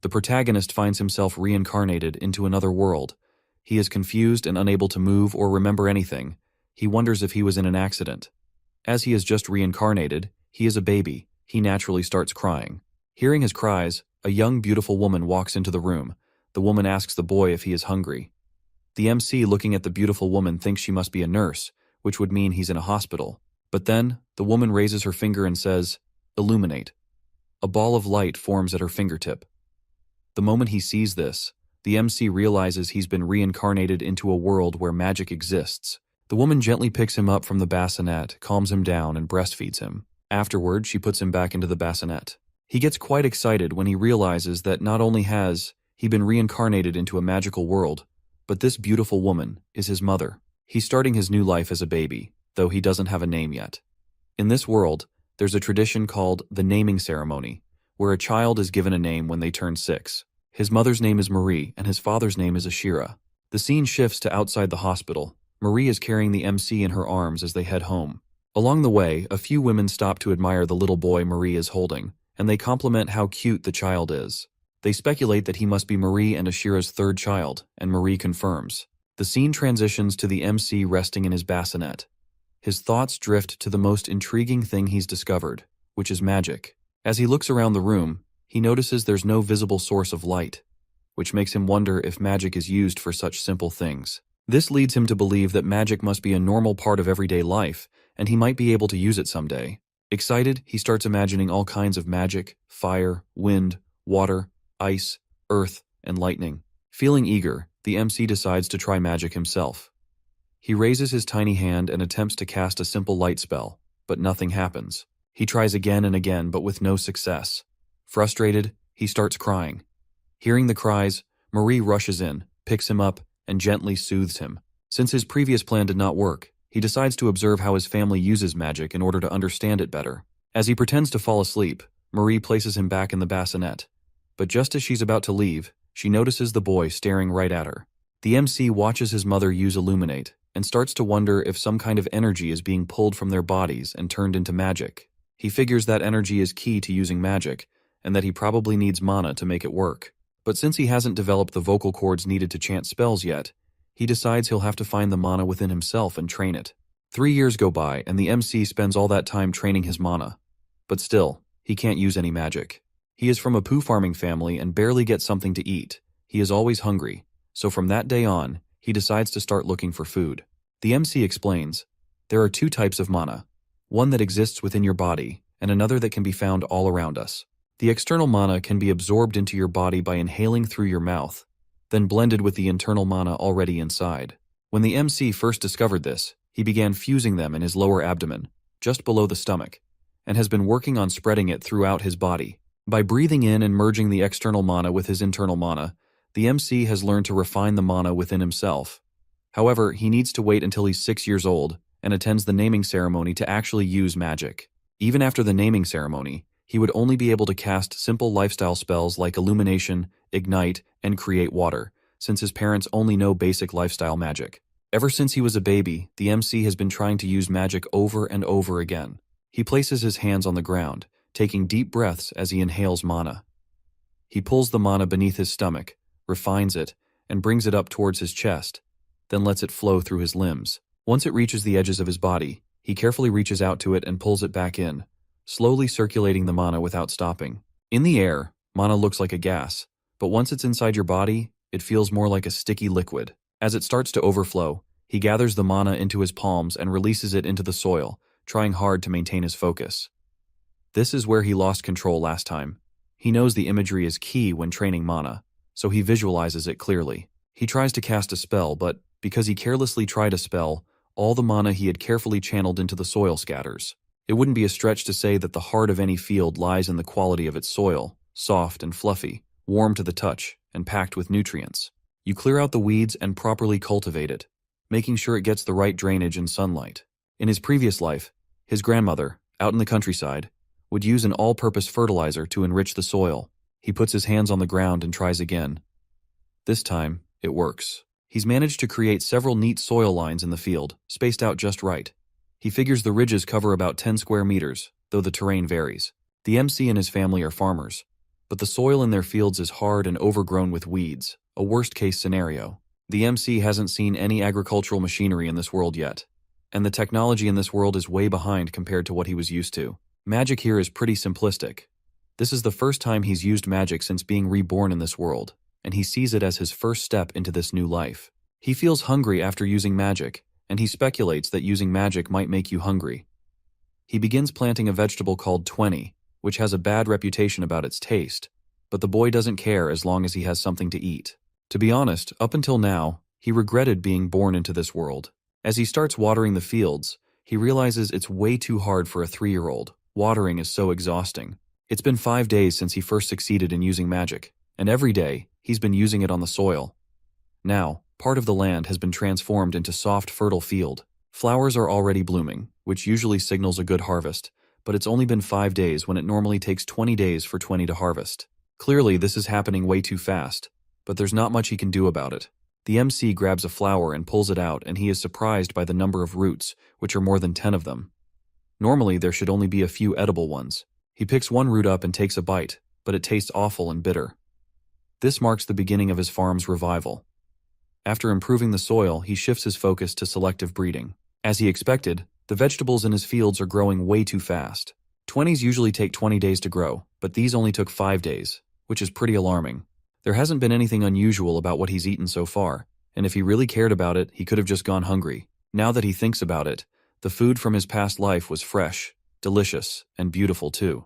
The protagonist finds himself reincarnated into another world. He is confused and unable to move or remember anything. He wonders if he was in an accident. As he is just reincarnated, he is a baby. He naturally starts crying. Hearing his cries, a young, beautiful woman walks into the room. The woman asks the boy if he is hungry. The MC, looking at the beautiful woman, thinks she must be a nurse, which would mean he's in a hospital. But then, the woman raises her finger and says, "Illuminate." A ball of light forms at her fingertip. The moment he sees this, the MC realizes he's been reincarnated into a world where magic exists. The woman gently picks him up from the bassinet, calms him down, and breastfeeds him. Afterward, she puts him back into the bassinet. He gets quite excited when he realizes that not only has he been reincarnated into a magical world, but this beautiful woman is his mother. He's starting his new life as a baby, though he doesn't have a name yet. In this world, there's a tradition called the naming ceremony, where a child is given a name when they turn 6. His mother's name is Marie, and his father's name is Ashira. The scene shifts to outside the hospital. Marie is carrying the MC in her arms as they head home. Along the way, a few women stop to admire the little boy Marie is holding, and they compliment how cute the child is. They speculate that he must be Marie and Ashira's third child, and Marie confirms. The scene transitions to the MC resting in his bassinet. His thoughts drift to the most intriguing thing he's discovered, which is magic. As he looks around the room, he notices there's no visible source of light, which makes him wonder if magic is used for such simple things. This leads him to believe that magic must be a normal part of everyday life, and he might be able to use it someday. Excited, he starts imagining all kinds of magic: fire, wind, water, ice, earth, and lightning. Feeling eager, the MC decides to try magic himself. He raises his tiny hand and attempts to cast a simple light spell, but nothing happens. He tries again and again, but with no success. Frustrated, he starts crying. Hearing the cries, Marie rushes in, picks him up, and gently soothes him. Since his previous plan did not work, he decides to observe how his family uses magic in order to understand it better. As he pretends to fall asleep, Marie places him back in the bassinet. But just as she's about to leave, she notices the boy staring right at her. The MC watches his mother use Illuminate, and starts to wonder if some kind of energy is being pulled from their bodies and turned into magic. He figures that energy is key to using magic, and that he probably needs mana to make it work. But since he hasn't developed the vocal cords needed to chant spells yet, he decides he'll have to find the mana within himself and train it. 3 years go by, and the MC spends all that time training his mana. But still, he can't use any magic. He is from a poo farming family and barely gets something to eat. He is always hungry, so from that day on, he decides to start looking for food. The MC explains, there are 2 types of mana, one that exists within your body, and another that can be found all around us. The external mana can be absorbed into your body by inhaling through your mouth, then blended with the internal mana already inside. When the MC first discovered this, he began fusing them in his lower abdomen, just below the stomach, and has been working on spreading it throughout his body. By breathing in and merging the external mana with his internal mana, the MC has learned to refine the mana within himself. However, he needs to wait until he's 6 years old and attends the naming ceremony to actually use magic. Even after the naming ceremony, he would only be able to cast simple lifestyle spells like Illumination, Ignite, and Create Water, since his parents only know basic lifestyle magic. Ever since he was a baby, the MC has been trying to use magic over and over again. He places his hands on the ground, taking deep breaths as he inhales mana. He pulls the mana beneath his stomach, refines it, and brings it up towards his chest, then lets it flow through his limbs. Once it reaches the edges of his body, he carefully reaches out to it and pulls it back in, slowly circulating the mana without stopping. In the air, mana looks like a gas, but once it's inside your body, it feels more like a sticky liquid. As it starts to overflow, he gathers the mana into his palms and releases it into the soil, trying hard to maintain his focus. This is where he lost control last time. He knows the imagery is key when training mana, so he visualizes it clearly. He tries to cast a spell, but because he carelessly tried a spell, all the mana he had carefully channeled into the soil scatters. It wouldn't be a stretch to say that the heart of any field lies in the quality of its soil, soft and fluffy, warm to the touch, and packed with nutrients. You clear out the weeds and properly cultivate it, making sure it gets the right drainage and sunlight. In his previous life, his grandmother, out in the countryside, would use an all-purpose fertilizer to enrich the soil. He puts his hands on the ground and tries again. This time, it works. He's managed to create several neat soil lines in the field, spaced out just right. He figures the ridges cover about 10 square meters, though the terrain varies. The MC and his family are farmers, but the soil in their fields is hard and overgrown with weeds, a worst-case scenario. The MC hasn't seen any agricultural machinery in this world yet, and the technology in this world is way behind compared to what he was used to. Magic here is pretty simplistic. This is the first time he's used magic since being reborn in this world, and he sees it as his first step into this new life. He feels hungry after using magic, and he speculates that using magic might make you hungry. He begins planting a vegetable called 20, which has a bad reputation about its taste, but the boy doesn't care as long as he has something to eat. To be honest, up until now, he regretted being born into this world. As he starts watering the fields, he realizes it's way too hard for a 3-year-old. Watering is so exhausting. It's been 5 days since he first succeeded in using magic, and every day, he's been using it on the soil. Now, part of the land has been transformed into soft, fertile field. Flowers are already blooming, which usually signals a good harvest, but it's only been 5 days when it normally takes 20 days for 20 to harvest. Clearly, this is happening way too fast, but there's not much he can do about it. The MC grabs a flower and pulls it out, and he is surprised by the number of roots, which are more than 10 of them. Normally, there should only be a few edible ones. He picks one root up and takes a bite, but it tastes awful and bitter. This marks the beginning of his farm's revival. After improving the soil, he shifts his focus to selective breeding. As he expected, the vegetables in his fields are growing way too fast. 20s usually take 20 days to grow, but these only took 5 days, which is pretty alarming. There hasn't been anything unusual about what he's eaten so far, and if he really cared about it, he could have just gone hungry. Now that he thinks about it, the food from his past life was fresh, delicious, and beautiful too.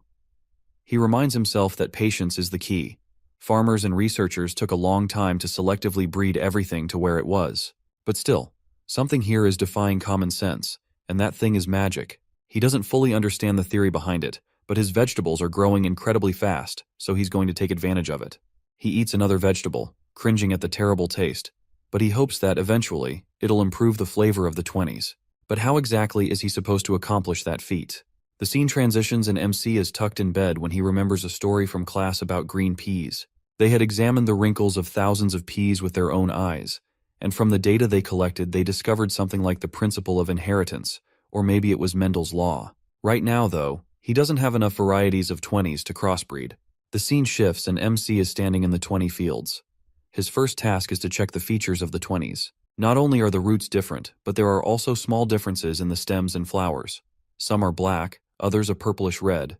He reminds himself that patience is the key. Farmers and researchers took a long time to selectively breed everything to where it was. But still, something here is defying common sense, and that thing is magic. He doesn't fully understand the theory behind it, but his vegetables are growing incredibly fast, so he's going to take advantage of it. He eats another vegetable, cringing at the terrible taste, but he hopes that, eventually, it'll improve the flavor of the 20s. But how exactly is he supposed to accomplish that feat? The scene transitions and MC is tucked in bed when he remembers a story from class about green peas. They had examined the wrinkles of thousands of peas with their own eyes, and from the data they collected they discovered something like the principle of inheritance, or maybe it was Mendel's law. Right now, though, he doesn't have enough varieties of 20s to crossbreed. The scene shifts and MC is standing in the 20 fields. His first task is to check the features of the 20s. Not only are the roots different, but there are also small differences in the stems and flowers. Some are black, others a purplish red.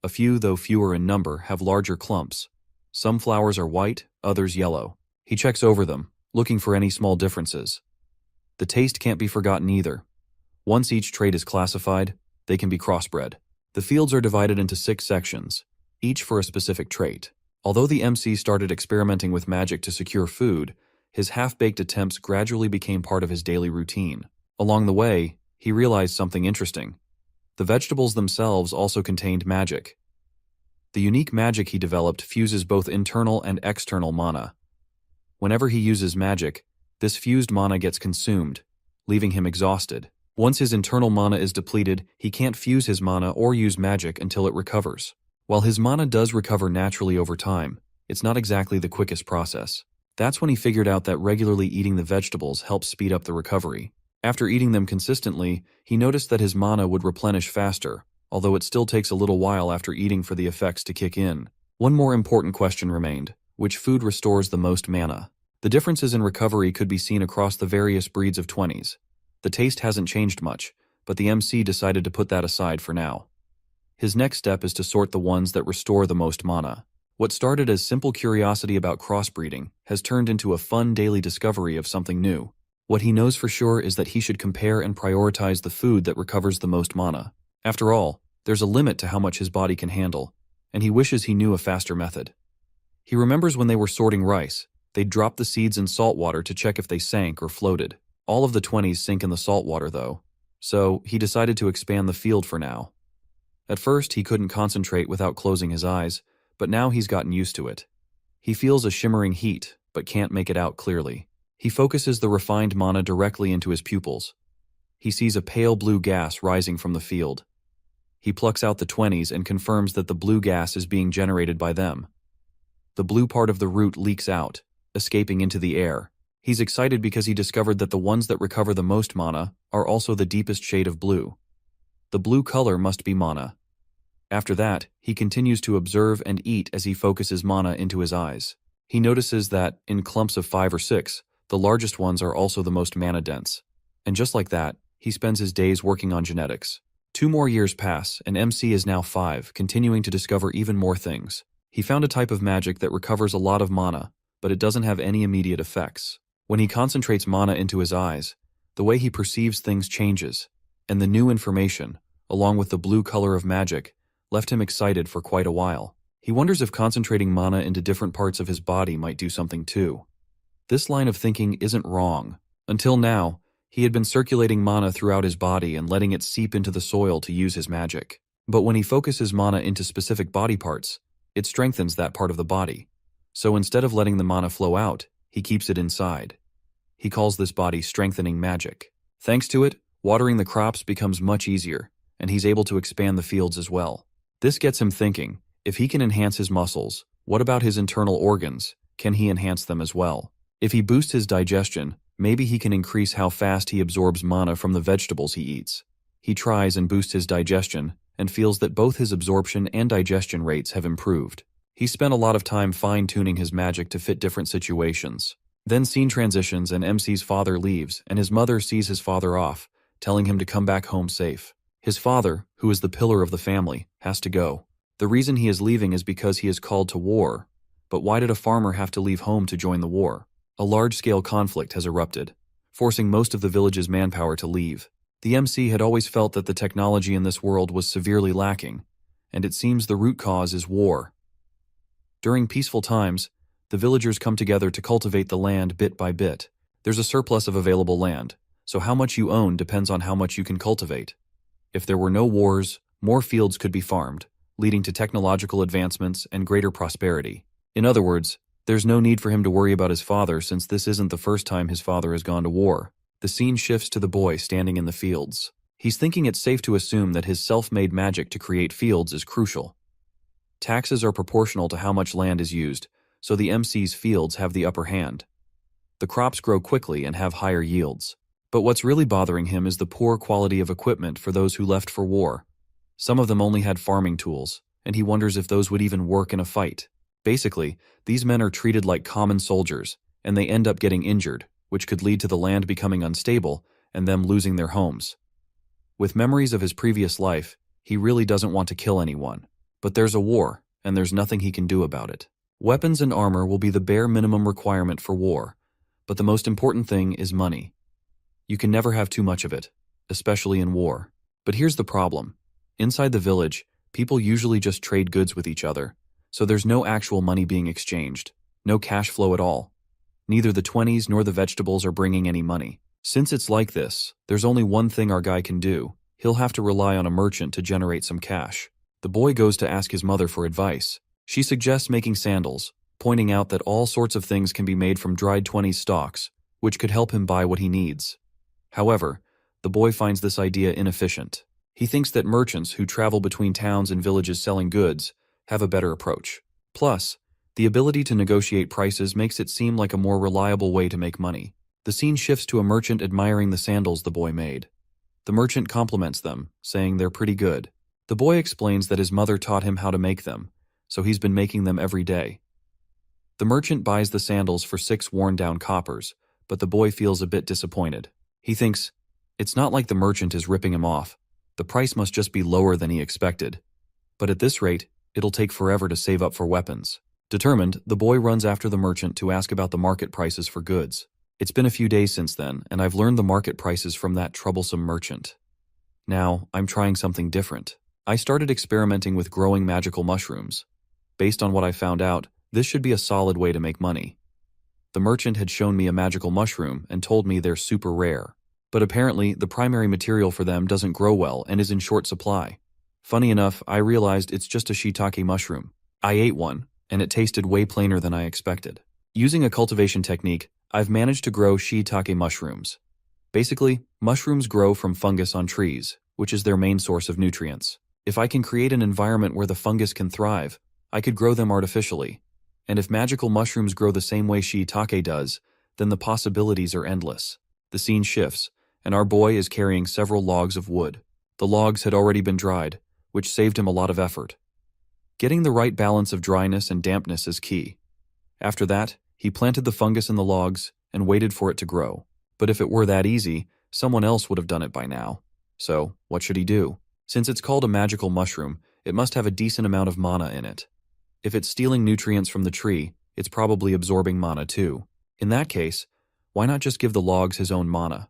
A few, though fewer in number, have larger clumps. Some flowers are white, others yellow. He checks over them, looking for any small differences. The taste can't be forgotten either. Once each trait is classified, they can be crossbred. The fields are divided into 6 sections, each for a specific trait. Although the MC started experimenting with magic to secure food, his half-baked attempts gradually became part of his daily routine. Along the way, he realized something interesting. The vegetables themselves also contained magic. The unique magic he developed fuses both internal and external mana. Whenever he uses magic, this fused mana gets consumed, leaving him exhausted. Once his internal mana is depleted, he can't fuse his mana or use magic until it recovers. While his mana does recover naturally over time, it's not exactly the quickest process. That's when he figured out that regularly eating the vegetables helps speed up the recovery. After eating them consistently, he noticed that his mana would replenish faster, although it still takes a little while after eating for the effects to kick in. One more important question remained: which food restores the most mana? The differences in recovery could be seen across the various breeds of 20s. The taste hasn't changed much, but the MC decided to put that aside for now. His next step is to sort the ones that restore the most mana. What started as simple curiosity about crossbreeding has turned into a fun daily discovery of something new. What he knows for sure is that he should compare and prioritize the food that recovers the most mana. After all, there's a limit to how much his body can handle, and he wishes he knew a faster method. He remembers when they were sorting rice, they'd drop the seeds in salt water to check if they sank or floated. All of the 20s sink in the salt water though, so he decided to expand the field for now. At first, he couldn't concentrate without closing his eyes, but now he's gotten used to it. He feels a shimmering heat, but can't make it out clearly. He focuses the refined mana directly into his pupils. He sees a pale blue gas rising from the field. He plucks out the 20s and confirms that the blue gas is being generated by them. The blue part of the root leaks out, escaping into the air. He's excited because he discovered that the ones that recover the most mana are also the deepest shade of blue. The blue color must be mana. After that, he continues to observe and eat as he focuses mana into his eyes. He notices that, in clumps of 5 or 6, the largest ones are also the most mana-dense. And just like that, he spends his days working on genetics. 2 more years pass, and MC is now 5, continuing to discover even more things. He found a type of magic that recovers a lot of mana, but it doesn't have any immediate effects. When he concentrates mana into his eyes, the way he perceives things changes, and the new information, along with the blue color of magic, left him excited for quite a while. He wonders if concentrating mana into different parts of his body might do something too. This line of thinking isn't wrong. Until now, he had been circulating mana throughout his body and letting it seep into the soil to use his magic. But when he focuses mana into specific body parts, it strengthens that part of the body. So instead of letting the mana flow out, he keeps it inside. He calls this body strengthening magic. Thanks to it, watering the crops becomes much easier, and he's able to expand the fields as well. This gets him thinking, if he can enhance his muscles, what about his internal organs? Can he enhance them as well? If he boosts his digestion, maybe he can increase how fast he absorbs mana from the vegetables he eats. He tries and boosts his digestion, and feels that both his absorption and digestion rates have improved. He spent a lot of time fine-tuning his magic to fit different situations. Then scene transitions and MC's father leaves, and his mother sees his father off, telling him to come back home safe. His father, who is the pillar of the family, has to go. The reason he is leaving is because he is called to war. But why did a farmer have to leave home to join the war? A large-scale conflict has erupted, forcing most of the village's manpower to leave. The MC had always felt that the technology in this world was severely lacking, and it seems the root cause is war. During peaceful times, the villagers come together to cultivate the land bit by bit. There's a surplus of available land, so how much you own depends on how much you can cultivate. If there were no wars, more fields could be farmed, leading to technological advancements and greater prosperity. In other words, there's no need for him to worry about his father since this isn't the first time his father has gone to war. The scene shifts to the boy standing in the fields. He's thinking it's safe to assume that his self-made magic to create fields is crucial. Taxes are proportional to how much land is used, so the MC's fields have the upper hand. The crops grow quickly and have higher yields. But what's really bothering him is the poor quality of equipment for those who left for war. Some of them only had farming tools, and he wonders if those would even work in a fight. Basically, these men are treated like common soldiers, and they end up getting injured, which could lead to the land becoming unstable and them losing their homes. With memories of his previous life, he really doesn't want to kill anyone. But there's a war, and there's nothing he can do about it. Weapons and armor will be the bare minimum requirement for war, but the most important thing is money. You can never have too much of it, especially in war. But here's the problem. Inside the village, people usually just trade goods with each other, so there's no actual money being exchanged, no cash flow at all. Neither the 20s nor the vegetables are bringing any money. Since it's like this, there's only one thing our guy can do. He'll have to rely on a merchant to generate some cash. The boy goes to ask his mother for advice. She suggests making sandals, pointing out that all sorts of things can be made from dried 20s stalks, which could help him buy what he needs. However, the boy finds this idea inefficient. He thinks that merchants who travel between towns and villages selling goods have a better approach. Plus, the ability to negotiate prices makes it seem like a more reliable way to make money. The scene shifts to a merchant admiring the sandals the boy made. The merchant compliments them, saying they're pretty good. The boy explains that his mother taught him how to make them, so he's been making them every day. The merchant buys the sandals for 6 worn-down coppers, but the boy feels a bit disappointed. He thinks, it's not like the merchant is ripping him off. The price must just be lower than he expected. But at this rate, it'll take forever to save up for weapons. Determined, the boy runs after the merchant to ask about the market prices for goods. It's been a few days since then, and I've learned the market prices from that troublesome merchant. Now, I'm trying something different. I started experimenting with growing magical mushrooms. Based on what I found out, this should be a solid way to make money. The merchant had shown me a magical mushroom and told me they're super rare. But apparently, the primary material for them doesn't grow well and is in short supply. Funny enough, I realized it's just a shiitake mushroom. I ate one, and it tasted way plainer than I expected. Using a cultivation technique, I've managed to grow shiitake mushrooms. Basically, mushrooms grow from fungus on trees, which is their main source of nutrients. If I can create an environment where the fungus can thrive, I could grow them artificially. And if magical mushrooms grow the same way shiitake does, then the possibilities are endless. The scene shifts, and our boy is carrying several logs of wood. The logs had already been dried, which saved him a lot of effort. Getting the right balance of dryness and dampness is key. After that, he planted the fungus in the logs and waited for it to grow. But if it were that easy, someone else would have done it by now. So, what should he do? Since it's called a magical mushroom, it must have a decent amount of mana in it. If it's stealing nutrients from the tree, it's probably absorbing mana too. In that case, why not just give the logs his own mana?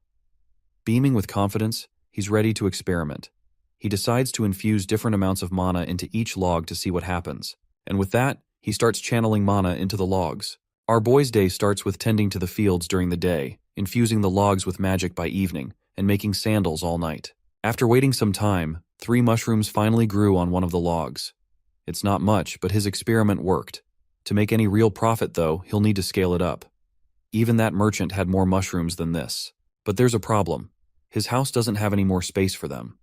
Beaming with confidence, he's ready to experiment. He decides to infuse different amounts of mana into each log to see what happens. And with that, he starts channeling mana into the logs. Our boy's day starts with tending to the fields during the day, infusing the logs with magic by evening, and making sandals all night. After waiting some time, 3 mushrooms finally grew on one of the logs. It's not much, but his experiment worked. To make any real profit, though, he'll need to scale it up. Even that merchant had more mushrooms than this. But there's a problem. His house doesn't have any more space for them.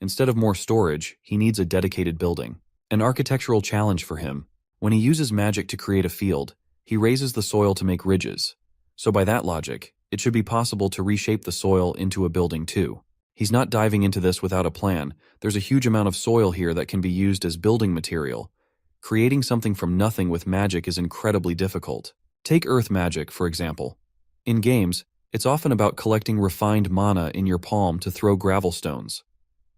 Instead of more storage, he needs a dedicated building. An architectural challenge for him. When he uses magic to create a field, he raises the soil to make ridges. So by that logic, it should be possible to reshape the soil into a building too. He's not diving into this without a plan. There's a huge amount of soil here that can be used as building material. Creating something from nothing with magic is incredibly difficult. Take earth magic, for example. In games, it's often about collecting refined mana in your palm to throw gravel stones.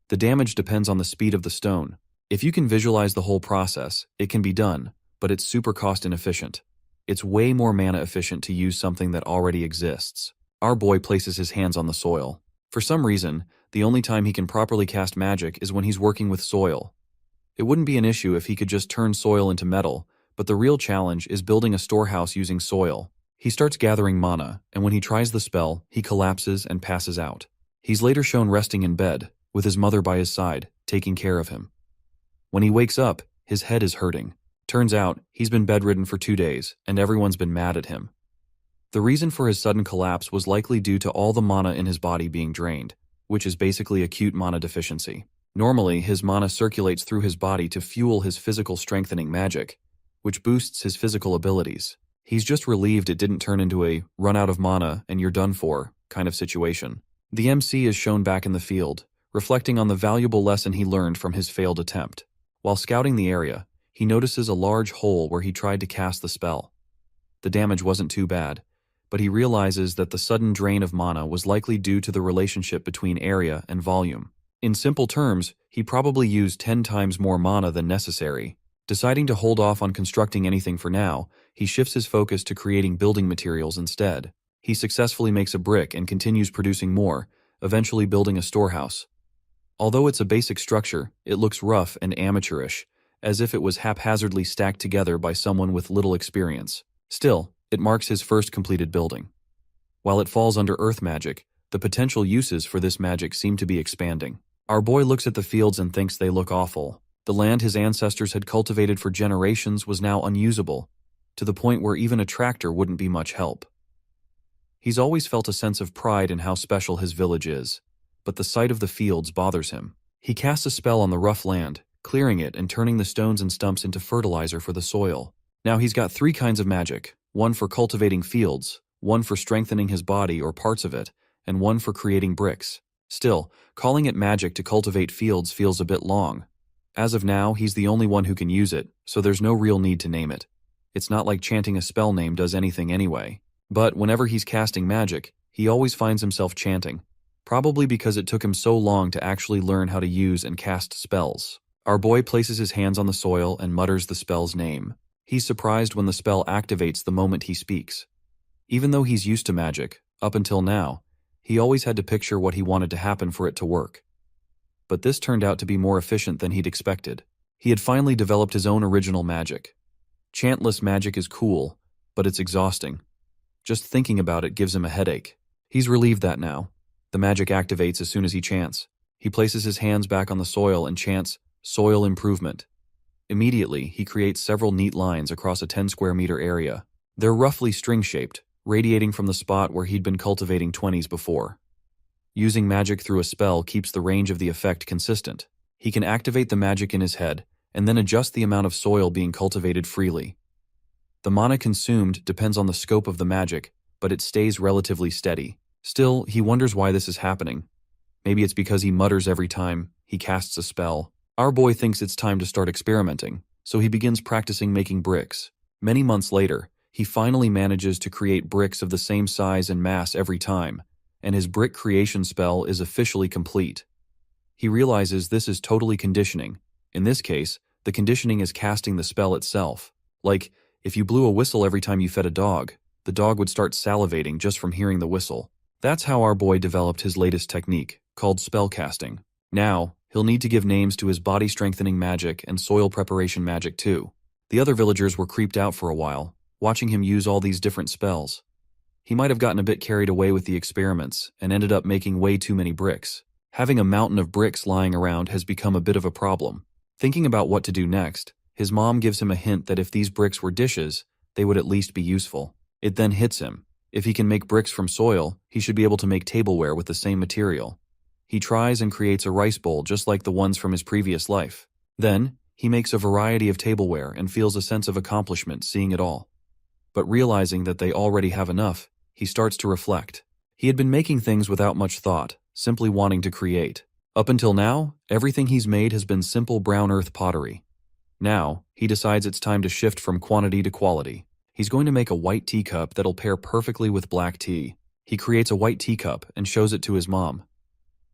The damage depends on the speed of the stone. If you can visualize the whole process, it can be done, but it's super cost inefficient. It's way more mana efficient to use something that already exists. Our boy places his hands on the soil. For some reason, the only time he can properly cast magic is when he's working with soil. It wouldn't be an issue if he could just turn soil into metal, but the real challenge is building a storehouse using soil. He starts gathering mana, and when he tries the spell, he collapses and passes out. He's later shown resting in bed, with his mother by his side, taking care of him. When he wakes up, his head is hurting. Turns out, he's been bedridden for 2 days, and everyone's been mad at him. The reason for his sudden collapse was likely due to all the mana in his body being drained, which is basically acute mana deficiency. Normally, his mana circulates through his body to fuel his physical strengthening magic, which boosts his physical abilities. He's just relieved it didn't turn into a run out of mana and you're done for kind of situation. The MC is shown back in the field, reflecting on the valuable lesson he learned from his failed attempt. While scouting the area, he notices a large hole where he tried to cast the spell. The damage wasn't too bad, but he realizes that the sudden drain of mana was likely due to the relationship between area and volume. In simple terms, he probably used 10 times more mana than necessary. Deciding to hold off on constructing anything for now, he shifts his focus to creating building materials instead. He successfully makes a brick and continues producing more, eventually building a storehouse. Although it's a basic structure, it looks rough and amateurish, as if it was haphazardly stacked together by someone with little experience. Still, it marks his first completed building. While it falls under earth magic, the potential uses for this magic seem to be expanding. Our boy looks at the fields and thinks they look awful. The land his ancestors had cultivated for generations was now unusable, to the point where even a tractor wouldn't be much help. He's always felt a sense of pride in how special his village is, but the sight of the fields bothers him. He casts a spell on the rough land, clearing it and turning the stones and stumps into fertilizer for the soil. Now he's got 3 kinds of magic, one for cultivating fields, one for strengthening his body or parts of it, and one for creating bricks. Still, calling it magic to cultivate fields feels a bit long. As of now, he's the only one who can use it, so there's no real need to name it. It's not like chanting a spell name does anything anyway. But whenever he's casting magic, he always finds himself chanting, probably because it took him so long to actually learn how to use and cast spells. Our boy places his hands on the soil and mutters the spell's name. He's surprised when the spell activates the moment he speaks. Even though he's used to magic, up until now, he always had to picture what he wanted to happen for it to work. But this turned out to be more efficient than he'd expected. He had finally developed his own original magic. Chantless magic is cool, but it's exhausting. Just thinking about it gives him a headache. He's relieved that now. The magic activates as soon as he chants. He places his hands back on the soil and chants, "Soil improvement." Immediately, he creates several neat lines across a 10 square meter area. They're roughly string-shaped, radiating from the spot where he'd been cultivating 20s before. Using magic through a spell keeps the range of the effect consistent. He can activate the magic in his head, and then adjust the amount of soil being cultivated freely. The mana consumed depends on the scope of the magic, but it stays relatively steady. Still, he wonders why this is happening. Maybe it's because he mutters every time he casts a spell. Our boy thinks it's time to start experimenting, so he begins practicing making bricks. Many months later, he finally manages to create bricks of the same size and mass every time, and his brick creation spell is officially complete. He realizes this is totally conditioning. In this case, the conditioning is casting the spell itself. Like, if you blew a whistle every time you fed a dog, the dog would start salivating just from hearing the whistle. That's how our boy developed his latest technique, called spell casting. Now, he'll need to give names to his body strengthening magic and soil preparation magic too. The other villagers were creeped out for a while, watching him use all these different spells. He might have gotten a bit carried away with the experiments and ended up making way too many bricks. Having a mountain of bricks lying around has become a bit of a problem. Thinking about what to do next, his mom gives him a hint that if these bricks were dishes, they would at least be useful. It then hits him. If he can make bricks from soil, he should be able to make tableware with the same material. He tries and creates a rice bowl just like the ones from his previous life. Then, he makes a variety of tableware and feels a sense of accomplishment seeing it all. But realizing that they already have enough, he starts to reflect. He had been making things without much thought, simply wanting to create. Up until now, everything he's made has been simple brown earth pottery. Now, he decides it's time to shift from quantity to quality. He's going to make a white teacup that'll pair perfectly with black tea. He creates a white teacup and shows it to his mom.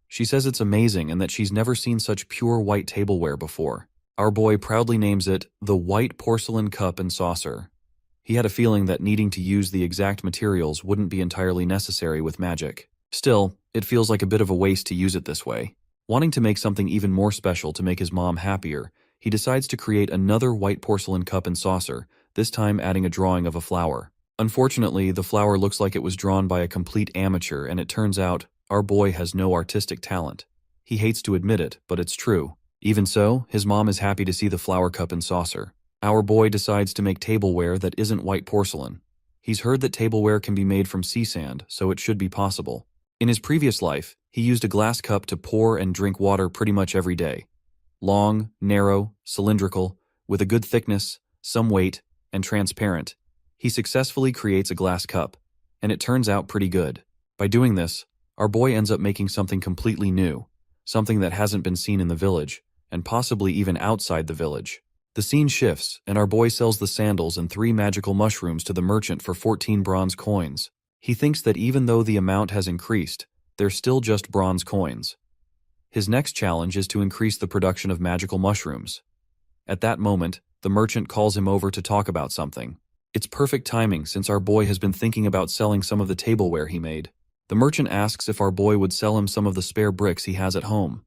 She says it's amazing and that she's never seen such pure white tableware before. Our boy proudly names it the White Porcelain Cup and Saucer. He had a feeling that needing to use the exact materials wouldn't be entirely necessary with magic. Still, it feels like a bit of a waste to use it this way. Wanting to make something even more special to make his mom happier, he decides to create another white porcelain cup and saucer, this time adding a drawing of a flower. Unfortunately, the flower looks like it was drawn by a complete amateur, and it turns out our boy has no artistic talent. He hates to admit it, but it's true. Even so, his mom is happy to see the flower cup and saucer. Our boy decides to make tableware that isn't white porcelain. He's heard that tableware can be made from sea sand, so it should be possible. In his previous life, he used a glass cup to pour and drink water pretty much every day. Long, narrow, cylindrical, with a good thickness, some weight, and transparent. He successfully creates a glass cup, and it turns out pretty good. By doing this, our boy ends up making something completely new, something that hasn't been seen in the village, and possibly even outside the village. The scene shifts, and our boy sells the sandals and 3 magical mushrooms to the merchant for 14 bronze coins. He thinks that even though the amount has increased, they're still just bronze coins. His next challenge is to increase the production of magical mushrooms. At that moment, the merchant calls him over to talk about something. It's perfect timing since our boy has been thinking about selling some of the tableware he made. The merchant asks if our boy would sell him some of the spare bricks he has at home.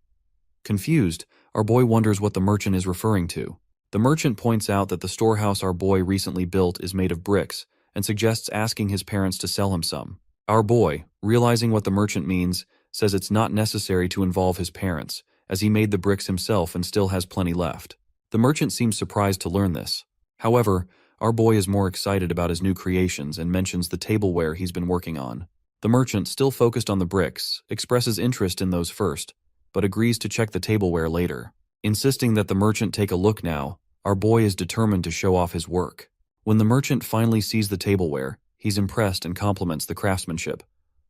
Confused, our boy wonders what the merchant is referring to. The merchant points out that the storehouse our boy recently built is made of bricks and suggests asking his parents to sell him some. Our boy, realizing what the merchant means, says it's not necessary to involve his parents, as he made the bricks himself and still has plenty left. The merchant seems surprised to learn this. However, our boy is more excited about his new creations and mentions the tableware he's been working on. The merchant, still focused on the bricks, expresses interest in those first, but agrees to check the tableware later. Insisting that the merchant take a look now, our boy is determined to show off his work. When the merchant finally sees the tableware, he's impressed and compliments the craftsmanship,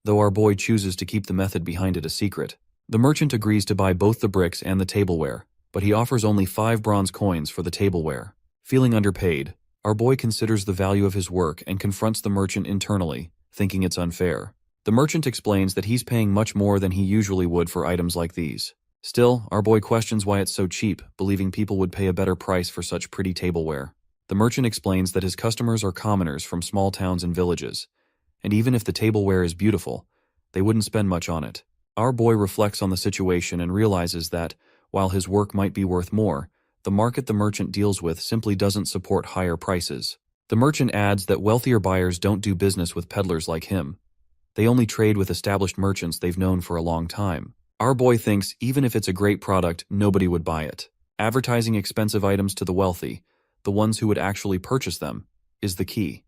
though our boy chooses to keep the method behind it a secret. The merchant agrees to buy both the bricks and the tableware, but he offers only 5 bronze coins for the tableware. Feeling underpaid, our boy considers the value of his work and confronts the merchant internally, thinking it's unfair. The merchant explains that he's paying much more than he usually would for items like these. Still, our boy questions why it's so cheap, believing people would pay a better price for such pretty tableware. The merchant explains that his customers are commoners from small towns and villages, and even if the tableware is beautiful, they wouldn't spend much on it. Our boy reflects on the situation and realizes that, while his work might be worth more, the market the merchant deals with simply doesn't support higher prices. The merchant adds that wealthier buyers don't do business with peddlers like him. They only trade with established merchants they've known for a long time. Our boy thinks even if it's a great product, nobody would buy it. Advertising expensive items to the wealthy, the ones who would actually purchase them, is the key.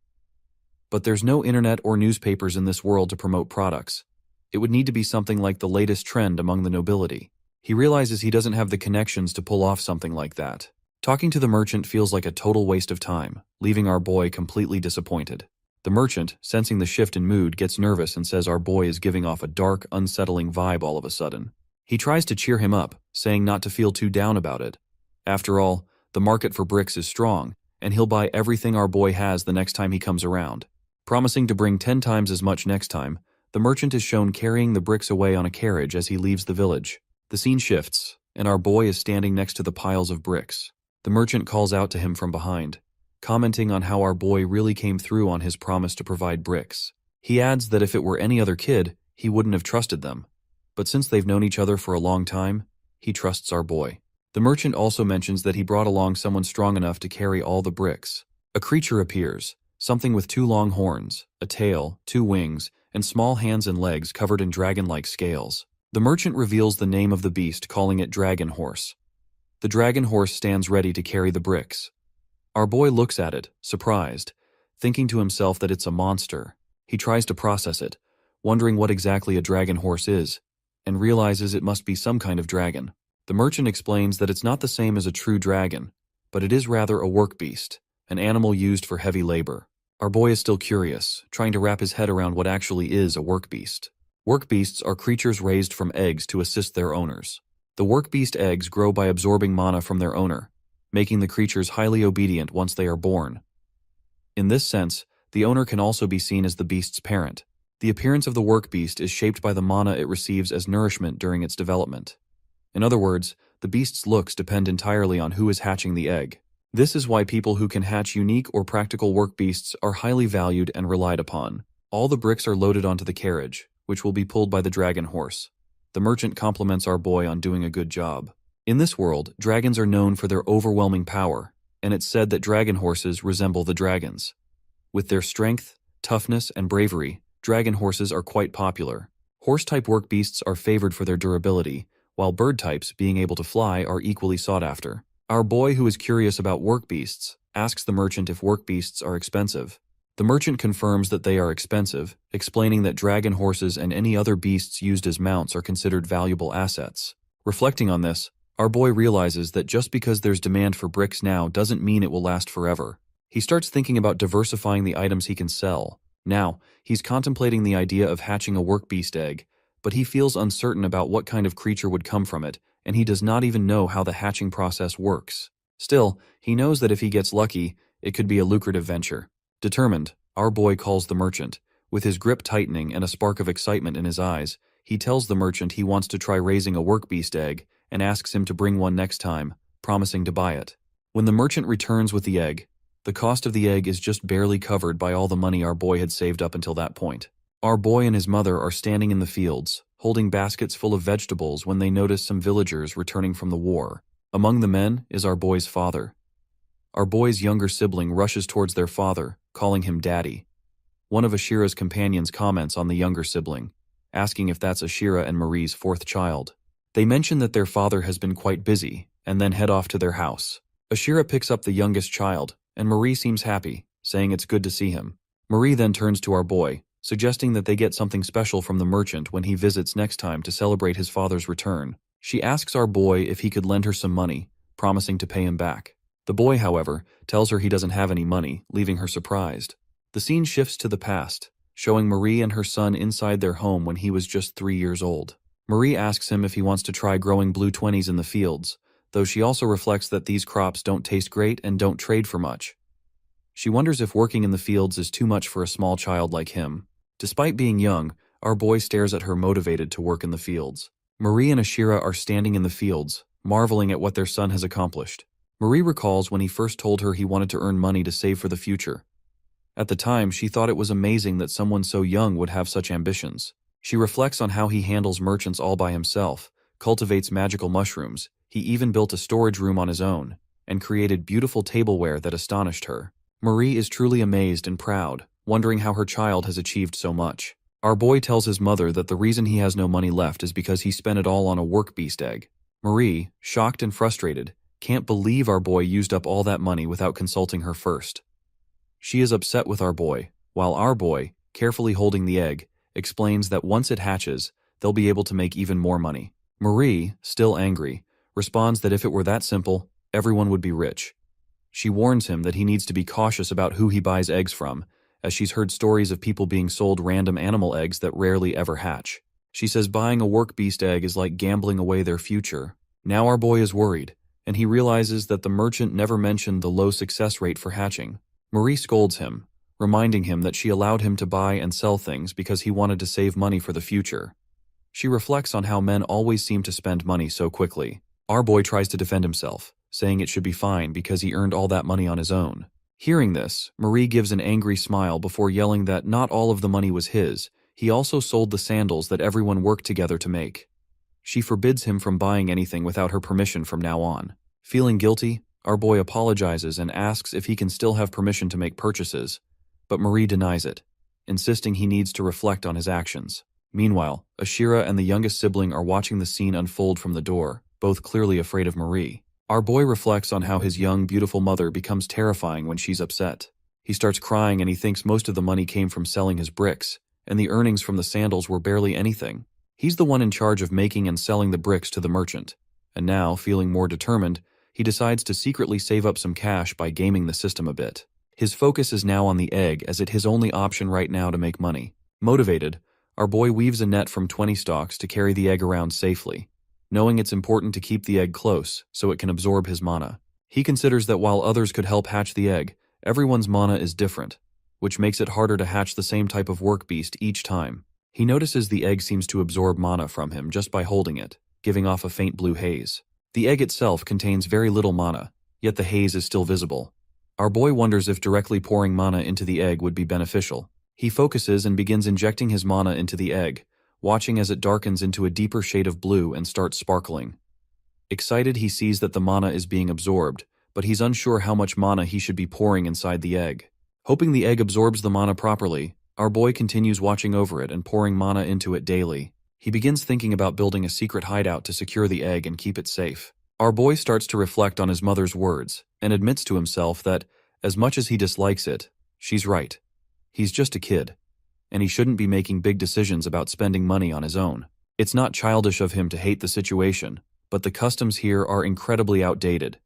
But there's no internet or newspapers in this world to promote products. It would need to be something like the latest trend among the nobility. He realizes he doesn't have the connections to pull off something like that. Talking to the merchant feels like a total waste of time, leaving our boy completely disappointed. The merchant, sensing the shift in mood, gets nervous and says our boy is giving off a dark, unsettling vibe all of a sudden. He tries to cheer him up, saying not to feel too down about it. After all, the market for bricks is strong, and he'll buy everything our boy has the next time he comes around. Promising to bring 10 times as much next time, the merchant is shown carrying the bricks away on a carriage as he leaves the village. The scene shifts, and our boy is standing next to the piles of bricks. The merchant calls out to him from behind, commenting on how our boy really came through on his promise to provide bricks. He adds that if it were any other kid, he wouldn't have trusted them. But since they've known each other for a long time, he trusts our boy. The merchant also mentions that he brought along someone strong enough to carry all the bricks. A creature appears, something with 2 long horns, a tail, 2 wings, and small hands and legs covered in dragon-like scales. The merchant reveals the name of the beast, calling it Dragon Horse. The dragon horse stands ready to carry the bricks. Our boy looks at it, surprised, thinking to himself that it's a monster. He tries to process it, wondering what exactly a dragon horse is, and realizes it must be some kind of dragon. The merchant explains that it's not the same as a true dragon, but it is rather a work beast, an animal used for heavy labor. Our boy is still curious, trying to wrap his head around what actually is a work beast. Work beasts are creatures raised from eggs to assist their owners. The work beast eggs grow by absorbing mana from their owner, making the creatures highly obedient once they are born. In this sense, the owner can also be seen as the beast's parent. The appearance of the work beast is shaped by the mana it receives as nourishment during its development. In other words, the beast's looks depend entirely on who is hatching the egg. This is why people who can hatch unique or practical work beasts are highly valued and relied upon. All the bricks are loaded onto the carriage, which will be pulled by the dragon horse. The merchant compliments our boy on doing a good job. In this world, dragons are known for their overwhelming power, and it's said that dragon horses resemble the dragons. With their strength, toughness, and bravery, dragon horses are quite popular. Horse-type work beasts are favored for their durability, while bird types, being able to fly, are equally sought after. Our boy, who is curious about work beasts, asks the merchant if work beasts are expensive. The merchant confirms that they are expensive, explaining that dragon horses and any other beasts used as mounts are considered valuable assets. Reflecting on this, our boy realizes that just because there's demand for bricks now doesn't mean it will last forever. He starts thinking about diversifying the items he can sell. Now, he's contemplating the idea of hatching a work beast egg, but he feels uncertain about what kind of creature would come from it, and he does not even know how the hatching process works. Still, he knows that if he gets lucky, it could be a lucrative venture. Determined, our boy calls the merchant. With his grip tightening and a spark of excitement in his eyes, he tells the merchant he wants to try raising a work beast egg and asks him to bring one next time, promising to buy it. When the merchant returns with the egg, the cost of the egg is just barely covered by all the money our boy had saved up until that point. Our boy and his mother are standing in the fields, holding baskets full of vegetables when they notice some villagers returning from the war. Among the men is our boy's father. Our boy's younger sibling rushes towards their father, calling him Daddy. One of Ashira's companions comments on the younger sibling, asking if that's Ashira and Marie's 4th child. They mention that their father has been quite busy, and then head off to their house. Ashira picks up the youngest child, and Marie seems happy, saying it's good to see him. Marie then turns to our boy, suggesting that they get something special from the merchant when he visits next time to celebrate his father's return. She asks our boy if he could lend her some money, promising to pay him back. The boy, however, tells her he doesn't have any money, leaving her surprised. The scene shifts to the past, showing Marie and her son inside their home when he was just 3 years old. Marie asks him if he wants to try growing blue 20s in the fields, though she also reflects that these crops don't taste great and don't trade for much. She wonders if working in the fields is too much for a small child like him. Despite being young, our boy stares at her, motivated to work in the fields. Marie and Ashira are standing in the fields, marveling at what their son has accomplished. Marie recalls when he first told her he wanted to earn money to save for the future. At the time, she thought it was amazing that someone so young would have such ambitions. She reflects on how he handles merchants all by himself, cultivates magical mushrooms, he even built a storage room on his own, and created beautiful tableware that astonished her. Marie is truly amazed and proud, wondering how her child has achieved so much. Our boy tells his mother that the reason he has no money left is because he spent it all on a work beast egg. Marie, shocked and frustrated, can't believe our boy used up all that money without consulting her first. She is upset with our boy, while our boy, carefully holding the egg, explains that once it hatches, they'll be able to make even more money. Marie, still angry, responds that if it were that simple, everyone would be rich. She warns him that he needs to be cautious about who he buys eggs from, as she's heard stories of people being sold random animal eggs that rarely ever hatch. She says buying a work beast egg is like gambling away their future. Now our boy is worried, and he realizes that the merchant never mentioned the low success rate for hatching. Marie scolds him, reminding him that she allowed him to buy and sell things because he wanted to save money for the future. She reflects on how men always seem to spend money so quickly. Our boy tries to defend himself, saying it should be fine because he earned all that money on his own. Hearing this, Marie gives an angry smile before yelling that not all of the money was his. He also sold the sandals that everyone worked together to make. She forbids him from buying anything without her permission from now on. Feeling guilty, our boy apologizes and asks if he can still have permission to make purchases, but Marie denies it, insisting he needs to reflect on his actions. Meanwhile, Ashira and the youngest sibling are watching the scene unfold from the door, both clearly afraid of Marie. Our boy reflects on how his young, beautiful mother becomes terrifying when she's upset. He starts crying and he thinks most of the money came from selling his bricks, and the earnings from the sandals were barely anything. He's the one in charge of making and selling the bricks to the merchant, and now, feeling more determined, he decides to secretly save up some cash by gaming the system a bit. His focus is now on the egg as it's his only option right now to make money. Motivated, our boy weaves a net from 20 stalks to carry the egg around safely, knowing it's important to keep the egg close so it can absorb his mana. He considers that while others could help hatch the egg, everyone's mana is different, which makes it harder to hatch the same type of work beast each time. He notices the egg seems to absorb mana from him just by holding it, giving off a faint blue haze. The egg itself contains very little mana, yet the haze is still visible. Our boy wonders if directly pouring mana into the egg would be beneficial. He focuses and begins injecting his mana into the egg, watching as it darkens into a deeper shade of blue and starts sparkling. Excited, he sees that the mana is being absorbed, but he's unsure how much mana he should be pouring inside the egg. Hoping the egg absorbs the mana properly, our boy continues watching over it and pouring mana into it daily. He begins thinking about building a secret hideout to secure the egg and keep it safe. Our boy starts to reflect on his mother's words and admits to himself that, as much as he dislikes it, she's right. He's just a kid, and he shouldn't be making big decisions about spending money on his own. It's not childish of him to hate the situation, but the customs here are incredibly outdated.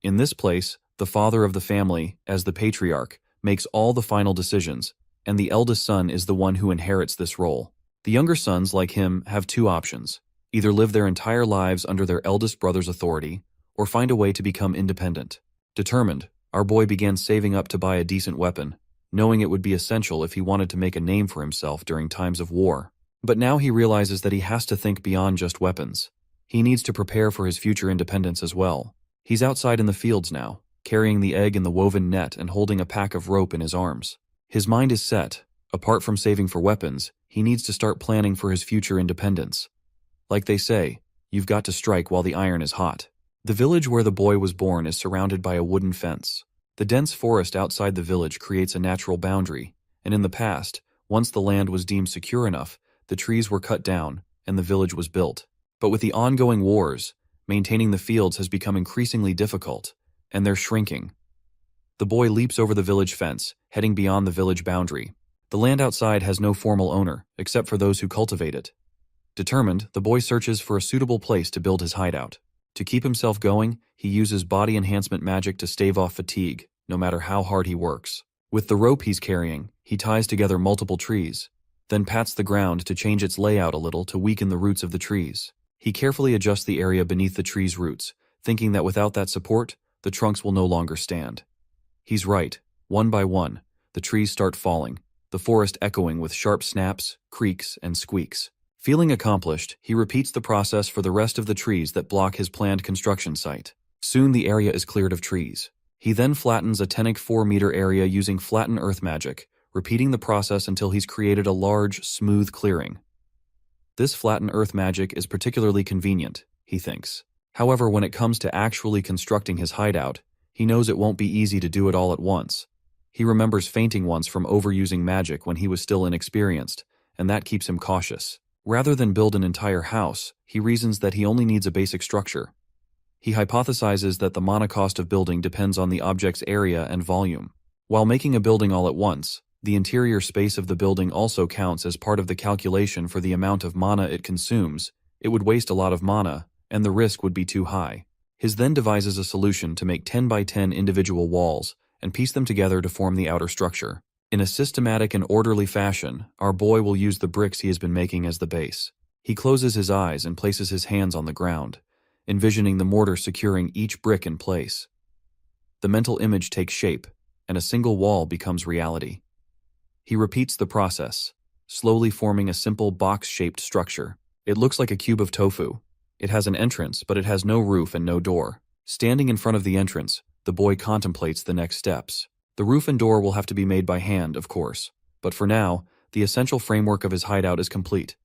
In this place, the father of the family, as the patriarch, makes all the final decisions, and the eldest son is the one who inherits this role. The younger sons, like him, have two options: either live their entire lives under their eldest brother's authority, or find a way to become independent. Determined, our boy began saving up to buy a decent weapon, knowing it would be essential if he wanted to make a name for himself during times of war. But now he realizes that he has to think beyond just weapons. He needs to prepare for his future independence as well. He's outside in the fields now, carrying the egg in the woven net and holding a pack of rope in his arms. His mind is set. Apart from saving for weapons, he needs to start planning for his future independence. Like they say, you've got to strike while the iron is hot. The village where the boy was born is surrounded by a wooden fence. The dense forest outside the village creates a natural boundary, and in the past, once the land was deemed secure enough, the trees were cut down and the village was built. But with the ongoing wars, maintaining the fields has become increasingly difficult, and they're shrinking. The boy leaps over the village fence, heading beyond the village boundary. The land outside has no formal owner, except for those who cultivate it. Determined, the boy searches for a suitable place to build his hideout. To keep himself going, he uses body enhancement magic to stave off fatigue, no matter how hard he works. With the rope he's carrying, he ties together multiple trees, then pats the ground to change its layout a little to weaken the roots of the trees. He carefully adjusts the area beneath the tree's roots, thinking that without that support, the trunks will no longer stand. He's right. One by one, the trees start falling, the forest echoing with sharp snaps, creaks, and squeaks. Feeling accomplished, he repeats the process for the rest of the trees that block his planned construction site. Soon the area is cleared of trees. He then flattens a 4-meter area using flatten earth magic, repeating the process until he's created a large, smooth clearing. This flatten earth magic is particularly convenient, he thinks. However, when it comes to actually constructing his hideout, he knows it won't be easy to do it all at once. He remembers fainting once from overusing magic when he was still inexperienced, and that keeps him cautious. Rather than build an entire house, he reasons that he only needs a basic structure. He hypothesizes that the mana cost of building depends on the object's area and volume. While making a building all at once, the interior space of the building also counts as part of the calculation for the amount of mana it consumes. It would waste a lot of mana, and the risk would be too high. His then devises a solution to make 10 by 10 individual walls and piece them together to form the outer structure. In a systematic and orderly fashion, our boy will use the bricks he has been making as the base. He closes his eyes and places his hands on the ground, envisioning the mortar securing each brick in place. The mental image takes shape, and a single wall becomes reality. He repeats the process, slowly forming a simple box-shaped structure. It looks like a cube of tofu. It has an entrance, but it has no roof and no door. Standing in front of the entrance, the boy contemplates the next steps. The roof and door will have to be made by hand, of course, but for now, the essential framework of his hideout is complete.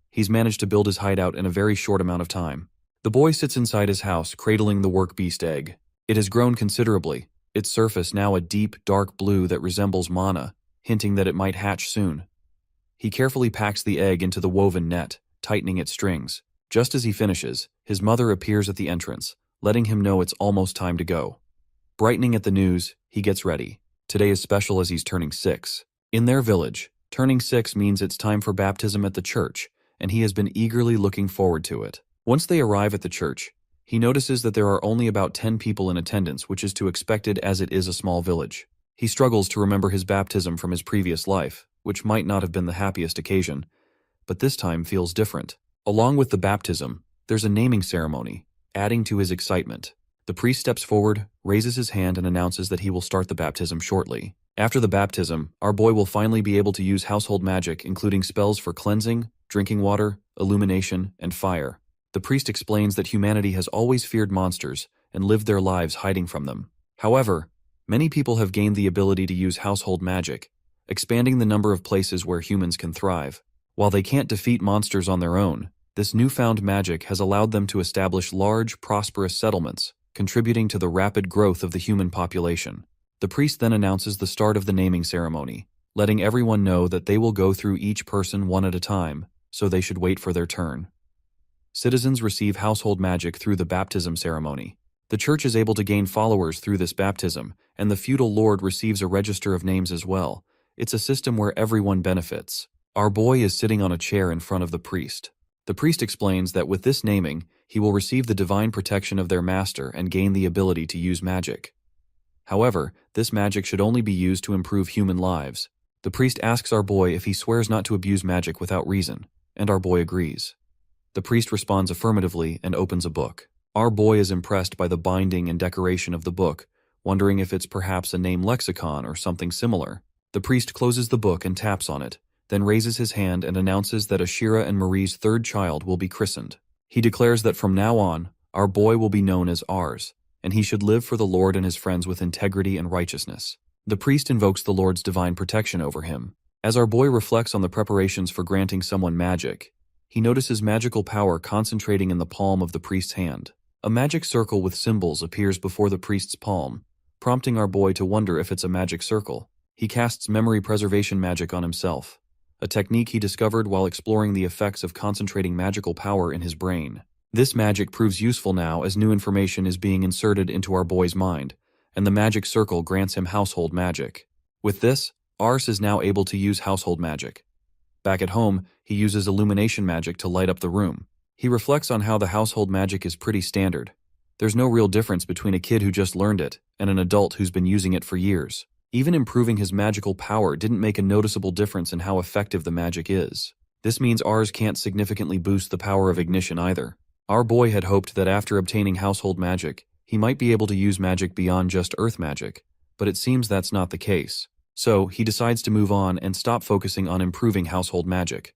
He's managed to build his hideout in a very short amount of time. The boy sits inside his house, cradling the work beast egg. It has grown considerably, its surface now a deep, dark blue that resembles mana, hinting that it might hatch soon. He carefully packs the egg into the woven net, tightening its strings. Just as he finishes, his mother appears at the entrance, letting him know it's almost time to go. Brightening at the news, he gets ready. Today is special as he's turning 6. In their village, turning 6 means it's time for baptism at the church, and he has been eagerly looking forward to it. Once they arrive at the church, he notices that there are only about 10 people in attendance, which is to expected as it is a small village. He struggles to remember his baptism from his previous life, which might not have been the happiest occasion, but this time feels different. Along with the baptism, there's a naming ceremony, adding to his excitement. The priest steps forward, raises his hand, and announces that he will start the baptism shortly. After the baptism, our boy will finally be able to use household magic, including spells for cleansing, drinking water, illumination, and fire. The priest explains that humanity has always feared monsters and lived their lives hiding from them. However, many people have gained the ability to use household magic, expanding the number of places where humans can thrive. While they can't defeat monsters on their own, this newfound magic has allowed them to establish large, prosperous settlements, contributing to the rapid growth of the human population. The priest then announces the start of the naming ceremony, letting everyone know that they will go through each person one at a time, so they should wait for their turn. Citizens receive household magic through the baptism ceremony. The church is able to gain followers through this baptism, and the feudal lord receives a register of names as well. It's a system where everyone benefits. Our boy is sitting on a chair in front of the priest. The priest explains that with this naming, he will receive the divine protection of their master and gain the ability to use magic. However, this magic should only be used to improve human lives. The priest asks our boy if he swears not to abuse magic without reason, and our boy agrees. The priest responds affirmatively and opens a book. Our boy is impressed by the binding and decoration of the book, wondering if it's perhaps a name lexicon or something similar. The priest closes the book and taps on it, then raises his hand and announces that Ashira and Marie's third child will be christened. He declares that from now on, our boy will be known as ours, and he should live for the Lord and his friends with integrity and righteousness. The priest invokes the Lord's divine protection over him. As our boy reflects on the preparations for granting someone magic, he notices magical power concentrating in the palm of the priest's hand. A magic circle with symbols appears before the priest's palm, prompting our boy to wonder if it's a magic circle. He casts memory preservation magic on himself, a technique he discovered while exploring the effects of concentrating magical power in his brain. This magic proves useful now as new information is being inserted into our boy's mind, and the magic circle grants him household magic. With this, Ars is now able to use household magic. Back at home, he uses illumination magic to light up the room. He reflects on how the household magic is pretty standard. There's no real difference between a kid who just learned it and an adult who's been using it for years. Even improving his magical power didn't make a noticeable difference in how effective the magic is. This means Ars can't significantly boost the power of ignition either. Our boy had hoped that after obtaining household magic, he might be able to use magic beyond just earth magic, but it seems that's not the case. So, he decides to move on and stop focusing on improving household magic.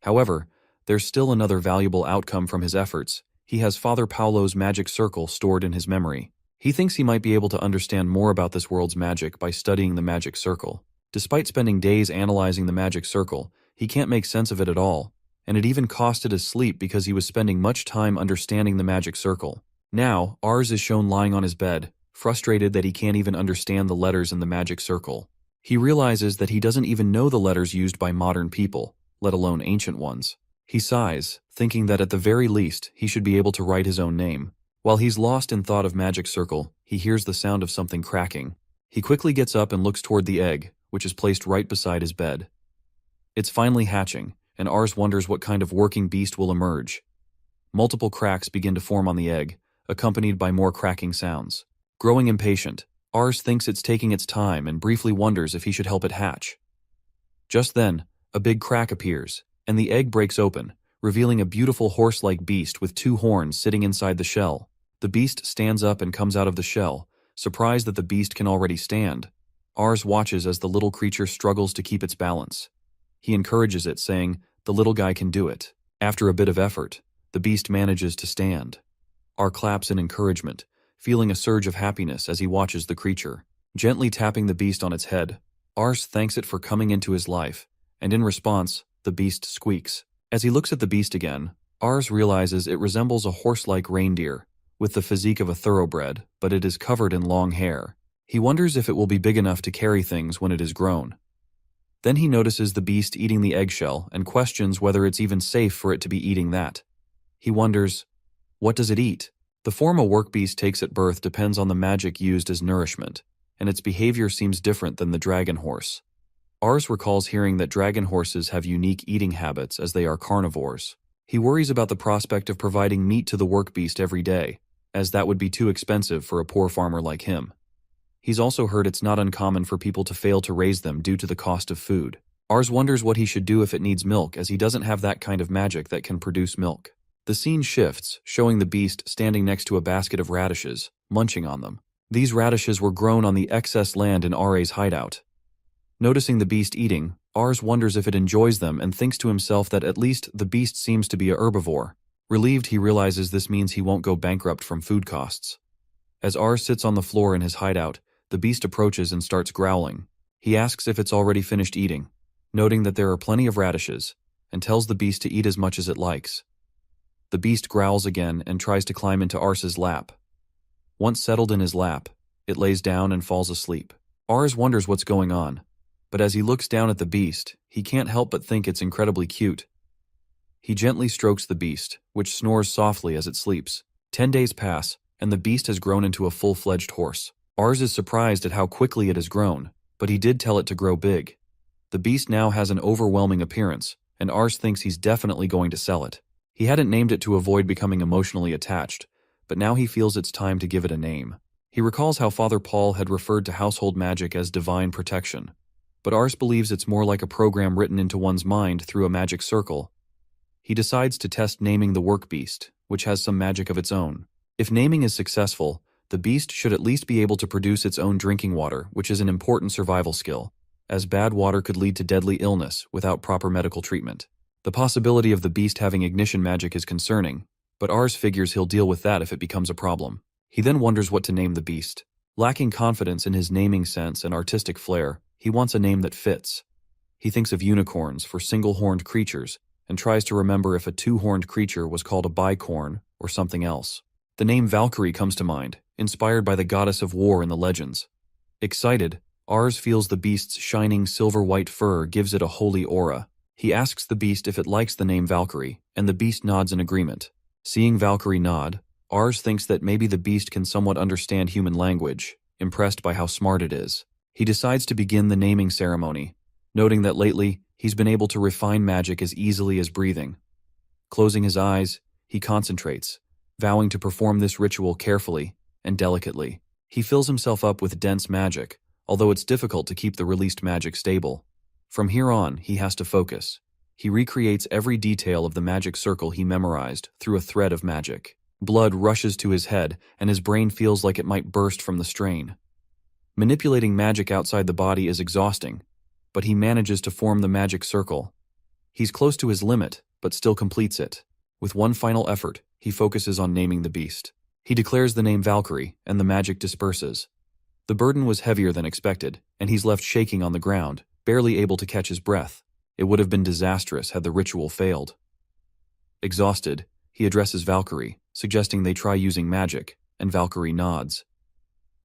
However, there's still another valuable outcome from his efforts. He has Father Paulo's magic circle stored in his memory. He thinks he might be able to understand more about this world's magic by studying the magic circle. Despite spending days analyzing the magic circle, he can't make sense of it at all, and it even costed his sleep because he was spending much time understanding the magic circle. Now, Ars is shown lying on his bed, frustrated that he can't even understand the letters in the magic circle. He realizes that he doesn't even know the letters used by modern people, let alone ancient ones. He sighs, thinking that at the very least, he should be able to write his own name. While he's lost in thought of magic circle, he hears the sound of something cracking. He quickly gets up and looks toward the egg, which is placed right beside his bed. It's finally hatching, and Ars wonders what kind of working beast will emerge. Multiple cracks begin to form on the egg, accompanied by more cracking sounds. Growing impatient, Ars thinks it's taking its time and briefly wonders if he should help it hatch. Just then, a big crack appears, and the egg breaks open, revealing a beautiful horse-like beast with 2 horns sitting inside the shell. The beast stands up and comes out of the shell, surprised that the beast can already stand. Ars watches as the little creature struggles to keep its balance. He encourages it, saying, "The little guy can do it." After a bit of effort, the beast manages to stand. Ar claps in encouragement, feeling a surge of happiness as he watches the creature. Gently tapping the beast on its head, Ars thanks it for coming into his life, and in response, the beast squeaks. As he looks at the beast again, Ars realizes it resembles a horse-like reindeer, with the physique of a thoroughbred, but it is covered in long hair. He wonders if it will be big enough to carry things when it is grown. Then he notices the beast eating the eggshell and questions whether it's even safe for it to be eating that. He wonders, what does it eat? The form a work beast takes at birth depends on the magic used as nourishment, and its behavior seems different than the dragon horse. Ars recalls hearing that dragon horses have unique eating habits as they are carnivores. He worries about the prospect of providing meat to the work beast every day, as that would be too expensive for a poor farmer like him. He's also heard it's not uncommon for people to fail to raise them due to the cost of food. Ars wonders what he should do if it needs milk, as he doesn't have that kind of magic that can produce milk. The scene shifts, showing the beast standing next to a basket of radishes, munching on them. These radishes were grown on the excess land in Ra's hideout. Noticing the beast eating, Ars wonders if it enjoys them and thinks to himself that at least the beast seems to be a herbivore. Relieved, he realizes this means he won't go bankrupt from food costs. As Ars sits on the floor in his hideout, the beast approaches and starts growling. He asks if it's already finished eating, noting that there are plenty of radishes, and tells the beast to eat as much as it likes. The beast growls again and tries to climb into Ars's lap. Once settled in his lap, it lays down and falls asleep. Ars wonders what's going on, but as he looks down at the beast, he can't help but think it's incredibly cute. He gently strokes the beast, which snores softly as it sleeps. 10 days pass, and the beast has grown into a full-fledged horse. Ars is surprised at how quickly it has grown, but he did tell it to grow big. The beast now has an overwhelming appearance, and Ars thinks he's definitely going to sell it. He hadn't named it to avoid becoming emotionally attached, but now he feels it's time to give it a name. He recalls how Father Paul had referred to household magic as divine protection, but Ars believes it's more like a program written into one's mind through a magic circle. He decides to test naming the work beast, which has some magic of its own. If naming is successful, the beast should at least be able to produce its own drinking water, which is an important survival skill, as bad water could lead to deadly illness without proper medical treatment. The possibility of the beast having ignition magic is concerning, but Ars figures he'll deal with that if it becomes a problem. He then wonders what to name the beast. Lacking confidence in his naming sense and artistic flair, he wants a name that fits. He thinks of unicorns for single-horned creatures, and tries to remember if a 2-horned creature was called a bicorn or something else. The name Valkyrie comes to mind, inspired by the goddess of war in the legends. Excited, Ars feels the beast's shining silver-white fur gives it a holy aura. He asks the beast if it likes the name Valkyrie, and the beast nods in agreement. Seeing Valkyrie nod, Ars thinks that maybe the beast can somewhat understand human language, impressed by how smart it is. He decides to begin the naming ceremony, noting that lately, he's been able to refine magic as easily as breathing. Closing his eyes, he concentrates, vowing to perform this ritual carefully and delicately. He fills himself up with dense magic, although it's difficult to keep the released magic stable. From here on, he has to focus. He recreates every detail of the magic circle he memorized through a thread of magic. Blood rushes to his head, and his brain feels like it might burst from the strain. Manipulating magic outside the body is exhausting, but he manages to form the magic circle. He's close to his limit, but still completes it. With one final effort, he focuses on naming the beast. He declares the name Valkyrie, and the magic disperses. The burden was heavier than expected, and he's left shaking on the ground, barely able to catch his breath. It would have been disastrous had the ritual failed. Exhausted, he addresses Valkyrie, suggesting they try using magic, and Valkyrie nods.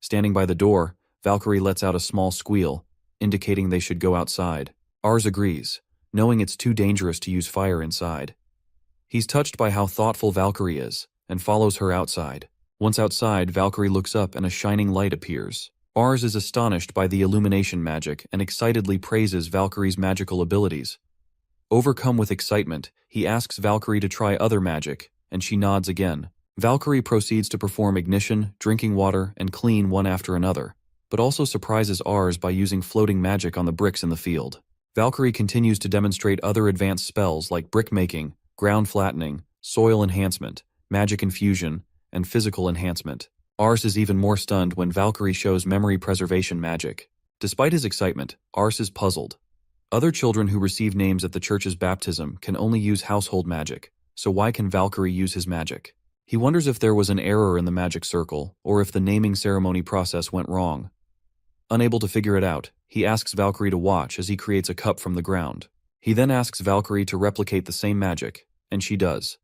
Standing by the door, Valkyrie lets out a small squeal, indicating they should go outside. Ars agrees, knowing it's too dangerous to use fire inside. He's touched by how thoughtful Valkyrie is, and follows her outside. Once outside, Valkyrie looks up and a shining light appears. Ars is astonished by the illumination magic and excitedly praises Valkyrie's magical abilities. Overcome with excitement, he asks Valkyrie to try other magic, and she nods again. Valkyrie proceeds to perform ignition, drinking water, and clean one after another, but also surprises Ars by using floating magic on the bricks in the field. Valkyrie continues to demonstrate other advanced spells like brick making, ground flattening, soil enhancement, magic infusion, and physical enhancement. Ars is even more stunned when Valkyrie shows memory preservation magic. Despite his excitement, Ars is puzzled. Other children who receive names at the church's baptism can only use household magic, so why can Valkyrie use his magic? He wonders if there was an error in the magic circle, or if the naming ceremony process went wrong. Unable to figure it out, he asks Valkyrie to watch as he creates a cup from the ground. He then asks Valkyrie to replicate the same magic, and she does.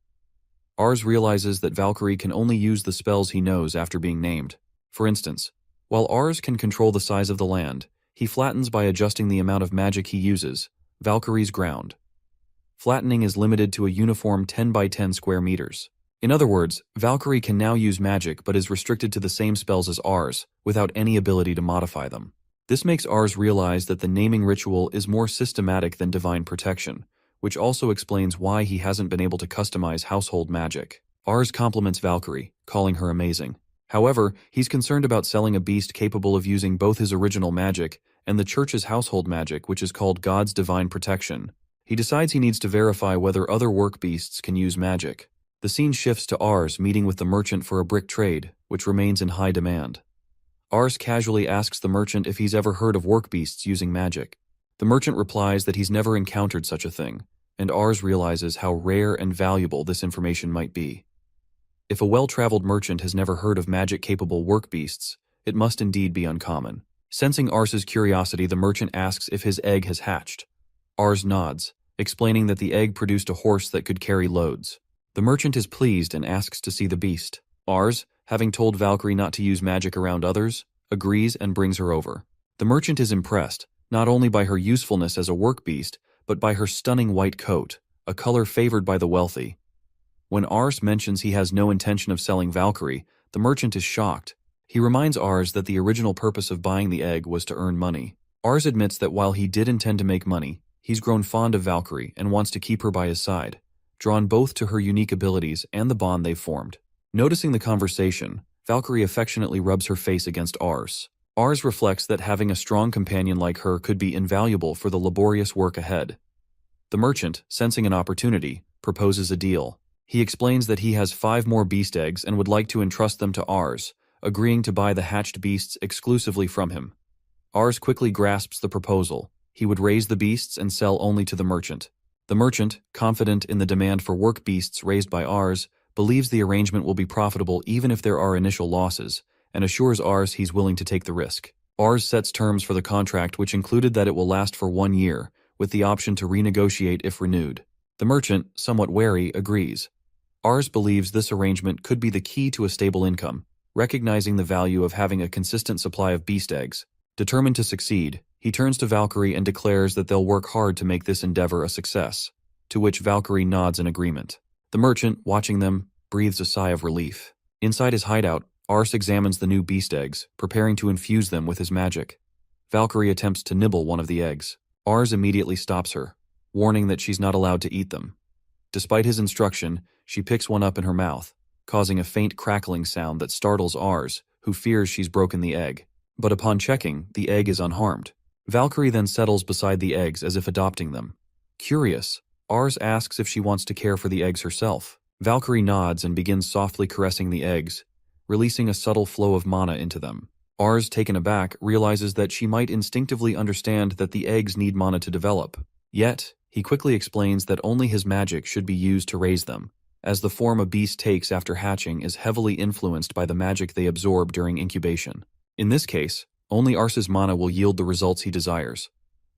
Ars realizes that Valkyrie can only use the spells he knows after being named. For instance, while Ars can control the size of the land, he flattens by adjusting the amount of magic he uses, Valkyrie's ground. Flattening is limited to a uniform 10 by 10 square meters. In other words, Valkyrie can now use magic but is restricted to the same spells as Ars, without any ability to modify them. This makes Ars realize that the naming ritual is more systematic than divine protection, which also explains why he hasn't been able to customize household magic. Ars compliments Valkyrie, calling her amazing. However, he's concerned about selling a beast capable of using both his original magic and the church's household magic, which is called God's divine protection. He decides he needs to verify whether other work beasts can use magic. The scene shifts to Ars meeting with the merchant for a brick trade, which remains in high demand. Ars casually asks the merchant if he's ever heard of work beasts using magic. The merchant replies that he's never encountered such a thing, and Ars realizes how rare and valuable this information might be. If a well-traveled merchant has never heard of magic-capable work beasts, it must indeed be uncommon. Sensing Ars's curiosity, the merchant asks if his egg has hatched. Ars nods, explaining that the egg produced a horse that could carry loads. The merchant is pleased and asks to see the beast. Ars, having told Valkyrie not to use magic around others, agrees and brings her over. The merchant is impressed, not only by her usefulness as a work beast, but by her stunning white coat, a color favored by the wealthy. When Ars mentions he has no intention of selling Valkyrie, the merchant is shocked. He reminds Ars that the original purpose of buying the egg was to earn money. Ars admits that while he did intend to make money, he's grown fond of Valkyrie and wants to keep her by his side, drawn both to her unique abilities and the bond they've formed. Noticing the conversation, Valkyrie affectionately rubs her face against Ars. Ars reflects that having a strong companion like her could be invaluable for the laborious work ahead. The merchant, sensing an opportunity, proposes a deal. He explains that he has 5 more beast eggs and would like to entrust them to Ars, agreeing to buy the hatched beasts exclusively from him. Ars quickly grasps the proposal. He would raise the beasts and sell only to the merchant. The merchant, confident in the demand for work beasts raised by Ars, believes the arrangement will be profitable even if there are initial losses, and assures Ars he's willing to take the risk. Ars sets terms for the contract, which included that it will last for 1 year, with the option to renegotiate if renewed. The merchant, somewhat wary, agrees. Ars believes this arrangement could be the key to a stable income, recognizing the value of having a consistent supply of beast eggs. Determined to succeed, he turns to Valkyrie and declares that they'll work hard to make this endeavor a success, to which Valkyrie nods in agreement. The merchant, watching them, breathes a sigh of relief. Inside his hideout, Ars examines the new beast eggs, preparing to infuse them with his magic. Valkyrie attempts to nibble one of the eggs. Ars immediately stops her, warning that she's not allowed to eat them. Despite his instruction, she picks one up in her mouth, causing a faint crackling sound that startles Ars, who fears she's broken the egg. But upon checking, the egg is unharmed. Valkyrie then settles beside the eggs as if adopting them. Curious, Ars asks if she wants to care for the eggs herself. Valkyrie nods and begins softly caressing the eggs, releasing a subtle flow of mana into them. Ars, taken aback, realizes that she might instinctively understand that the eggs need mana to develop. Yet, he quickly explains that only his magic should be used to raise them, as the form a beast takes after hatching is heavily influenced by the magic they absorb during incubation. In this case, only Ars's mana will yield the results he desires.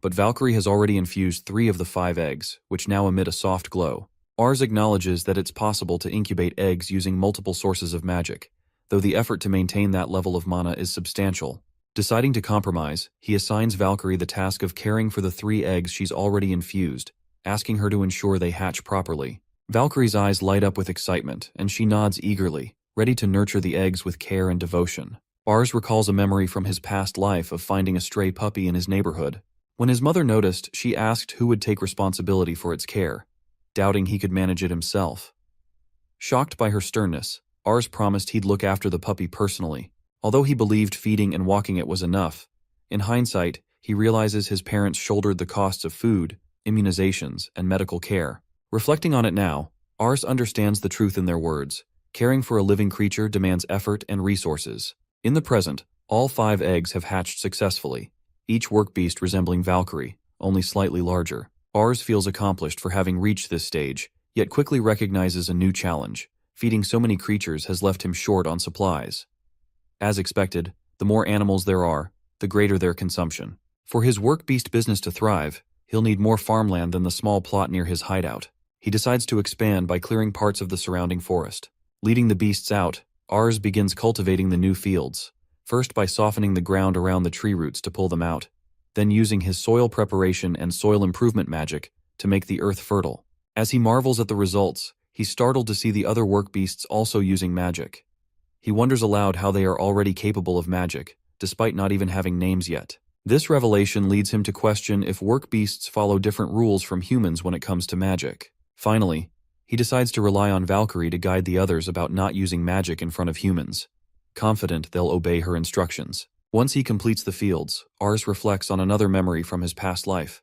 But Valkyrie has already infused 3 of the 5 eggs, which now emit a soft glow. Ars acknowledges that it's possible to incubate eggs using multiple sources of magic, though the effort to maintain that level of mana is substantial. Deciding to compromise, he assigns Valkyrie the task of caring for the 3 eggs she's already infused, asking her to ensure they hatch properly. Valkyrie's eyes light up with excitement, and she nods eagerly, ready to nurture the eggs with care and devotion. Ars recalls a memory from his past life of finding a stray puppy in his neighborhood. When his mother noticed, she asked who would take responsibility for its care, doubting he could manage it himself. Shocked by her sternness, Ars promised he'd look after the puppy personally. Although he believed feeding and walking it was enough, in hindsight, he realizes his parents shouldered the costs of food, immunizations, and medical care. Reflecting on it now, Ars understands the truth in their words. Caring for a living creature demands effort and resources. In the present, all 5 eggs have hatched successfully, each work beast resembling Valkyrie, only slightly larger. Ars feels accomplished for having reached this stage, yet quickly recognizes a new challenge. Feeding so many creatures has left him short on supplies. As expected, the more animals there are, the greater their consumption. For his work beast business to thrive, he'll need more farmland than the small plot near his hideout. He decides to expand by clearing parts of the surrounding forest. Leading the beasts out, Ars begins cultivating the new fields, first by softening the ground around the tree roots to pull them out, then using his soil preparation and soil improvement magic to make the earth fertile. As he marvels at the results, he's startled to see the other work beasts also using magic. He wonders aloud how they are already capable of magic, despite not even having names yet. This revelation leads him to question if work beasts follow different rules from humans when it comes to magic. Finally, he decides to rely on Valkyrie to guide the others about not using magic in front of humans, confident they'll obey her instructions. Once he completes the fields, Ars reflects on another memory from his past life,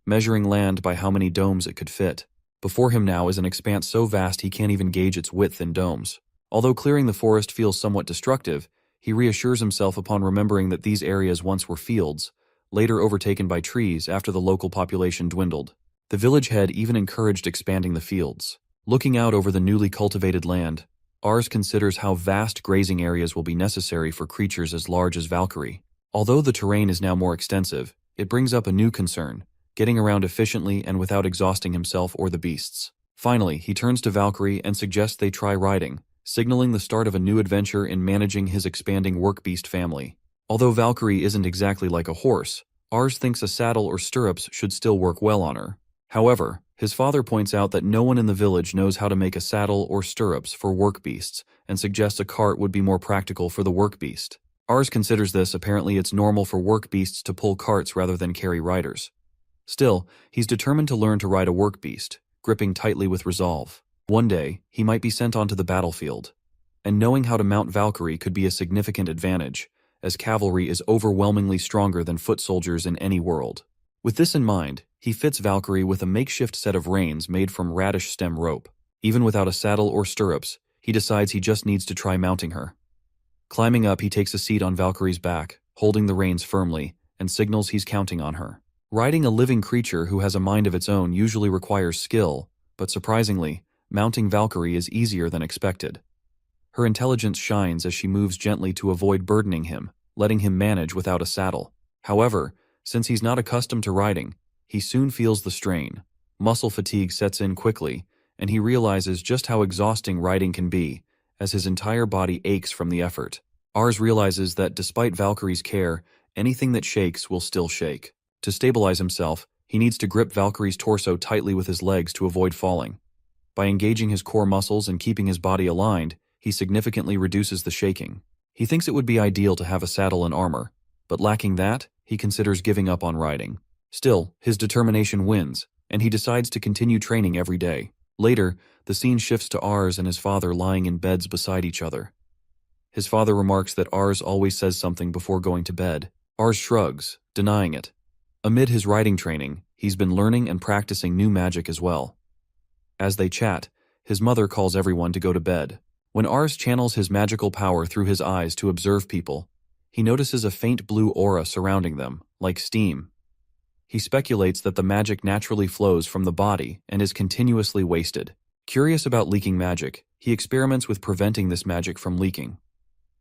measuring land by how many domes it could fit. Before him now is an expanse so vast he can't even gauge its width in domes. Although clearing the forest feels somewhat destructive, he reassures himself upon remembering that these areas once were fields, later overtaken by trees after the local population dwindled. The village head even encouraged expanding the fields. Looking out over the newly cultivated land, Ars considers how vast grazing areas will be necessary for creatures as large as Valkyrie. Although the terrain is now more extensive, it brings up a new concern: getting around efficiently and without exhausting himself or the beasts. Finally, he turns to Valkyrie and suggests they try riding, signaling the start of a new adventure in managing his expanding work-beast family. Although Valkyrie isn't exactly like a horse, Ars thinks a saddle or stirrups should still work well on her. However, his father points out that no one in the village knows how to make a saddle or stirrups for work beasts and suggests a cart would be more practical for the work beast. Ars considers this. Apparently it's normal for work beasts to pull carts rather than carry riders. Still, he's determined to learn to ride a work beast, gripping tightly with resolve. One day, he might be sent onto the battlefield, and knowing how to mount Valkyrie could be a significant advantage, as cavalry is overwhelmingly stronger than foot soldiers in any world. With this in mind, he fits Valkyrie with a makeshift set of reins made from radish stem rope. Even without a saddle or stirrups, he decides he just needs to try mounting her. Climbing up, he takes a seat on Valkyrie's back, holding the reins firmly, and signals he's counting on her. Riding a living creature who has a mind of its own usually requires skill, but surprisingly, mounting Valkyrie is easier than expected. Her intelligence shines as she moves gently to avoid burdening him, letting him manage without a saddle. However, since he's not accustomed to riding, he soon feels the strain. Muscle fatigue sets in quickly, and he realizes just how exhausting riding can be, as his entire body aches from the effort. Ars realizes that despite Valkyrie's care, anything that shakes will still shake. To stabilize himself, he needs to grip Valkyrie's torso tightly with his legs to avoid falling. By engaging his core muscles and keeping his body aligned, he significantly reduces the shaking. He thinks it would be ideal to have a saddle and armor, but lacking that, he considers giving up on riding. Still, his determination wins, and he decides to continue training every day. Later, the scene shifts to Ars and his father lying in beds beside each other. His father remarks that Ars always says something before going to bed. Ars shrugs, denying it. Amid his riding training, he's been learning and practicing new magic as well. As they chat, his mother calls everyone to go to bed. When Ars channels his magical power through his eyes to observe people, he notices a faint blue aura surrounding them, like steam. He speculates that the magic naturally flows from the body and is continuously wasted. Curious about leaking magic, he experiments with preventing this magic from leaking.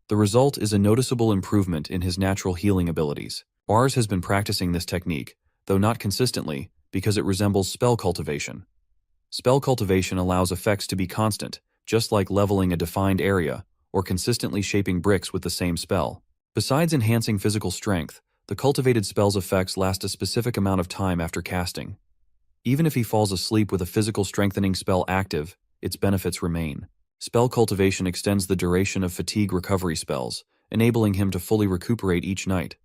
The result is a noticeable improvement in his natural healing abilities. Ars has been practicing this technique, though not consistently, because it resembles spell cultivation. Spell cultivation allows effects to be constant, just like leveling a defined area or consistently shaping bricks with the same spell. Besides enhancing physical strength, the cultivated spell's effects last a specific amount of time after casting. Even if he falls asleep with a physical strengthening spell active, its benefits remain. Spell cultivation extends the duration of fatigue recovery spells, enabling him to fully recuperate each night.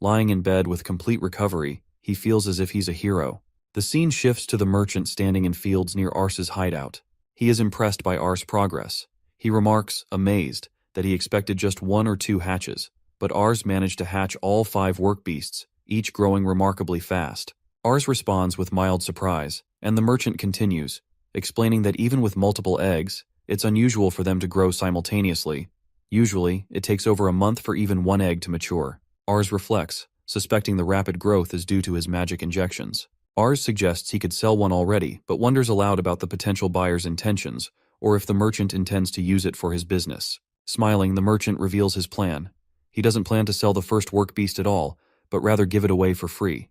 Lying in bed with complete recovery, he feels as if he's a hero. The scene shifts to the merchant standing in fields near Ars's hideout. He is impressed by Ars' progress. He remarks, amazed, that he expected just 1 or 2 hatches, but Ars managed to hatch all 5 work beasts, each growing remarkably fast. Ars responds with mild surprise, and the merchant continues, explaining that even with multiple eggs, it's unusual for them to grow simultaneously. Usually, it takes over a month for even one egg to mature. Ars reflects, suspecting the rapid growth is due to his magic injections. Ars suggests he could sell one already, but wonders aloud about the potential buyer's intentions, or if the merchant intends to use it for his business. Smiling, the merchant reveals his plan. He doesn't plan to sell the first work beast at all, but rather give it away for free.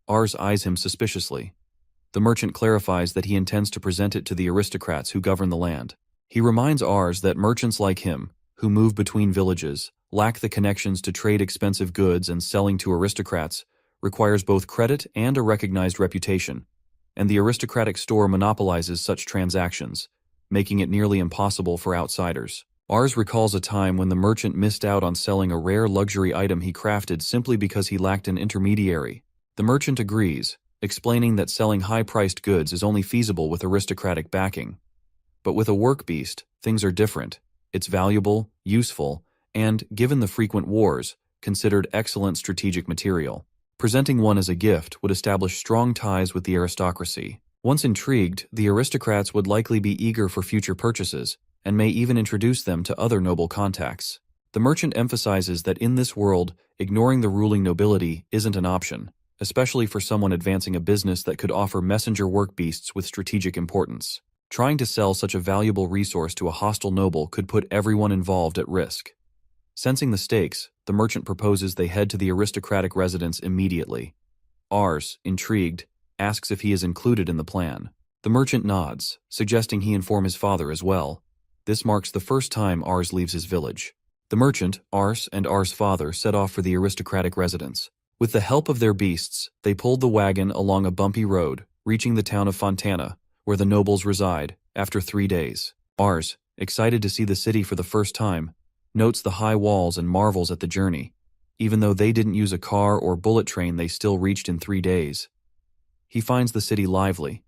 Ars eyes him suspiciously. The merchant clarifies that he intends to present it to the aristocrats who govern the land. He reminds Ars that merchants like him, who move between villages, lack the connections to trade expensive goods, and selling to aristocrats requires both credit and a recognized reputation, and the aristocratic store monopolizes such transactions, making it nearly impossible for outsiders. Ars recalls a time when the merchant missed out on selling a rare luxury item he crafted simply because he lacked an intermediary. The merchant agrees, explaining that selling high-priced goods is only feasible with aristocratic backing. But with a work beast, things are different. It's valuable, useful, and, given the frequent wars, considered excellent strategic material. Presenting one as a gift would establish strong ties with the aristocracy. Once intrigued, the aristocrats would likely be eager for future purchases, and may even introduce them to other noble contacts. The merchant emphasizes that in this world, ignoring the ruling nobility isn't an option, especially for someone advancing a business that could offer messenger work beasts with strategic importance. Trying to sell such a valuable resource to a hostile noble could put everyone involved at risk. Sensing the stakes, the merchant proposes they head to the aristocratic residence immediately. Ars, intrigued, asks if he is included in the plan. The merchant nods, suggesting he inform his father as well. This marks the first time Ars leaves his village. The merchant, Ars, and Ars' father set off for the aristocratic residence. With the help of their beasts, they pulled the wagon along a bumpy road, reaching the town of Fontana, where the nobles reside, after 3 days. Ars, excited to see the city for the first time, notes the high walls and marvels at the journey. Even though they didn't use a car or bullet train, they still reached in 3 days. He finds the city lively.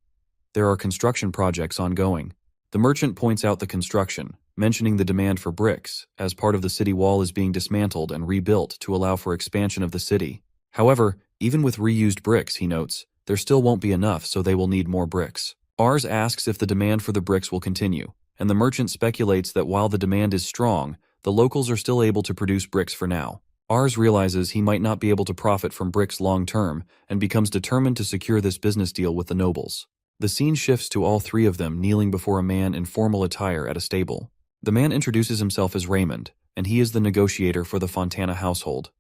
There are construction projects ongoing. The merchant points out the construction, mentioning the demand for bricks, as part of the city wall is being dismantled and rebuilt to allow for expansion of the city. However, even with reused bricks, he notes, there still won't be enough, so they will need more bricks. Ars asks if the demand for the bricks will continue, and the merchant speculates that while the demand is strong, the locals are still able to produce bricks for now. Ars realizes he might not be able to profit from bricks long-term and becomes determined to secure this business deal with the nobles. The scene shifts to all three of them kneeling before a man in formal attire at a stable. The man introduces himself as Raymond, and he is the negotiator for the Fontana household.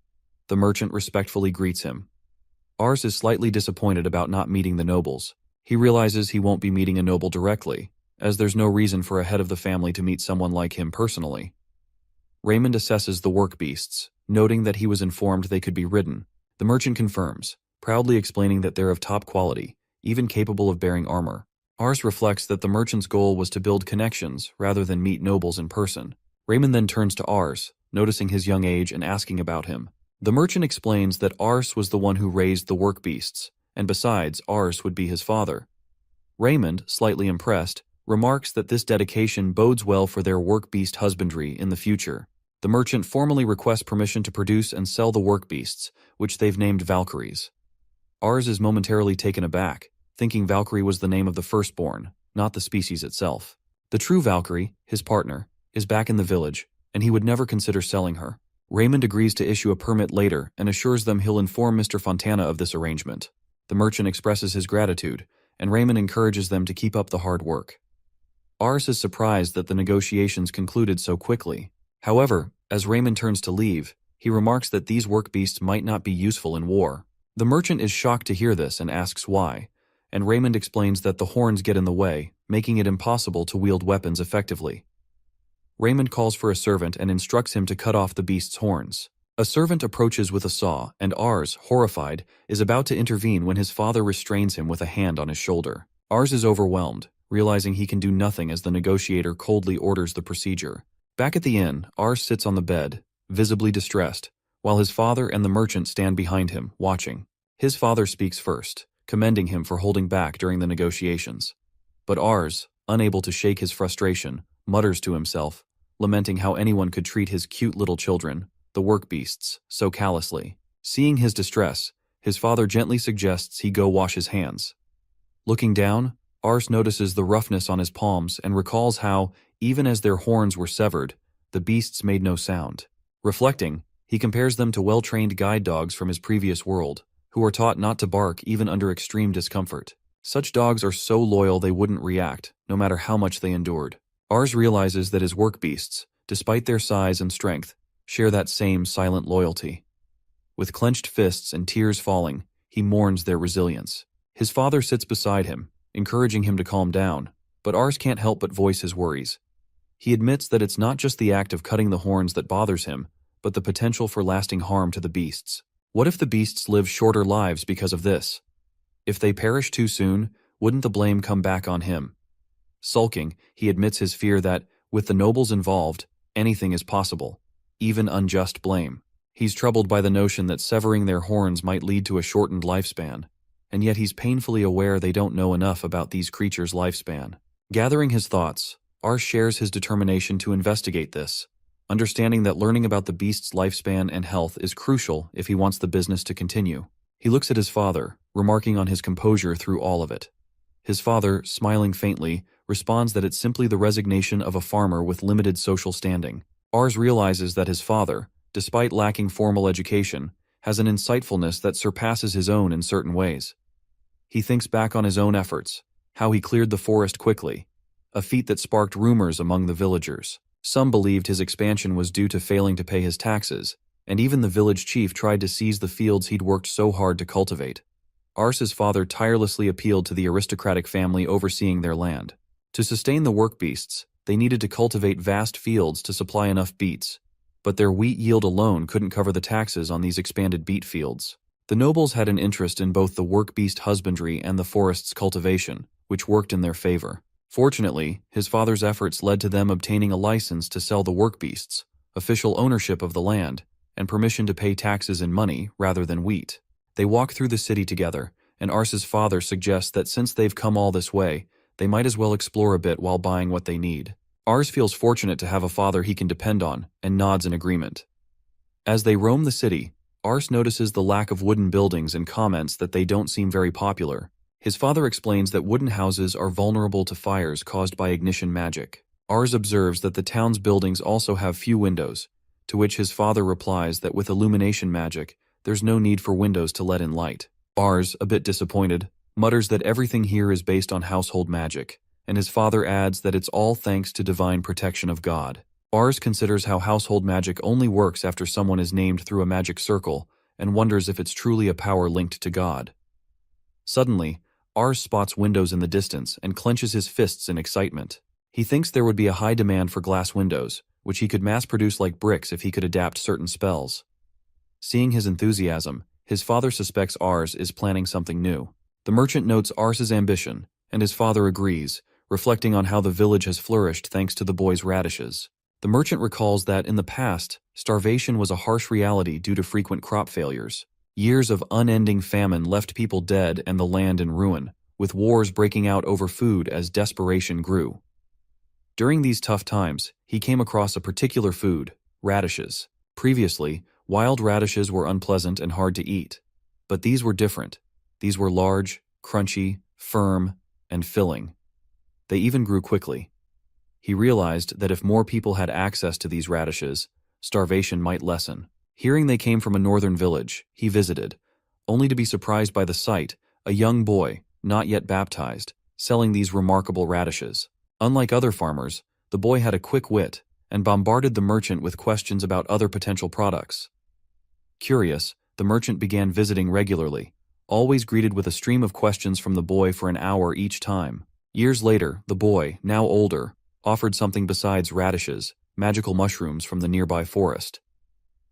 The merchant respectfully greets him. Ars is slightly disappointed about not meeting the nobles. He realizes he won't be meeting a noble directly, as there's no reason for a head of the family to meet someone like him personally. Raymond assesses the work beasts, noting that he was informed they could be ridden. The merchant confirms, proudly explaining that they're of top quality, even capable of bearing armor. Ars reflects that the merchant's goal was to build connections rather than meet nobles in person. Raymond then turns to Ars, noticing his young age and asking about him. The merchant explains that Ars was the one who raised the work beasts, and besides, Ars would be his father. Raymond, slightly impressed, remarks that this dedication bodes well for their work beast husbandry in the future. The merchant formally requests permission to produce and sell the work beasts, which they've named Valkyries. Ars is momentarily taken aback, thinking Valkyrie was the name of the firstborn, not the species itself. The true Valkyrie, his partner, is back in the village, and he would never consider selling her. Raymond agrees to issue a permit later and assures them he'll inform Mr. Fontana of this arrangement. The merchant expresses his gratitude, and Raymond encourages them to keep up the hard work. Ars is surprised that the negotiations concluded so quickly. However, as Raymond turns to leave, he remarks that these work beasts might not be useful in war. The merchant is shocked to hear this and asks why, and Raymond explains that the horns get in the way, making it impossible to wield weapons effectively. Raymond calls for a servant and instructs him to cut off the beast's horns. A servant approaches with a saw, and Ars, horrified, is about to intervene when his father restrains him with a hand on his shoulder. Ars is overwhelmed, realizing he can do nothing as the negotiator coldly orders the procedure. Back at the inn, Ars sits on the bed, visibly distressed, while his father and the merchant stand behind him, watching. His father speaks first, commending him for holding back during the negotiations. But Ars, unable to shake his frustration, mutters to himself, lamenting how anyone could treat his cute little children, the work beasts, so callously. Seeing his distress, his father gently suggests he go wash his hands. Looking down, Ars notices the roughness on his palms and recalls how, even as their horns were severed, the beasts made no sound. Reflecting, he compares them to well-trained guide dogs from his previous world, who are taught not to bark even under extreme discomfort. Such dogs are so loyal they wouldn't react, no matter how much they endured. Ars realizes that his work beasts, despite their size and strength, share that same silent loyalty. With clenched fists and tears falling, he mourns their resilience. His father sits beside him, encouraging him to calm down, but Ars can't help but voice his worries. He admits that it's not just the act of cutting the horns that bothers him, but the potential for lasting harm to the beasts. What if the beasts live shorter lives because of this? If they perish too soon, wouldn't the blame come back on him? Sulking, he admits his fear that, with the nobles involved, anything is possible, even unjust blame. He's troubled by the notion that severing their horns might lead to a shortened lifespan, and yet he's painfully aware they don't know enough about these creatures' lifespan. Gathering his thoughts, Ars shares his determination to investigate this, understanding that learning about the beast's lifespan and health is crucial if he wants the business to continue. He looks at his father, remarking on his composure through all of it. His father, smiling faintly, responds that it's simply the resignation of a farmer with limited social standing. Ars realizes that his father, despite lacking formal education, has an insightfulness that surpasses his own in certain ways. He thinks back on his own efforts, how he cleared the forest quickly, a feat that sparked rumors among the villagers. Some believed his expansion was due to failing to pay his taxes, and even the village chief tried to seize the fields he'd worked so hard to cultivate. Ars's father tirelessly appealed to the aristocratic family overseeing their land. To sustain the work beasts, they needed to cultivate vast fields to supply enough beets, but their wheat yield alone couldn't cover the taxes on these expanded beet fields. The nobles had an interest in both the work beast husbandry and the forest's cultivation, which worked in their favor. Fortunately, his father's efforts led to them obtaining a license to sell the work beasts, official ownership of the land, and permission to pay taxes in money rather than wheat. They walk through the city together, and Ars's father suggests that since they've come all this way, they might as well explore a bit while buying what they need. Ars feels fortunate to have a father he can depend on, and nods in agreement. As they roam the city, Ars notices the lack of wooden buildings and comments that they don't seem very popular. His father explains that wooden houses are vulnerable to fires caused by ignition magic. Ars observes that the town's buildings also have few windows, to which his father replies that with illumination magic, there's no need for windows to let in light. Ars, a bit disappointed, mutters that everything here is based on household magic, and his father adds that it's all thanks to divine protection of God. Ars considers how household magic only works after someone is named through a magic circle, and wonders if it's truly a power linked to God. Suddenly, Ars spots windows in the distance and clenches his fists in excitement. He thinks there would be a high demand for glass windows, which he could mass-produce like bricks if he could adapt certain spells. Seeing his enthusiasm, his father suspects Ars is planning something new. The merchant notes Ars's ambition, and his father agrees, reflecting on how the village has flourished thanks to the boy's radishes. The merchant recalls that, in the past, starvation was a harsh reality due to frequent crop failures. Years of unending famine left people dead and the land in ruin, with wars breaking out over food as desperation grew. During these tough times, he came across a particular food, radishes. Previously, wild radishes were unpleasant and hard to eat, but these were different. These were large, crunchy, firm, and filling. They even grew quickly. He realized that if more people had access to these radishes, starvation might lessen. Hearing they came from a northern village, he visited, only to be surprised by the sight, a young boy, not yet baptized, selling these remarkable radishes. Unlike other farmers, the boy had a quick wit and bombarded the merchant with questions about other potential products. Curious, the merchant began visiting regularly, always greeted with a stream of questions from the boy for an hour each time. Years later, the boy, now older, offered something besides radishes, magical mushrooms from the nearby forest.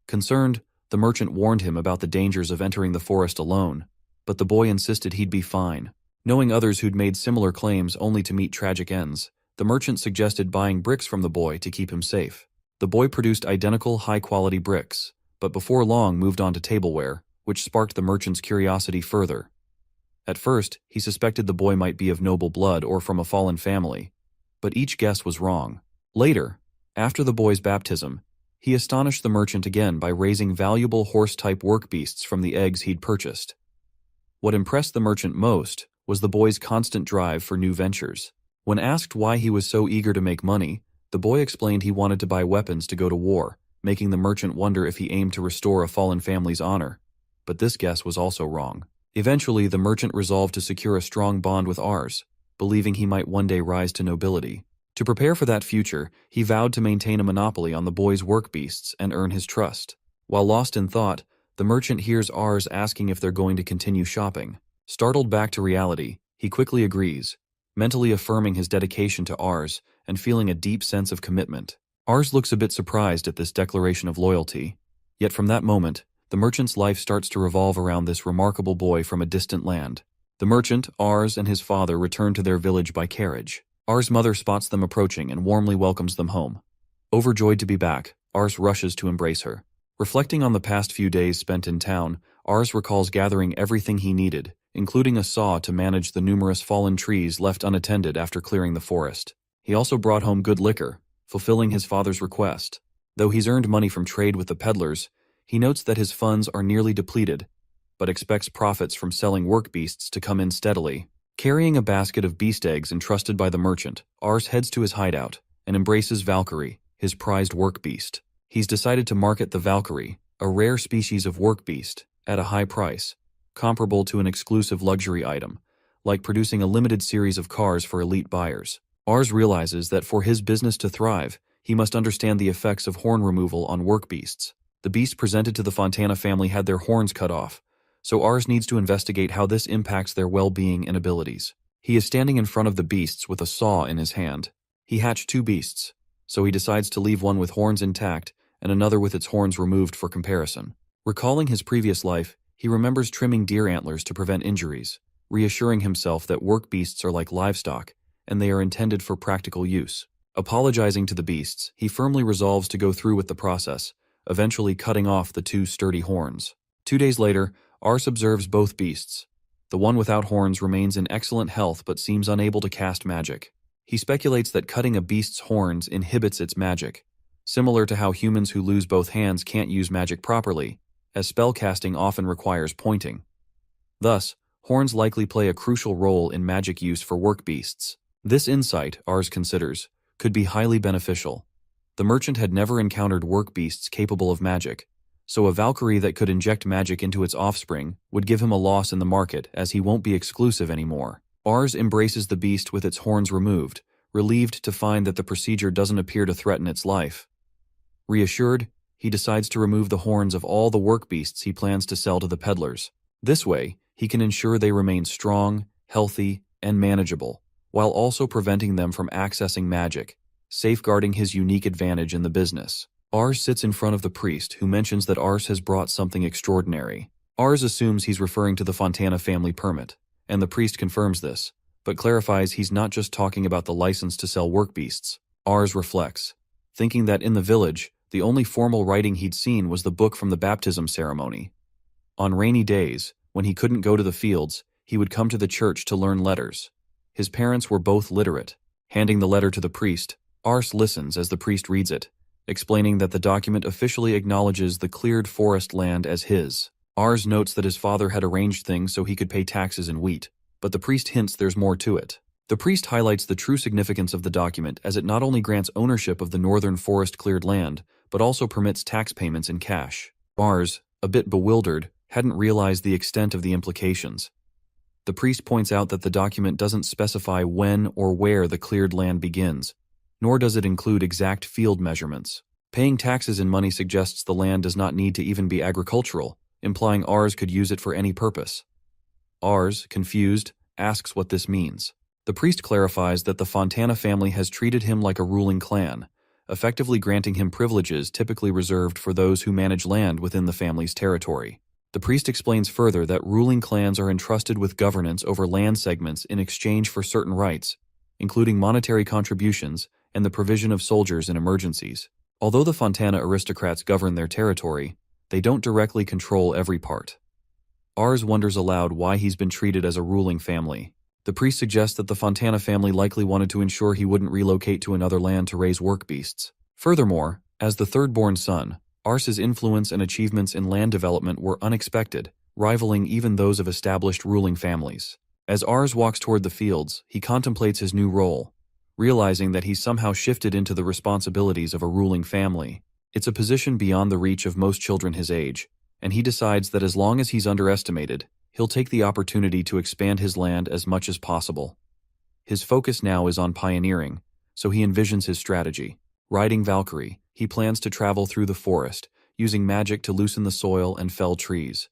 Concerned, the merchant warned him about the dangers of entering the forest alone, but the boy insisted he'd be fine. Knowing others who'd made similar claims only to meet tragic ends, the merchant suggested buying bricks from the boy to keep him safe. The boy produced identical, high-quality bricks, but before long moved on to tableware, which sparked the merchant's curiosity further. At first, he suspected the boy might be of noble blood or from a fallen family, but each guess was wrong. Later, after the boy's baptism, he astonished the merchant again by raising valuable horse-type work beasts from the eggs he'd purchased. What impressed the merchant most was the boy's constant drive for new ventures. When asked why he was so eager to make money, the boy explained he wanted to buy weapons to go to war, making the merchant wonder if he aimed to restore a fallen family's honor. But this guess was also wrong. Eventually, the merchant resolved to secure a strong bond with Ars, believing he might one day rise to nobility. To prepare for that future, he vowed to maintain a monopoly on the boy's work beasts and earn his trust. While lost in thought, the merchant hears Ars asking if they're going to continue shopping. Startled back to reality, he quickly agrees, mentally affirming his dedication to Ars and feeling a deep sense of commitment. Ars looks a bit surprised at this declaration of loyalty. Yet from that moment, the merchant's life starts to revolve around this remarkable boy from a distant land. The merchant, Ars, and his father return to their village by carriage. Ars' mother spots them approaching and warmly welcomes them home. Overjoyed to be back, Ars rushes to embrace her. Reflecting on the past few days spent in town, Ars recalls gathering everything he needed, including a saw to manage the numerous fallen trees left unattended after clearing the forest. He also brought home good liquor, fulfilling his father's request. Though he's earned money from trade with the peddlers, he notes that his funds are nearly depleted, but expects profits from selling work beasts to come in steadily. Carrying a basket of beast eggs entrusted by the merchant, Ars heads to his hideout and embraces Valkyrie, his prized work beast. He's decided to market the Valkyrie, a rare species of work beast, at a high price, comparable to an exclusive luxury item, like producing a limited series of cars for elite buyers. Ars realizes that for his business to thrive, he must understand the effects of horn removal on work beasts. The beasts presented to the Fontana family had their horns cut off, so Ars needs to investigate how this impacts their well-being and abilities. He is standing in front of the beasts with a saw in his hand. He hatched two beasts, so he decides to leave one with horns intact and another with its horns removed for comparison. Recalling his previous life, he remembers trimming deer antlers to prevent injuries, reassuring himself that work beasts are like livestock, and they are intended for practical use. Apologizing to the beasts, he firmly resolves to go through with the process, eventually cutting off the two sturdy horns. 2 days later, Ars observes both beasts. The one without horns remains in excellent health but seems unable to cast magic. He speculates that cutting a beast's horns inhibits its magic, similar to how humans who lose both hands can't use magic properly, as spellcasting often requires pointing. Thus, horns likely play a crucial role in magic use for work beasts. This insight, Ars considers, could be highly beneficial. The merchant had never encountered work beasts capable of magic, so a Valkyrie that could inject magic into its offspring would give him a loss in the market as he won't be exclusive anymore. Ars embraces the beast with its horns removed, relieved to find that the procedure doesn't appear to threaten its life. Reassured, he decides to remove the horns of all the work beasts he plans to sell to the peddlers. This way, he can ensure they remain strong, healthy, and manageable, while also preventing them from accessing magic, safeguarding his unique advantage in the business. Ars sits in front of the priest, who mentions that Ars has brought something extraordinary. Ars assumes he's referring to the Fontana family permit, and the priest confirms this, but clarifies he's not just talking about the license to sell work beasts. Ars reflects, thinking that in the village, the only formal writing he'd seen was the book from the baptism ceremony. On rainy days, when he couldn't go to the fields, he would come to the church to learn letters. His parents were both literate. Handing the letter to the priest, Ars listens as the priest reads it, explaining that the document officially acknowledges the cleared forest land as his. Ars notes that his father had arranged things so he could pay taxes in wheat, but the priest hints there's more to it. The priest highlights the true significance of the document as it not only grants ownership of the northern forest cleared land, but also permits tax payments in cash. Ars, a bit bewildered, hadn't realized the extent of the implications. The priest points out that the document doesn't specify when or where the cleared land begins, nor does it include exact field measurements. Paying taxes in money suggests the land does not need to even be agricultural, implying Ars could use it for any purpose. Ars, confused, asks what this means. The priest clarifies that the Fontana family has treated him like a ruling clan, effectively granting him privileges typically reserved for those who manage land within the family's territory. The priest explains further that ruling clans are entrusted with governance over land segments in exchange for certain rights, including monetary contributions and the provision of soldiers in emergencies. Although the Fontana aristocrats govern their territory, they don't directly control every part. Ars wonders aloud why he's been treated as a ruling family. The priest suggests that the Fontana family likely wanted to ensure he wouldn't relocate to another land to raise work beasts. Furthermore, as the third-born son, Ars's influence and achievements in land development were unexpected, rivaling even those of established ruling families. As Ars walks toward the fields, he contemplates his new role, realizing that he's somehow shifted into the responsibilities of a ruling family. It's a position beyond the reach of most children his age, and he decides that as long as he's underestimated, he'll take the opportunity to expand his land as much as possible. His focus now is on pioneering, so he envisions his strategy. Riding Valkyrie, he plans to travel through the forest, using magic to loosen the soil and fell trees.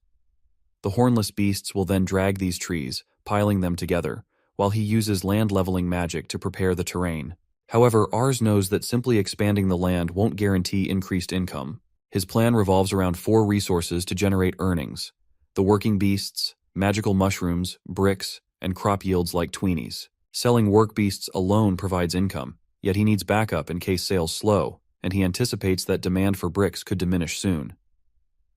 The hornless beasts will then drag these trees, piling them together, while he uses land-leveling magic to prepare the terrain. However, Ars knows that simply expanding the land won't guarantee increased income. His plan revolves around 4 resources to generate earnings: the working beasts, magical mushrooms, bricks, and crop yields like tweenies. Selling work beasts alone provides income, yet he needs backup in case sales slow, and he anticipates that demand for bricks could diminish soon.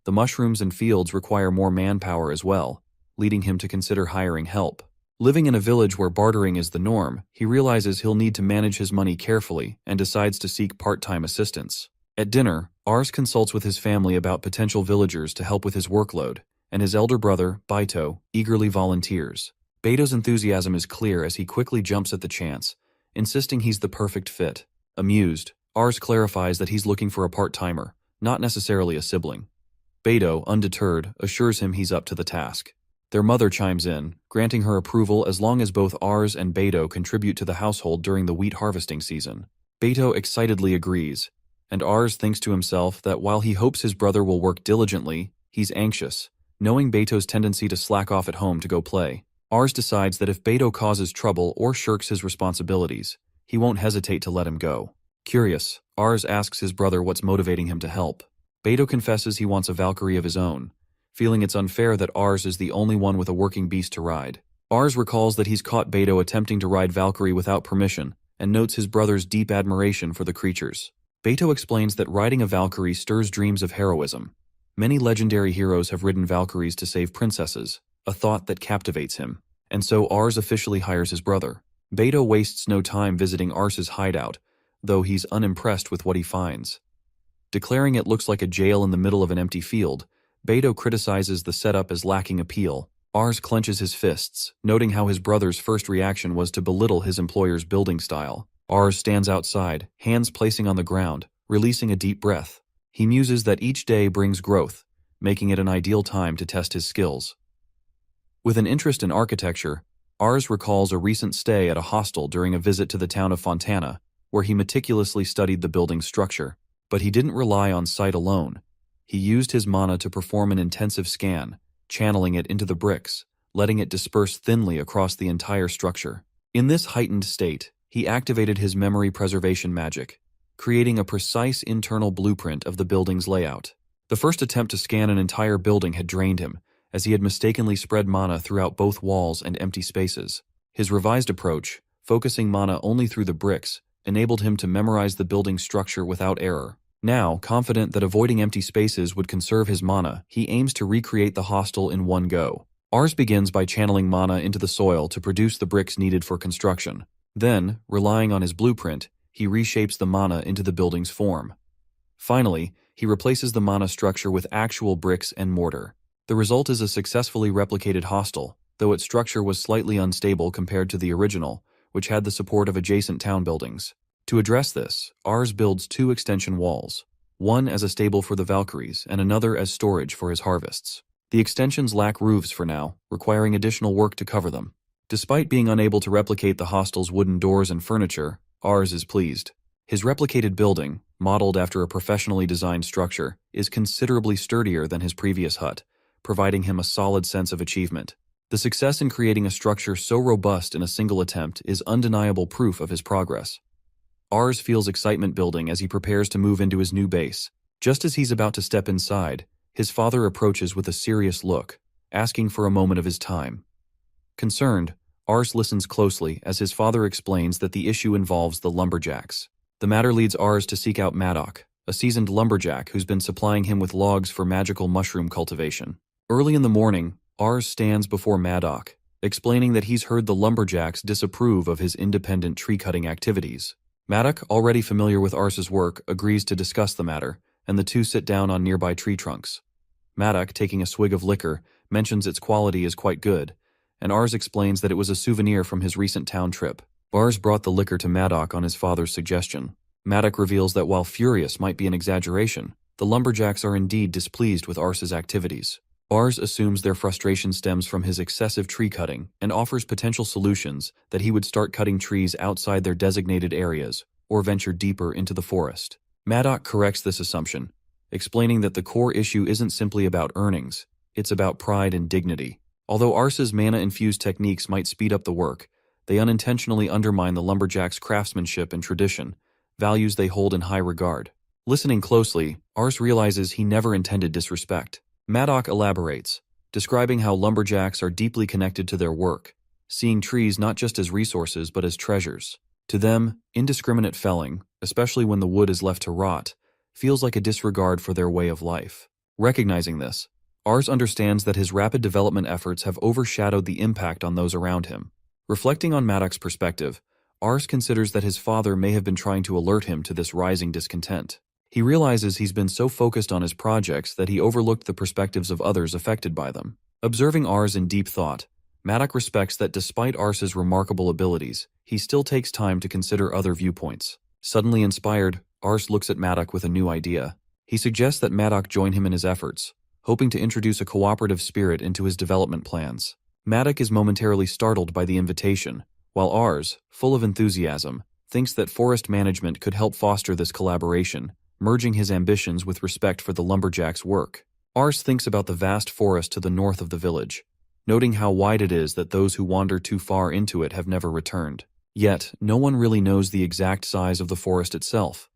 The mushrooms and fields require more manpower as well, leading him to consider hiring help. Living in a village where bartering is the norm, he realizes he'll need to manage his money carefully and decides to seek part-time assistance. At dinner, Ars consults with his family about potential villagers to help with his workload, and his elder brother, Baito, eagerly volunteers. Baito's enthusiasm is clear as he quickly jumps at the chance, insisting he's the perfect fit. Amused, Ars clarifies that he's looking for a part-timer, not necessarily a sibling. Baito, undeterred, assures him he's up to the task. Their mother chimes in, granting her approval as long as both Ars and Baito contribute to the household during the wheat harvesting season. Baito excitedly agrees, and Ars thinks to himself that while he hopes his brother will work diligently, he's anxious, knowing Beito's tendency to slack off at home to go play. Ars decides that if Baito causes trouble or shirks his responsibilities, he won't hesitate to let him go. Curious, Ars asks his brother what's motivating him to help. Baito confesses he wants a Valkyrie of his own, feeling it's unfair that Ars is the only one with a working beast to ride. Ars recalls that he's caught Baito attempting to ride Valkyrie without permission and notes his brother's deep admiration for the creatures. Baito explains that riding a Valkyrie stirs dreams of heroism. Many legendary heroes have ridden Valkyries to save princesses, a thought that captivates him, and so Ars officially hires his brother. Baito wastes no time visiting Ars's hideout, though he's unimpressed with what he finds. Declaring it looks like a jail in the middle of an empty field, Baito criticizes the setup as lacking appeal. Ars clenches his fists, noting how his brother's first reaction was to belittle his employer's building style. Ars stands outside, hands placing on the ground, releasing a deep breath. He muses that each day brings growth, making it an ideal time to test his skills. With an interest in architecture, Ars recalls a recent stay at a hostel during a visit to the town of Fontana, where he meticulously studied the building's structure. But he didn't rely on sight alone. He used his mana to perform an intensive scan, channeling it into the bricks, letting it disperse thinly across the entire structure. In this heightened state, he activated his memory preservation magic, creating a precise internal blueprint of the building's layout. The first attempt to scan an entire building had drained him, as he had mistakenly spread mana throughout both walls and empty spaces. His revised approach, focusing mana only through the bricks, enabled him to memorize the building's structure without error. Now, confident that avoiding empty spaces would conserve his mana, he aims to recreate the hostel in one go. Ars begins by channeling mana into the soil to produce the bricks needed for construction. Then, relying on his blueprint, he reshapes the mana into the building's form. Finally, he replaces the mana structure with actual bricks and mortar. The result is a successfully replicated hostel, though its structure was slightly unstable compared to the original, which had the support of adjacent town buildings. To address this, Ars builds 2 extension walls, one as a stable for the Valkyries and another as storage for his harvests. The extensions lack roofs for now, requiring additional work to cover them. Despite being unable to replicate the hostel's wooden doors and furniture, Ars is pleased. His replicated building, modeled after a professionally designed structure, is considerably sturdier than his previous hut, providing him a solid sense of achievement. The success in creating a structure so robust in a single attempt is undeniable proof of his progress. Ars feels excitement building as he prepares to move into his new base. Just as he's about to step inside, his father approaches with a serious look, asking for a moment of his time. Concerned, Ars listens closely as his father explains that the issue involves the lumberjacks. The matter leads Ars to seek out Maddock, a seasoned lumberjack who's been supplying him with logs for magical mushroom cultivation. Early in the morning, Ars stands before Maddock, explaining that he's heard the lumberjacks disapprove of his independent tree-cutting activities. Maddock, already familiar with Ars's work, agrees to discuss the matter, and the two sit down on nearby tree trunks. Maddock, taking a swig of liquor, mentions its quality is quite good, and Ars explains that it was a souvenir from his recent town trip. Ars brought the liquor to Maddock on his father's suggestion. Maddock reveals that while furious might be an exaggeration, the lumberjacks are indeed displeased with Ars's activities. Ars assumes their frustration stems from his excessive tree cutting and offers potential solutions that he would start cutting trees outside their designated areas or venture deeper into the forest. Maddock corrects this assumption, explaining that the core issue isn't simply about earnings, it's about pride and dignity. Although Ars's mana-infused techniques might speed up the work, they unintentionally undermine the lumberjacks' craftsmanship and tradition, values they hold in high regard. Listening closely, Ars realizes he never intended disrespect. Maddock elaborates, describing how lumberjacks are deeply connected to their work, seeing trees not just as resources but as treasures. To them, indiscriminate felling, especially when the wood is left to rot, feels like a disregard for their way of life. Recognizing this, Ars understands that his rapid development efforts have overshadowed the impact on those around him. Reflecting on Maddock's perspective, Ars considers that his father may have been trying to alert him to this rising discontent. He realizes he's been so focused on his projects that he overlooked the perspectives of others affected by them. Observing Ars in deep thought, Maddock respects that despite Ars's remarkable abilities, he still takes time to consider other viewpoints. Suddenly inspired, Ars looks at Maddock with a new idea. He suggests that Maddock join him in his efforts, hoping to introduce a cooperative spirit into his development plans. Maddock is momentarily startled by the invitation, while Ars, full of enthusiasm, thinks that forest management could help foster this collaboration, merging his ambitions with respect for the lumberjacks' work. Ars thinks about the vast forest to the north of the village, noting how wide it is that those who wander too far into it have never returned. Yet, no one really knows the exact size of the forest itself.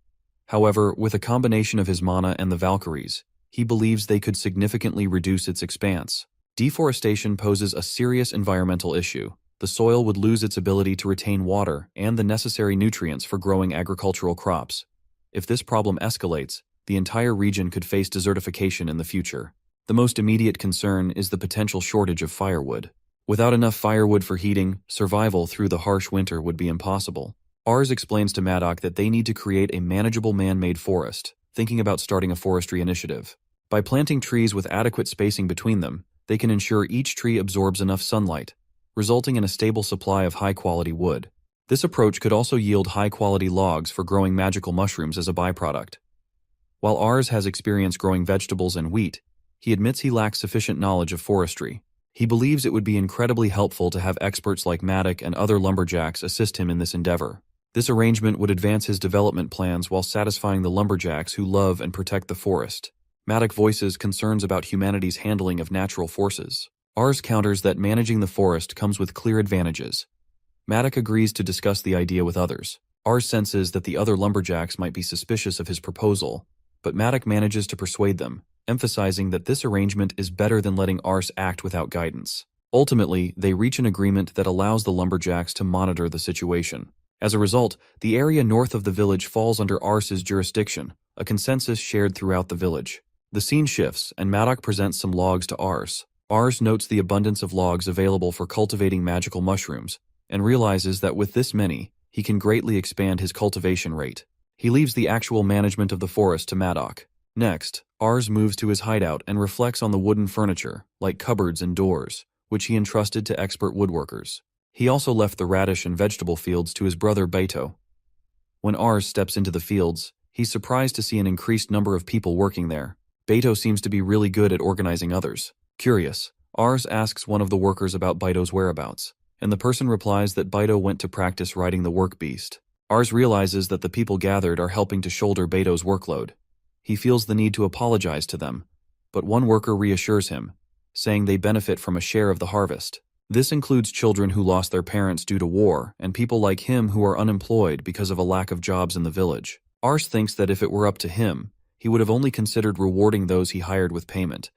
However, with a combination of his mana and the Valkyries, he believes they could significantly reduce its expanse. Deforestation poses a serious environmental issue. The soil would lose its ability to retain water and the necessary nutrients for growing agricultural crops. If this problem escalates, the entire region could face desertification in the future. The most immediate concern is the potential shortage of firewood. Without enough firewood for heating, survival through the harsh winter would be impossible. Ars explains to Maddock that they need to create a manageable man-made forest, thinking about starting a forestry initiative. By planting trees with adequate spacing between them, they can ensure each tree absorbs enough sunlight, resulting in a stable supply of high-quality wood. This approach could also yield high-quality logs for growing magical mushrooms as a byproduct. While Ars has experience growing vegetables and wheat, he admits he lacks sufficient knowledge of forestry. He believes it would be incredibly helpful to have experts like Maddock and other lumberjacks assist him in this endeavor. This arrangement would advance his development plans while satisfying the lumberjacks who love and protect the forest. Maddock voices concerns about humanity's handling of natural forces. Ars counters that managing the forest comes with clear advantages. Maddock agrees to discuss the idea with others. Ars senses that the other lumberjacks might be suspicious of his proposal, but Maddock manages to persuade them, emphasizing that this arrangement is better than letting Ars act without guidance. Ultimately, they reach an agreement that allows the lumberjacks to monitor the situation. As a result, the area north of the village falls under Ars's jurisdiction, a consensus shared throughout the village. The scene shifts, and Maddock presents some logs to Ars. Ars notes the abundance of logs available for cultivating magical mushrooms, and realizes that with this many, he can greatly expand his cultivation rate. He leaves the actual management of the forest to Maddock. Next, Ars moves to his hideout and reflects on the wooden furniture, like cupboards and doors, which he entrusted to expert woodworkers. He also left the radish and vegetable fields to his brother Beto. When Ars steps into the fields, he's surprised to see an increased number of people working there. Beto seems to be really good at organizing others. Curious, Ars asks one of the workers about Beto's whereabouts, and the person replies that Beto went to practice riding the work beast. Ars realizes that the people gathered are helping to shoulder Beto's workload. He feels the need to apologize to them, but one worker reassures him, saying they benefit from a share of the harvest. This includes children who lost their parents due to war and people like him who are unemployed because of a lack of jobs in the village. Ars thinks that if it were up to him, he would have only considered rewarding those he hired with payment,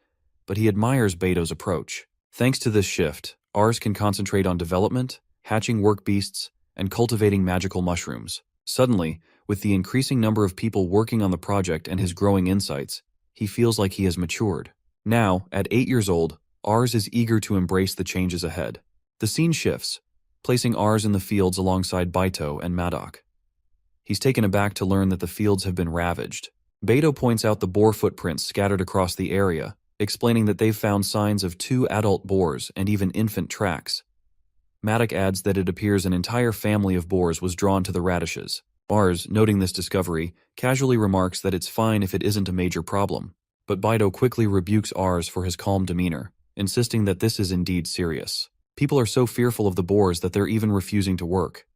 but he admires Beto's approach. Thanks to this shift, Ars can concentrate on development, hatching work beasts, and cultivating magical mushrooms. Suddenly, with the increasing number of people working on the project and his growing insights, he feels like he has matured. Now, at 8 years old, Ars is eager to embrace the changes ahead. The scene shifts, placing Ars in the fields alongside Beto and Maddock. He's taken aback to learn that the fields have been ravaged. Beto points out the boar footprints scattered across the area, explaining that they've found signs of 2 adult boars and even infant tracks. Maddock adds that it appears an entire family of boars was drawn to the radishes. Ars, noting this discovery, casually remarks that it's fine if it isn't a major problem. But Baito quickly rebukes Ars for his calm demeanor, insisting that this is indeed serious. People are so fearful of the boars that they're even refusing to work.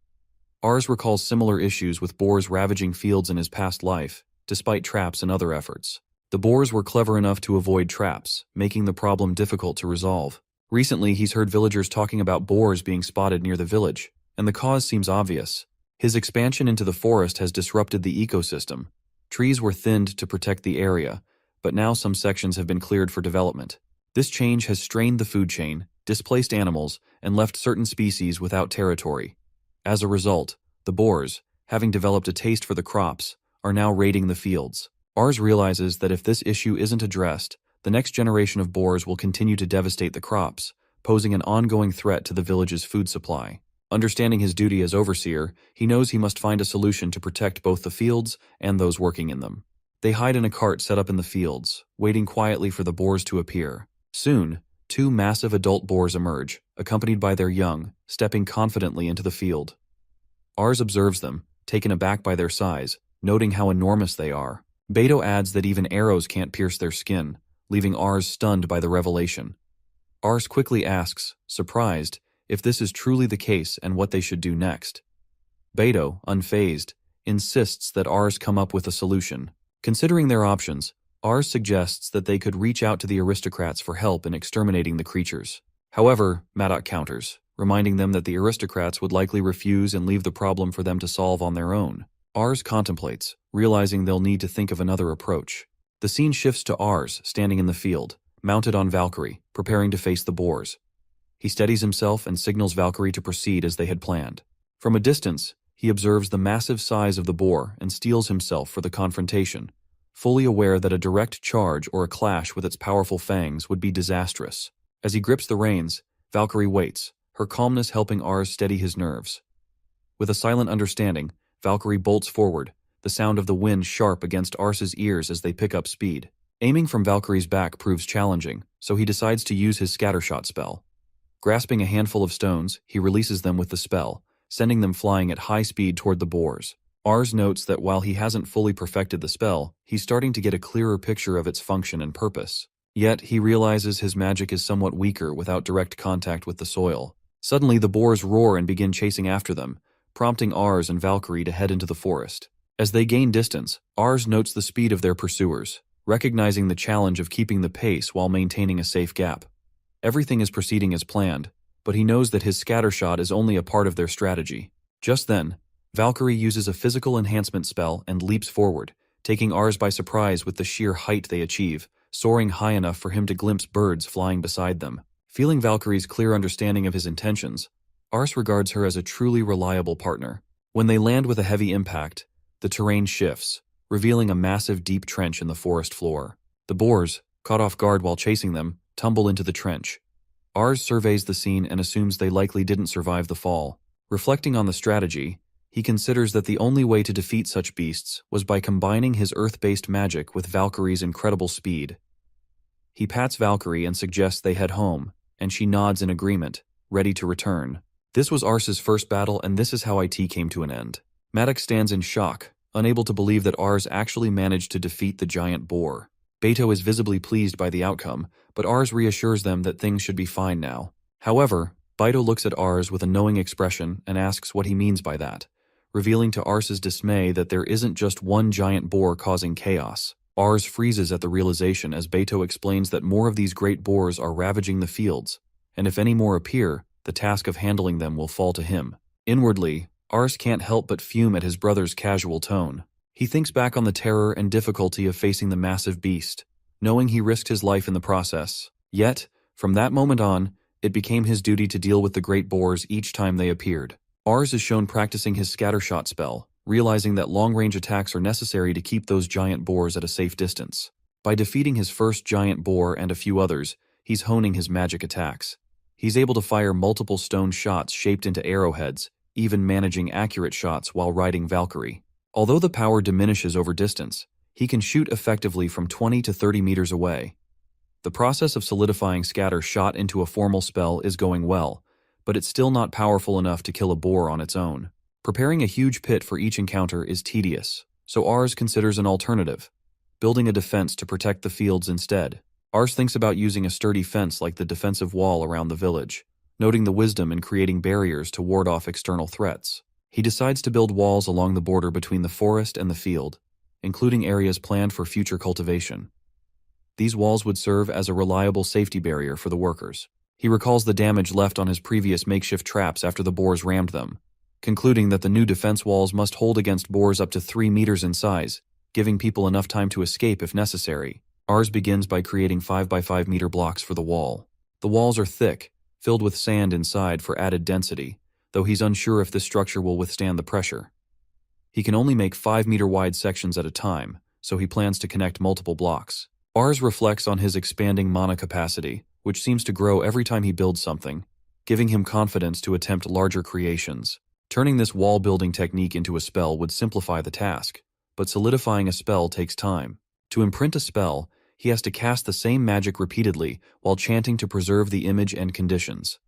Ars recalls similar issues with boars ravaging fields in his past life, despite traps and other efforts. The boars were clever enough to avoid traps, making the problem difficult to resolve. Recently, he's heard villagers talking about boars being spotted near the village, and the cause seems obvious. His expansion into the forest has disrupted the ecosystem. Trees were thinned to protect the area, but now some sections have been cleared for development. This change has strained the food chain, displaced animals, and left certain species without territory. As a result, the boars, having developed a taste for the crops, are now raiding the fields. Ars realizes that if this issue isn't addressed, the next generation of boars will continue to devastate the crops, posing an ongoing threat to the village's food supply. Understanding his duty as overseer, he knows he must find a solution to protect both the fields and those working in them. They hide in a cart set up in the fields, waiting quietly for the boars to appear. Soon, 2 massive adult boars emerge, accompanied by their young, stepping confidently into the field. Ars observes them, taken aback by their size, noting how enormous they are. Beto adds that even arrows can't pierce their skin, leaving Ars stunned by the revelation. Ars quickly asks, surprised, if this is truly the case and what they should do next. Beto, unfazed, insists that Ars come up with a solution. Considering their options, Ars suggests that they could reach out to the aristocrats for help in exterminating the creatures. However, Maddock counters, reminding them that the aristocrats would likely refuse and leave the problem for them to solve on their own. Ars contemplates, realizing they'll need to think of another approach. The scene shifts to Ars standing in the field, mounted on Valkyrie, preparing to face the boars. He steadies himself and signals Valkyrie to proceed as they had planned. From a distance, he observes the massive size of the boar and steels himself for the confrontation, fully aware that a direct charge or a clash with its powerful fangs would be disastrous. As he grips the reins, Valkyrie waits, her calmness helping Ars steady his nerves. With a silent understanding, Valkyrie bolts forward, the sound of the wind sharp against Ars's ears as they pick up speed. Aiming from Valkyrie's back proves challenging, so he decides to use his scattershot spell. Grasping a handful of stones, he releases them with the spell, sending them flying at high speed toward the boars. Ars notes that while he hasn't fully perfected the spell, he's starting to get a clearer picture of its function and purpose. Yet, he realizes his magic is somewhat weaker without direct contact with the soil. Suddenly, the boars roar and begin chasing after them, prompting Ars and Valkyrie to head into the forest. As they gain distance, Ars notes the speed of their pursuers, recognizing the challenge of keeping the pace while maintaining a safe gap. Everything is proceeding as planned, but he knows that his scattershot is only a part of their strategy. Just then, Valkyrie uses a physical enhancement spell and leaps forward, taking Ars by surprise with the sheer height they achieve, soaring high enough for him to glimpse birds flying beside them. Feeling Valkyrie's clear understanding of his intentions, Ars regards her as a truly reliable partner. When they land with a heavy impact, the terrain shifts, revealing a massive deep trench in the forest floor. The boars, caught off guard while chasing them, tumble into the trench. Ars surveys the scene and assumes they likely didn't survive the fall. Reflecting on the strategy, he considers that the only way to defeat such beasts was by combining his earth-based magic with Valkyrie's incredible speed. He pats Valkyrie and suggests they head home, and she nods in agreement, ready to return. This was Ars's first battle, and this is how it came to an end. Maddox stands in shock, unable to believe that Ars actually managed to defeat the giant boar. Beto is visibly pleased by the outcome, but Ars reassures them that things should be fine now. However, Beto looks at Ars with a knowing expression and asks what he means by that, revealing to Ars's dismay that there isn't just one giant boar causing chaos. Ars freezes at the realization as Beto explains that more of these great boars are ravaging the fields, and if any more appear, the task of handling them will fall to him. Inwardly, Ars can't help but fume at his brother's casual tone. He thinks back on the terror and difficulty of facing the massive beast, knowing he risked his life in the process. Yet, from that moment on, it became his duty to deal with the great boars each time they appeared. Ars is shown practicing his scattershot spell, realizing that long-range attacks are necessary to keep those giant boars at a safe distance. By defeating his first giant boar and a few others, he's honing his magic attacks. He's able to fire multiple stone shots shaped into arrowheads, even managing accurate shots while riding Valkyrie. Although the power diminishes over distance, he can shoot effectively from 20 to 30 meters away. The process of solidifying scatter shot into a formal spell is going well, but it's still not powerful enough to kill a boar on its own. Preparing a huge pit for each encounter is tedious, so Ars considers an alternative, building a defense to protect the fields instead. Ars thinks about using a sturdy fence like the defensive wall around the village, noting the wisdom in creating barriers to ward off external threats. He decides to build walls along the border between the forest and the field, including areas planned for future cultivation. These walls would serve as a reliable safety barrier for the workers. He recalls the damage left on his previous makeshift traps after the boars rammed them, concluding that the new defense walls must hold against boars up to 3 meters in size, giving people enough time to escape if necessary. Ars begins by creating 5 by 5 meter blocks for the wall. The walls are thick, filled with sand inside for added density, though he's unsure if this structure will withstand the pressure. He can only make 5-meter wide sections at a time, so he plans to connect multiple blocks. Ars reflects on his expanding mana capacity, which seems to grow every time he builds something, giving him confidence to attempt larger creations. Turning this wall-building technique into a spell would simplify the task, but solidifying a spell takes time. To imprint a spell, he has to cast the same magic repeatedly while chanting to preserve the image and conditions.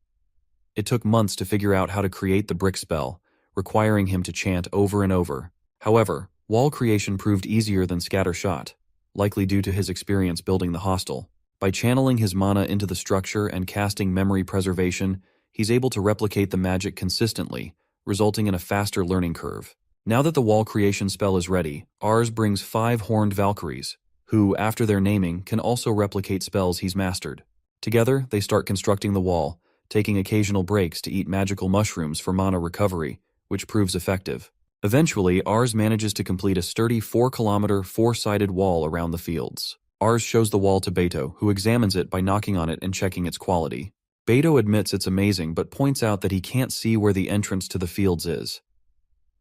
It took months to figure out how to create the brick spell, requiring him to chant over and over. However, wall creation proved easier than scatter shot, likely due to his experience building the hostel. By channeling his mana into the structure and casting memory preservation, he's able to replicate the magic consistently, resulting in a faster learning curve. Now that the wall creation spell is ready, Ars brings 5 horned Valkyries, who, after their naming, can also replicate spells he's mastered. Together, they start constructing the wall, taking occasional breaks to eat magical mushrooms for mana recovery, which proves effective. Eventually, Ars manages to complete a sturdy 4-kilometer, 4-sided wall around the fields. Ars shows the wall to Beto, who examines it by knocking on it and checking its quality. Beto admits it's amazing but points out that he can't see where the entrance to the fields is.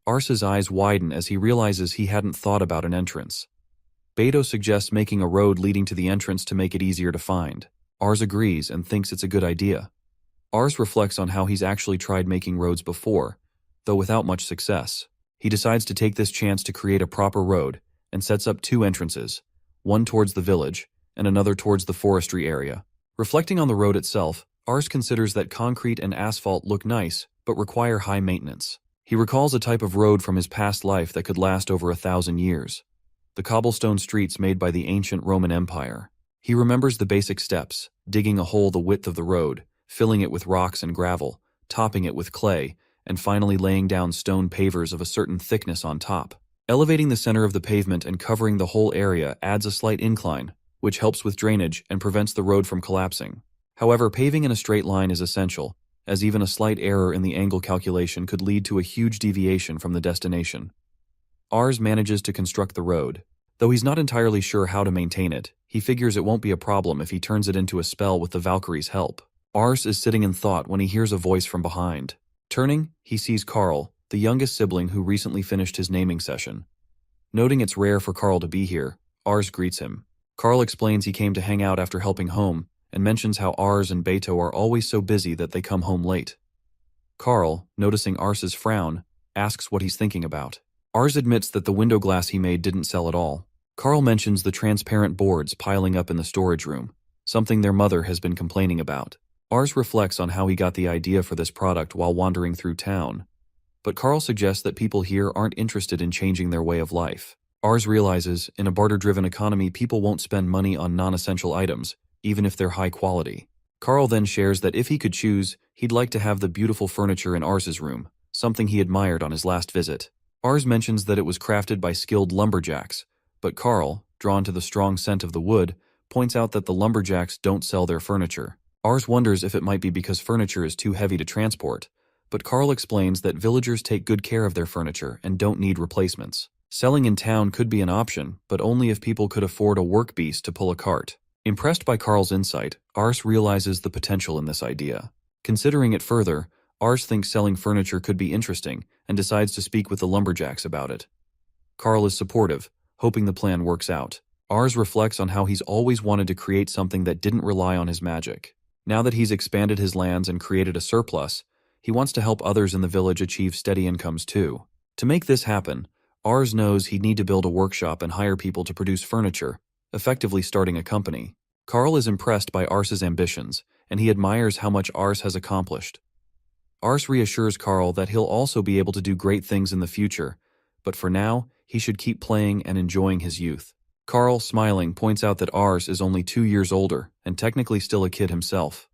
Ars's eyes widen as he realizes he hadn't thought about an entrance. Beto suggests making a road leading to the entrance to make it easier to find. Ars agrees and thinks it's a good idea. Ars reflects on how he's actually tried making roads before, though without much success. He decides to take this chance to create a proper road and sets up 2 entrances, one towards the village and another towards the forestry area. Reflecting on the road itself, Ars considers that concrete and asphalt look nice but require high maintenance. He recalls a type of road from his past life that could last over 1,000 years. The cobblestone streets made by the ancient Roman Empire. He remembers the basic steps, digging a hole the width of the road, filling it with rocks and gravel, topping it with clay, and finally laying down stone pavers of a certain thickness on top. Elevating the center of the pavement and covering the whole area adds a slight incline, which helps with drainage and prevents the road from collapsing. However, paving in a straight line is essential, as even a slight error in the angle calculation could lead to a huge deviation from the destination. Ars manages to construct the road. Though he's not entirely sure how to maintain it, he figures it won't be a problem if he turns it into a spell with the Valkyrie's help. Ars is sitting in thought when he hears a voice from behind. Turning, he sees Carl, the youngest sibling who recently finished his naming session. Noting it's rare for Carl to be here, Ars greets him. Carl explains he came to hang out after helping home, and mentions how Ars and Beto are always so busy that they come home late. Carl, noticing Ars's frown, asks what he's thinking about. Ars admits that the window glass he made didn't sell at all. Carl mentions the transparent boards piling up in the storage room, something their mother has been complaining about. Ars reflects on how he got the idea for this product while wandering through town, but Carl suggests that people here aren't interested in changing their way of life. Ars realizes, in a barter-driven economy, people won't spend money on non-essential items, even if they're high quality. Carl then shares that if he could choose, he'd like to have the beautiful furniture in Ars's room, something he admired on his last visit. Ars mentions that it was crafted by skilled lumberjacks, but Carl, drawn to the strong scent of the wood, points out that the lumberjacks don't sell their furniture. Ars wonders if it might be because furniture is too heavy to transport, but Carl explains that villagers take good care of their furniture and don't need replacements. Selling in town could be an option, but only if people could afford a work beast to pull a cart. Impressed by Carl's insight, Ars realizes the potential in this idea. Considering it further, Ars thinks selling furniture could be interesting and decides to speak with the lumberjacks about it. Carl is supportive, hoping the plan works out. Ars reflects on how he's always wanted to create something that didn't rely on his magic. Now that he's expanded his lands and created a surplus, he wants to help others in the village achieve steady incomes too. To make this happen, Ars knows he'd need to build a workshop and hire people to produce furniture, effectively starting a company. Carl is impressed by Ars's ambitions, and he admires how much Ars has accomplished. Ars reassures Carl that he'll also be able to do great things in the future, but for now, he should keep playing and enjoying his youth. Carl, smiling, points out that Ars is only 2 years older and technically still a kid himself.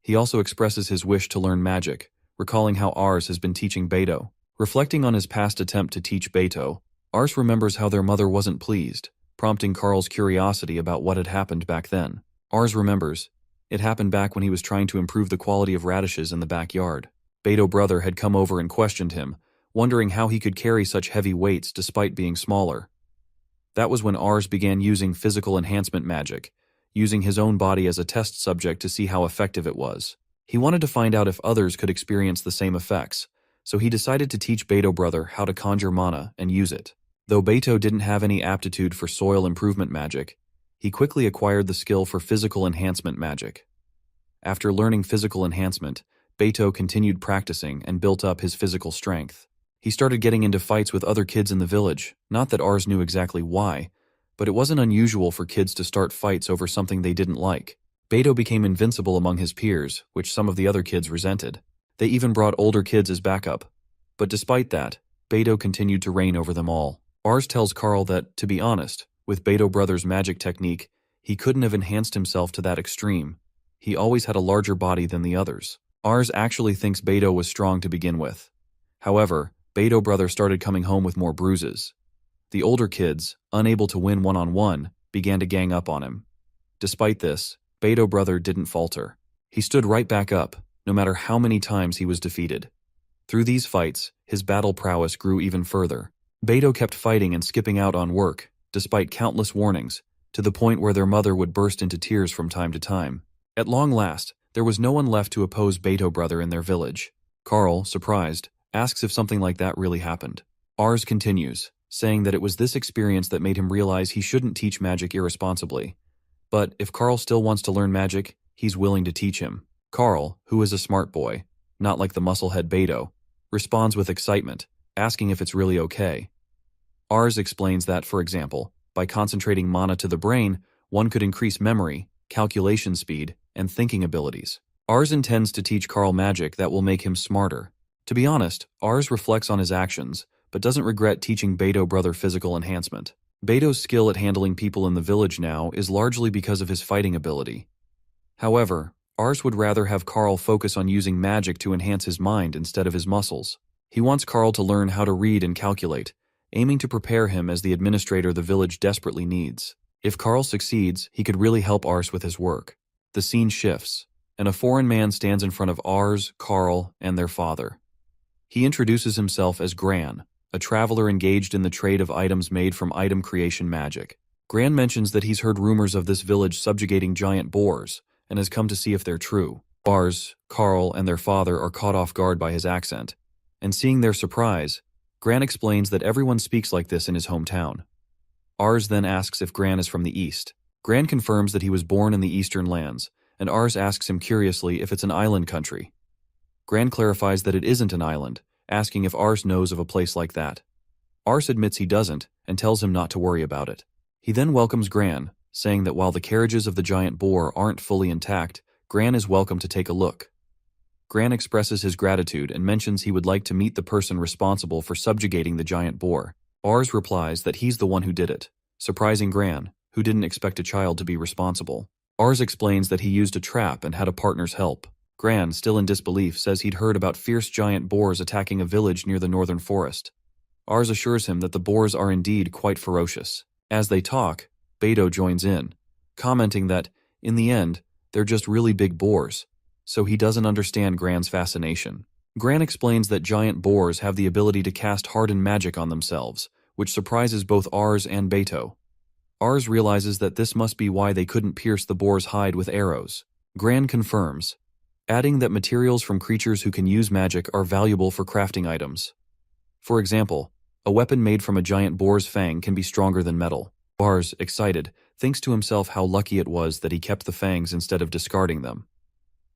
He also expresses his wish to learn magic, recalling how Ars has been teaching Beto. Reflecting on his past attempt to teach Beto, Ars remembers how their mother wasn't pleased, prompting Carl's curiosity about what had happened back then. Ars remembers, it happened back when he was trying to improve the quality of radishes in the backyard. Beto brother had come over and questioned him, wondering how he could carry such heavy weights despite being smaller. That was when Ars began using physical enhancement magic, using his own body as a test subject to see how effective it was. He wanted to find out if others could experience the same effects, so he decided to teach Beto brother how to conjure mana and use it. Though Beto didn't have any aptitude for soil improvement magic, he quickly acquired the skill for physical enhancement magic. After learning physical enhancement, Beto continued practicing and built up his physical strength. He started getting into fights with other kids in the village, not that Ars knew exactly why, but it wasn't unusual for kids to start fights over something they didn't like. Beto became invincible among his peers, which some of the other kids resented. They even brought older kids as backup. But despite that, Beto continued to reign over them all. Ars tells Carl that, to be honest, with Beto brother's magic technique, he couldn't have enhanced himself to that extreme. He always had a larger body than the others. Ars actually thinks Beto was strong to begin with. However, Beto brother started coming home with more bruises. The older kids, unable to win one-on-one, began to gang up on him. Despite this, Beto brother didn't falter. He stood right back up, no matter how many times he was defeated. Through these fights, his battle prowess grew even further. Beto kept fighting and skipping out on work, despite countless warnings, to the point where their mother would burst into tears from time to time. At long last, there was no one left to oppose Beto brother in their village. Carl, surprised, asks if something like that really happened. Ars continues, saying that it was this experience that made him realize he shouldn't teach magic irresponsibly. But if Carl still wants to learn magic, he's willing to teach him. Carl, who is a smart boy, not like the musclehead Beto, responds with excitement, asking if it's really okay. Ars explains that, for example, by concentrating mana to the brain, one could increase memory, calculation speed, and thinking abilities. Ars intends to teach Carl magic that will make him smarter. To be honest, Ars reflects on his actions, but doesn't regret teaching Beto brother physical enhancement. Beto's skill at handling people in the village now is largely because of his fighting ability. However, Ars would rather have Carl focus on using magic to enhance his mind instead of his muscles. He wants Carl to learn how to read and calculate, aiming to prepare him as the administrator the village desperately needs. If Carl succeeds, he could really help Ars with his work. The scene shifts, and a foreign man stands in front of Ars, Carl, and their father. He introduces himself as Gran, a traveler engaged in the trade of items made from item creation magic. Gran mentions that he's heard rumors of this village subjugating giant boars, and has come to see if they're true. Ars, Carl, and their father are caught off guard by his accent, and seeing their surprise, Gran explains that everyone speaks like this in his hometown. Ars then asks if Gran is from the east. Gran confirms that he was born in the eastern lands, and Ars asks him curiously if it's an island country. Gran clarifies that it isn't an island, asking if Ars knows of a place like that. Ars admits he doesn't, and tells him not to worry about it. He then welcomes Gran, saying that while the carriages of the giant boar aren't fully intact, Gran is welcome to take a look. Gran expresses his gratitude and mentions he would like to meet the person responsible for subjugating the giant boar. Ars replies that he's the one who did it, surprising Gran, who didn't expect a child to be responsible. Ars explains that he used a trap and had a partner's help. Gran, still in disbelief, says he'd heard about fierce giant boars attacking a village near the northern forest. Ars assures him that the boars are indeed quite ferocious. As they talk, Beto joins in, commenting that, in the end, they're just really big boars, so he doesn't understand Gran's fascination. Gran explains that giant boars have the ability to cast hardened magic on themselves, which surprises both Ars and Beto. Ars realizes that this must be why they couldn't pierce the boar's hide with arrows. Gran confirms, adding that materials from creatures who can use magic are valuable for crafting items. For example, a weapon made from a giant boar's fang can be stronger than metal. Ars, excited, thinks to himself how lucky it was that he kept the fangs instead of discarding them.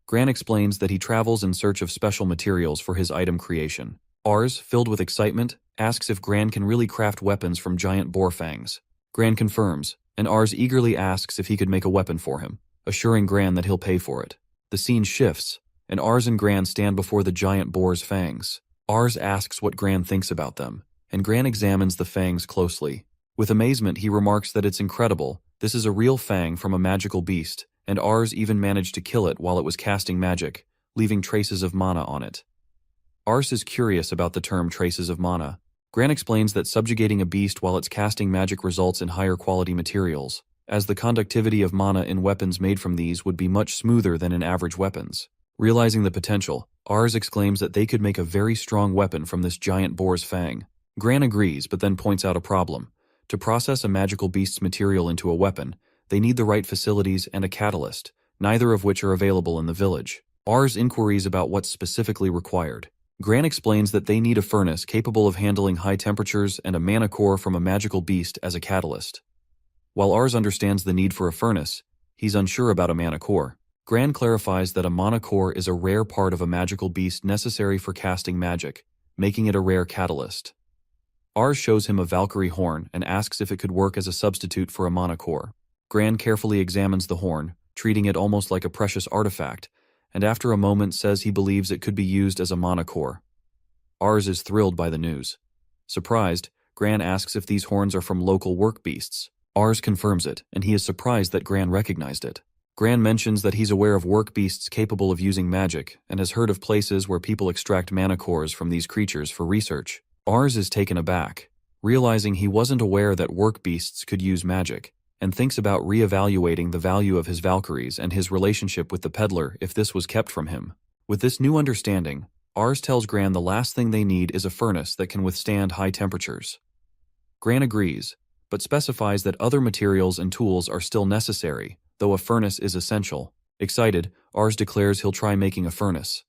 Gran explains that he travels in search of special materials for his item creation. Ars, filled with excitement, asks if Gran can really craft weapons from giant boar fangs. Gran confirms, and Ars eagerly asks if he could make a weapon for him, assuring Gran that he'll pay for it. The scene shifts, and Ars and Gran stand before the giant boar's fangs. Ars asks what Gran thinks about them, and Gran examines the fangs closely. With amazement, he remarks that it's incredible. This is a real fang from a magical beast, and Ars even managed to kill it while it was casting magic, leaving traces of mana on it. Ars is curious about the term traces of mana. Gran explains that subjugating a beast while it's casting magic results in higher quality materials, as the conductivity of mana in weapons made from these would be much smoother than in average weapons. Realizing the potential, Ars exclaims that they could make a very strong weapon from this giant boar's fang. Gran agrees, but then points out a problem. To process a magical beast's material into a weapon, they need the right facilities and a catalyst, neither of which are available in the village. Ars inquiries about what's specifically required. Gran explains that they need a furnace capable of handling high temperatures and a mana core from a magical beast as a catalyst. While Ars understands the need for a furnace, he's unsure about a mana core. Gran clarifies that a mana core is a rare part of a magical beast necessary for casting magic, making it a rare catalyst. Ars shows him a Valkyrie horn and asks if it could work as a substitute for a mana core. Gran carefully examines the horn, treating it almost like a precious artifact, and after a moment says he believes it could be used as a mana core. Ars is thrilled by the news. Surprised, Gran asks if these horns are from local work beasts. Ars confirms it, and he is surprised that Gran recognized it. Gran mentions that he's aware of work beasts capable of using magic, and has heard of places where people extract mana cores from these creatures for research. Ars is taken aback, realizing he wasn't aware that work beasts could use magic, and thinks about re-evaluating the value of his Valkyries and his relationship with the peddler if this was kept from him. With this new understanding, Ars tells Gran the last thing they need is a furnace that can withstand high temperatures. Gran agrees, but specifies that other materials and tools are still necessary, though a furnace is essential. Excited, Ars declares he'll try making a furnace.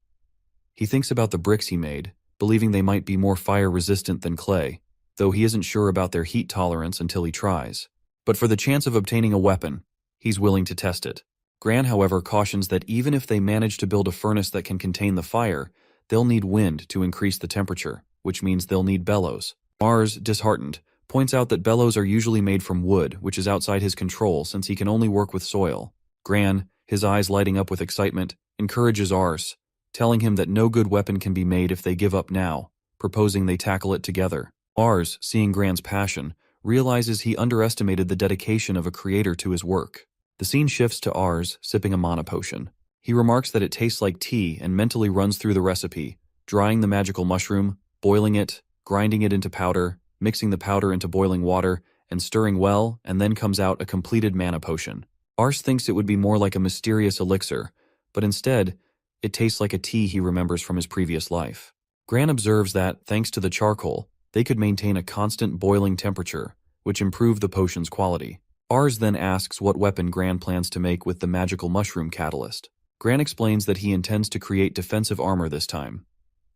He thinks about the bricks he made, believing they might be more fire-resistant than clay, though he isn't sure about their heat tolerance until he tries. But for the chance of obtaining a weapon, he's willing to test it. Gran, however, cautions that even if they manage to build a furnace that can contain the fire, they'll need wind to increase the temperature, which means they'll need bellows. Ars, disheartened, points out that bellows are usually made from wood, which is outside his control since he can only work with soil. Gran, his eyes lighting up with excitement, encourages Ars, telling him that no good weapon can be made if they give up now, proposing they tackle it together. Ars, seeing Gran's passion, realizes he underestimated the dedication of a creator to his work. The scene shifts to Ars sipping a mana potion. He remarks that it tastes like tea and mentally runs through the recipe, drying the magical mushroom, boiling it, grinding it into powder, mixing the powder into boiling water, and stirring well, and then comes out a completed mana potion. Ars thinks it would be more like a mysterious elixir, but instead, it tastes like a tea he remembers from his previous life. Gran observes that, thanks to the charcoal, they could maintain a constant boiling temperature, which improved the potion's quality. Ars then asks what weapon Gran plans to make with the magical mushroom catalyst. Gran explains that he intends to create defensive armor this time.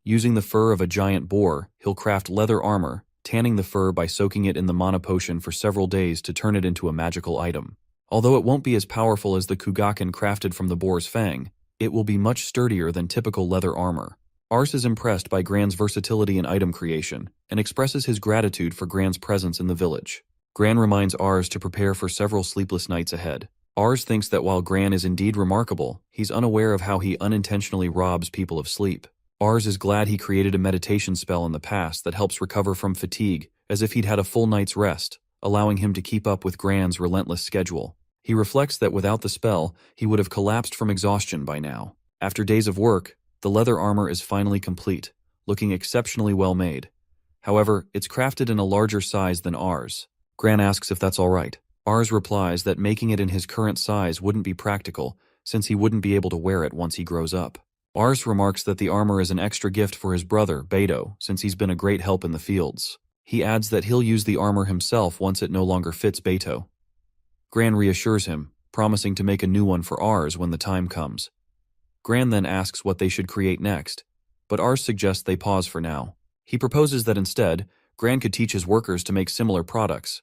Using the fur of a giant boar, he'll craft leather armor, tanning the fur by soaking it in the mana potion for several days to turn it into a magical item. Although it won't be as powerful as the Kugaken crafted from the boar's fang, it will be much sturdier than typical leather armor. Ars is impressed by Gran's versatility in item creation, and expresses his gratitude for Gran's presence in the village. Gran reminds Ars to prepare for several sleepless nights ahead. Ars thinks that while Gran is indeed remarkable, he's unaware of how he unintentionally robs people of sleep. Ars is glad he created a meditation spell in the past that helps recover from fatigue, as if he'd had a full night's rest, allowing him to keep up with Gran's relentless schedule. He reflects that without the spell, he would have collapsed from exhaustion by now. After days of work, the leather armor is finally complete, looking exceptionally well made. However, it's crafted in a larger size than Ars. Gran asks if that's all right. Ars replies that making it in his current size wouldn't be practical, since he wouldn't be able to wear it once he grows up. Ars remarks that the armor is an extra gift for his brother, Beto, since he's been a great help in the fields. He adds that he'll use the armor himself once it no longer fits Beto. Gran reassures him, promising to make a new one for Ars when the time comes. Gran then asks what they should create next, but Ars suggests they pause for now. He proposes that instead, Gran could teach his workers to make similar products.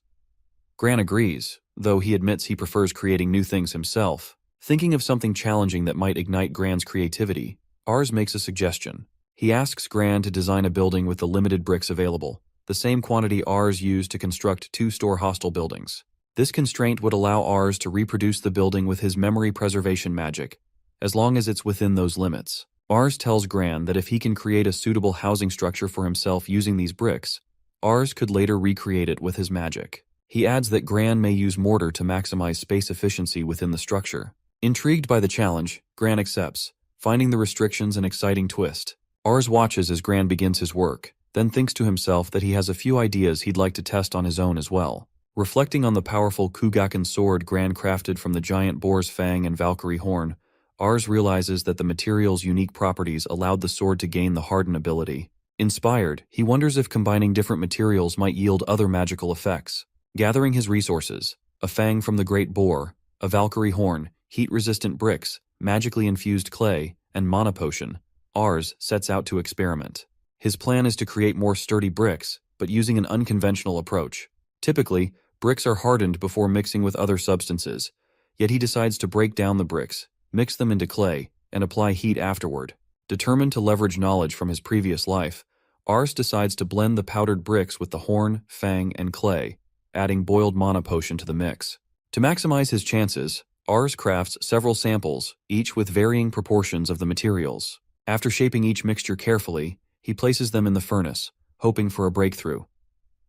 Gran agrees, though he admits he prefers creating new things himself. Thinking of something challenging that might ignite Gran's creativity, Ars makes a suggestion. He asks Gran to design a building with the limited bricks available, the same quantity Ars used to construct 2 store hostel buildings. This constraint would allow Ars to reproduce the building with his memory preservation magic, as long as it's within those limits. Ars tells Gran that if he can create a suitable housing structure for himself using these bricks, Ars could later recreate it with his magic. He adds that Gran may use mortar to maximize space efficiency within the structure. Intrigued by the challenge, Gran accepts, finding the restrictions an exciting twist. Ars watches as Gran begins his work, then thinks to himself that he has a few ideas he'd like to test on his own as well. Reflecting on the powerful Kugaken sword Gran crafted from the giant boar's fang and Valkyrie horn, Ars realizes that the material's unique properties allowed the sword to gain the harden ability. Inspired, he wonders if combining different materials might yield other magical effects. Gathering his resources, a fang from the great boar, a Valkyrie horn, heat-resistant bricks, magically infused clay, and mana potion, Ars sets out to experiment. His plan is to create more sturdy bricks, but using an unconventional approach. Typically, bricks are hardened before mixing with other substances, yet he decides to break down the bricks, mix them into clay, and apply heat afterward. Determined to leverage knowledge from his previous life, Ars decides to blend the powdered bricks with the horn, fang, and clay, adding boiled mana potion to the mix. To maximize his chances, Ars crafts several samples, each with varying proportions of the materials. After shaping each mixture carefully, he places them in the furnace, hoping for a breakthrough.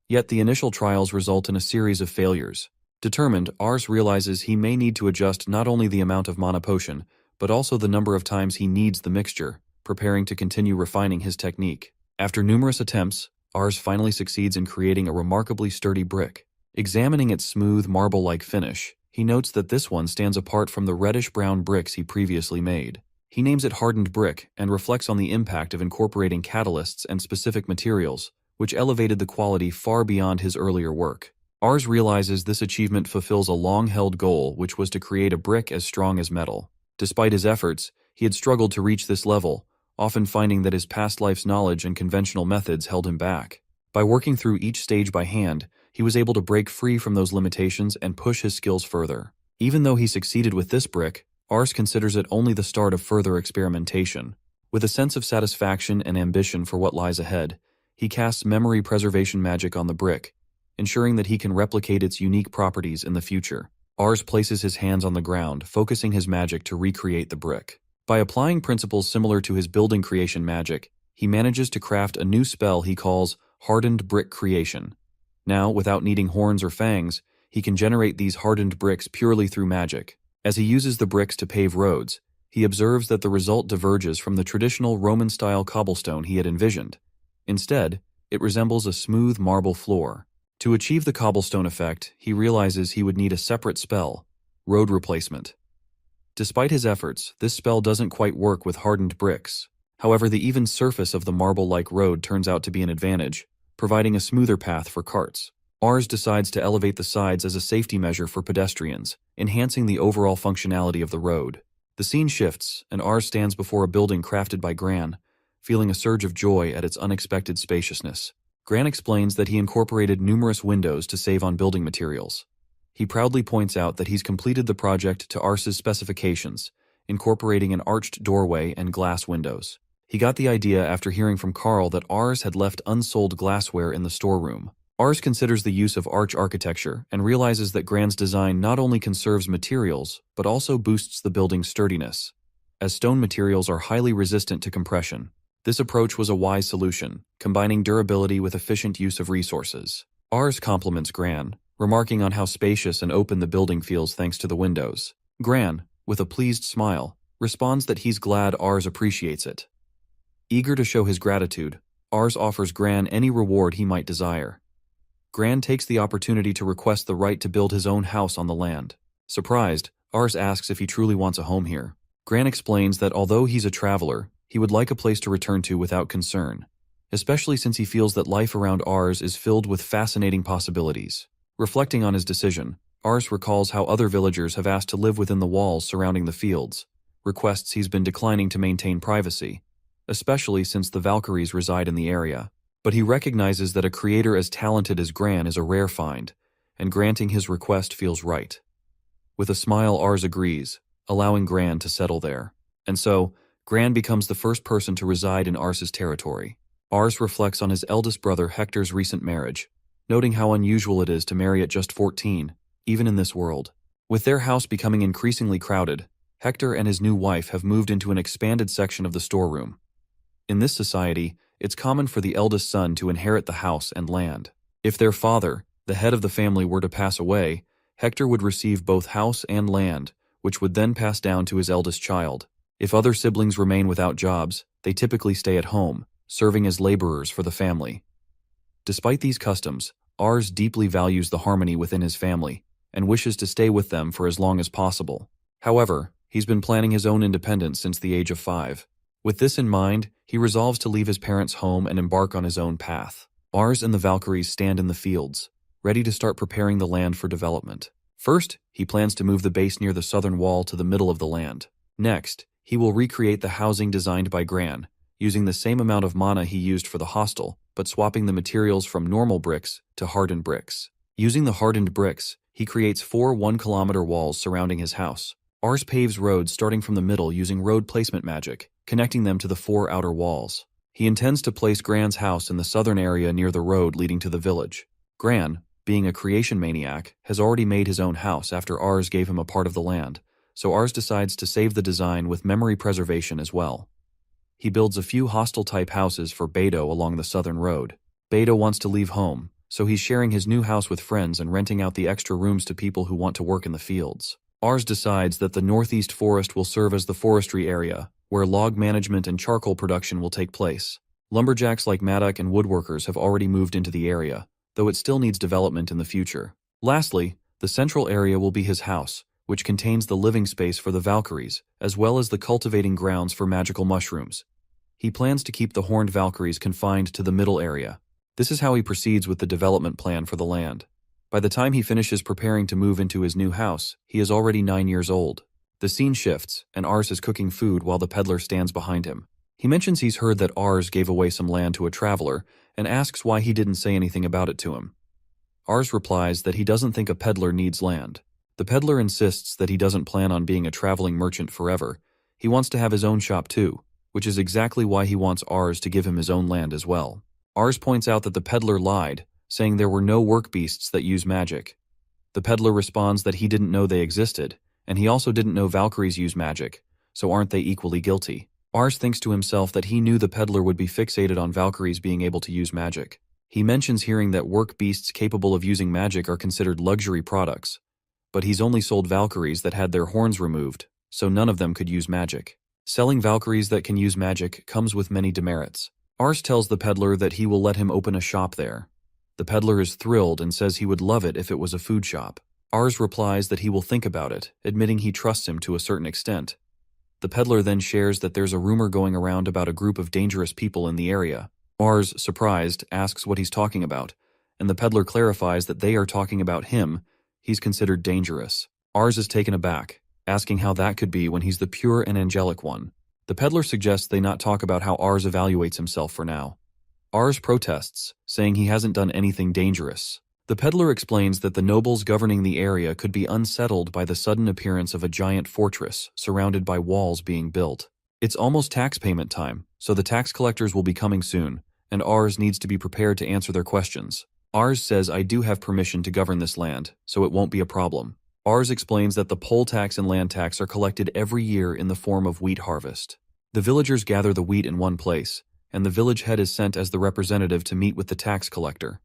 Yet the initial trials result in a series of failures. Determined, Ars realizes he may need to adjust not only the amount of mana potion, but also the number of times he kneads the mixture, preparing to continue refining his technique. After numerous attempts, Ars finally succeeds in creating a remarkably sturdy brick. Examining its smooth, marble-like finish, he notes that this one stands apart from the reddish-brown bricks he previously made. He names it hardened brick and reflects on the impact of incorporating catalysts and specific materials, which elevated the quality far beyond his earlier work. Ars realizes this achievement fulfills a long-held goal, which was to create a brick as strong as metal. Despite his efforts, he had struggled to reach this level, often finding that his past life's knowledge and conventional methods held him back. By working through each stage by hand, he was able to break free from those limitations and push his skills further. Even though he succeeded with this brick, Ars considers it only the start of further experimentation. With a sense of satisfaction and ambition for what lies ahead, he casts memory preservation magic on the brick, ensuring that he can replicate its unique properties in the future. Ars places his hands on the ground, focusing his magic to recreate the brick. By applying principles similar to his building creation magic, he manages to craft a new spell he calls Hardened Brick Creation. Now, without needing horns or fangs, he can generate these hardened bricks purely through magic. As he uses the bricks to pave roads, he observes that the result diverges from the traditional Roman-style cobblestone he had envisioned. Instead, it resembles a smooth marble floor. To achieve the cobblestone effect, he realizes he would need a separate spell, Road Replacement. Despite his efforts, this spell doesn't quite work with hardened bricks. However, the even surface of the marble-like road turns out to be an advantage, providing a smoother path for carts. Ars decides to elevate the sides as a safety measure for pedestrians, enhancing the overall functionality of the road. The scene shifts, and Ars stands before a building crafted by Gran, feeling a surge of joy at its unexpected spaciousness. Gran explains that he incorporated numerous windows to save on building materials. He proudly points out that he's completed the project to Ars's specifications, incorporating an arched doorway and glass windows. He got the idea after hearing from Carl that Ars had left unsold glassware in the storeroom. Ars considers the use of arch architecture and realizes that Gran's design not only conserves materials, but also boosts the building's sturdiness, as stone materials are highly resistant to compression. This approach was a wise solution, combining durability with efficient use of resources. Ars compliments Gran, remarking on how spacious and open the building feels thanks to the windows. Gran, with a pleased smile, responds that he's glad Ars appreciates it. Eager to show his gratitude, Ars offers Gran any reward he might desire. Gran takes the opportunity to request the right to build his own house on the land. Surprised, Ars asks if he truly wants a home here. Gran explains that although he's a traveler, he would like a place to return to without concern, especially since he feels that life around Ars is filled with fascinating possibilities. Reflecting on his decision, Ars recalls how other villagers have asked to live within the walls surrounding the fields, requests he's been declining to maintain privacy, especially since the Valkyries reside in the area. But he recognizes that a creator as talented as Gran is a rare find, and granting his request feels right. With a smile, Ars agrees, allowing Gran to settle there. And so, Gran becomes the first person to reside in Ars's territory. Ars reflects on his eldest brother Hector's recent marriage, noting how unusual it is to marry at just 14, even in this world. With their house becoming increasingly crowded, Hector and his new wife have moved into an expanded section of the storeroom. In this society, it's common for the eldest son to inherit the house and land. If their father, the head of the family, were to pass away, Hector would receive both house and land, which would then pass down to his eldest child. If other siblings remain without jobs, they typically stay at home, serving as laborers for the family. Despite these customs, Ars deeply values the harmony within his family and wishes to stay with them for as long as possible. However, he's been planning his own independence since the age of 5. With this in mind, he resolves to leave his parents' home and embark on his own path. Ars and the Valkyries stand in the fields, ready to start preparing the land for development. First, he plans to move the base near the southern wall to the middle of the land. Next, he will recreate the housing designed by Gran, using the same amount of mana he used for the hostel, but swapping the materials from normal bricks to hardened bricks. Using the hardened bricks, he creates 4 1-kilometer walls surrounding his house. Ars paves roads starting from the middle using road placement magic, connecting them to the 4 outer walls. He intends to place Gran's house in the southern area near the road leading to the village. Gran, being a creation maniac, has already made his own house after Ars gave him a part of the land, so Ars decides to save the design with memory preservation as well. He builds a few hostel-type houses for Beto along the southern road. Beto wants to leave home, so he's sharing his new house with friends and renting out the extra rooms to people who want to work in the fields. Ars decides that the northeast forest will serve as the forestry area, where log management and charcoal production will take place. Lumberjacks like Maddock and woodworkers have already moved into the area, though it still needs development in the future. Lastly, the central area will be his house, which contains the living space for the Valkyries, as well as the cultivating grounds for magical mushrooms. He plans to keep the horned Valkyries confined to the middle area. This is how he proceeds with the development plan for the land. By the time he finishes preparing to move into his new house, he is already 9 years old. The scene shifts, and Ars is cooking food while the peddler stands behind him. He mentions he's heard that Ars gave away some land to a traveler, and asks why he didn't say anything about it to him. Ars replies that he doesn't think a peddler needs land. The peddler insists that he doesn't plan on being a traveling merchant forever. He wants to have his own shop too, which is exactly why he wants Ars to give him his own land as well. Ars points out that the peddler lied, saying there were no work beasts that use magic. The peddler responds that he didn't know they existed, and he also didn't know Valkyries use magic, so aren't they equally guilty? Ars thinks to himself that he knew the peddler would be fixated on Valkyries being able to use magic. He mentions hearing that work beasts capable of using magic are considered luxury products, but he's only sold Valkyries that had their horns removed, so none of them could use magic. Selling Valkyries that can use magic comes with many demerits. Ars tells the peddler that he will let him open a shop there. The peddler is thrilled and says he would love it if it was a food shop. Ars replies that he will think about it, admitting he trusts him to a certain extent. The peddler then shares that there's a rumor going around about a group of dangerous people in the area. Ars, surprised, asks what he's talking about, and the peddler clarifies that they are talking about him. He's considered dangerous. Ars is taken aback, asking how that could be when he's the pure and angelic one. The peddler suggests they not talk about how Ars evaluates himself for now. Ars protests, saying he hasn't done anything dangerous. The peddler explains that the nobles governing the area could be unsettled by the sudden appearance of a giant fortress surrounded by walls being built. It's almost tax payment time, so the tax collectors will be coming soon, and Ars needs to be prepared to answer their questions. Ars says, "I do have permission to govern this land, so it won't be a problem." Ars explains that the poll tax and land tax are collected every year in the form of wheat harvest. The villagers gather the wheat in one place, and the village head is sent as the representative to meet with the tax collector.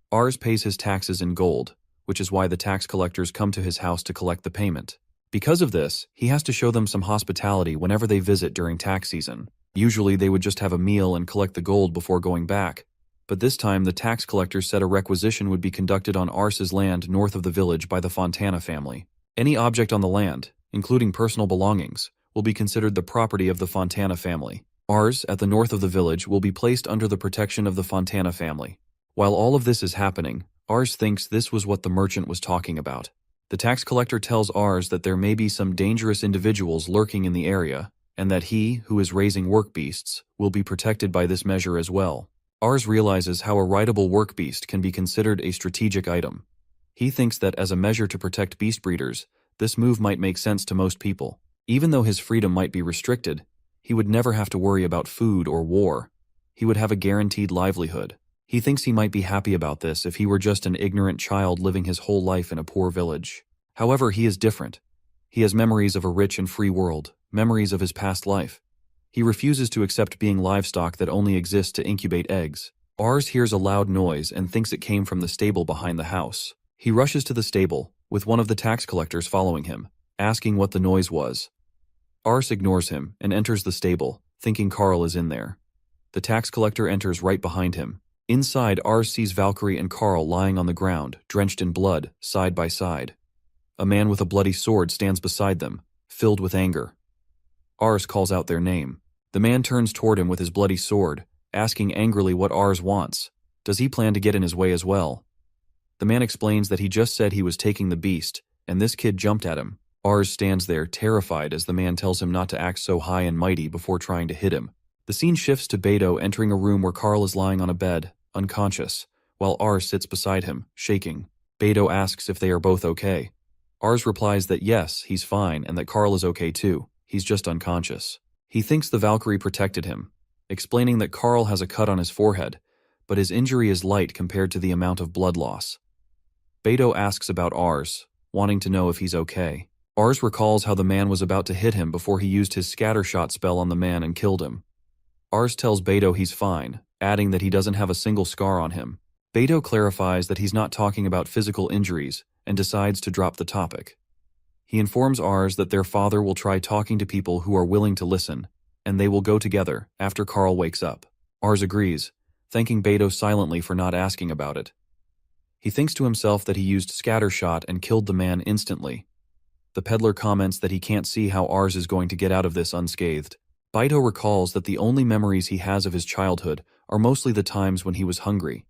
Ars pays his taxes in gold, which is why the tax collectors come to his house to collect the payment. Because of this, he has to show them some hospitality whenever they visit during tax season. Usually they would just have a meal and collect the gold before going back, but this time the tax collectors said a requisition would be conducted on Ars's land north of the village by the Fontana family. Any object on the land, including personal belongings, will be considered the property of the Fontana family. Ars, at the north of the village, will be placed under the protection of the Fontana family. While all of this is happening, Ars thinks this was what the merchant was talking about. The tax collector tells Ars that there may be some dangerous individuals lurking in the area, and that he, who is raising work beasts, will be protected by this measure as well. Ars realizes how a rideable work beast can be considered a strategic item. He thinks that as a measure to protect beast breeders, this move might make sense to most people. Even though his freedom might be restricted, he would never have to worry about food or war. He would have a guaranteed livelihood. He thinks he might be happy about this if he were just an ignorant child living his whole life in a poor village. However, he is different. He has memories of a rich and free world, memories of his past life. He refuses to accept being livestock that only exists to incubate eggs. Ars hears a loud noise and thinks it came from the stable behind the house. He rushes to the stable, with one of the tax collectors following him, asking what the noise was. Ars ignores him and enters the stable, thinking Carl is in there. The tax collector enters right behind him. Inside, Ars sees Valkyrie and Carl lying on the ground, drenched in blood, side by side. A man with a bloody sword stands beside them, filled with anger. Ars calls out their name. The man turns toward him with his bloody sword, asking angrily what Ars wants. Does he plan to get in his way as well? The man explains that he just said he was taking the beast, and this kid jumped at him. Ars stands there, terrified, as the man tells him not to act so high and mighty before trying to hit him. The scene shifts to Beto entering a room where Carl is lying on a bed, unconscious, while Ars sits beside him, shaking. Beto asks if they are both okay. Ars replies that yes, he's fine, and that Carl is okay too. He's just unconscious. He thinks the Valkyrie protected him, explaining that Carl has a cut on his forehead, but his injury is light compared to the amount of blood loss. Beto asks about Ars, wanting to know if he's okay. Ars recalls how the man was about to hit him before he used his scattershot spell on the man and killed him. Ars tells Beto he's fine, adding that he doesn't have a single scar on him. Beto clarifies that he's not talking about physical injuries and decides to drop the topic. He informs Ars that their father will try talking to people who are willing to listen, and they will go together after Carl wakes up. Ars agrees, thanking Beto silently for not asking about it. He thinks to himself that he used scattershot and killed the man instantly. The peddler comments that he can't see how Ars is going to get out of this unscathed. Beto recalls that the only memories he has of his childhood are mostly the times when he was hungry.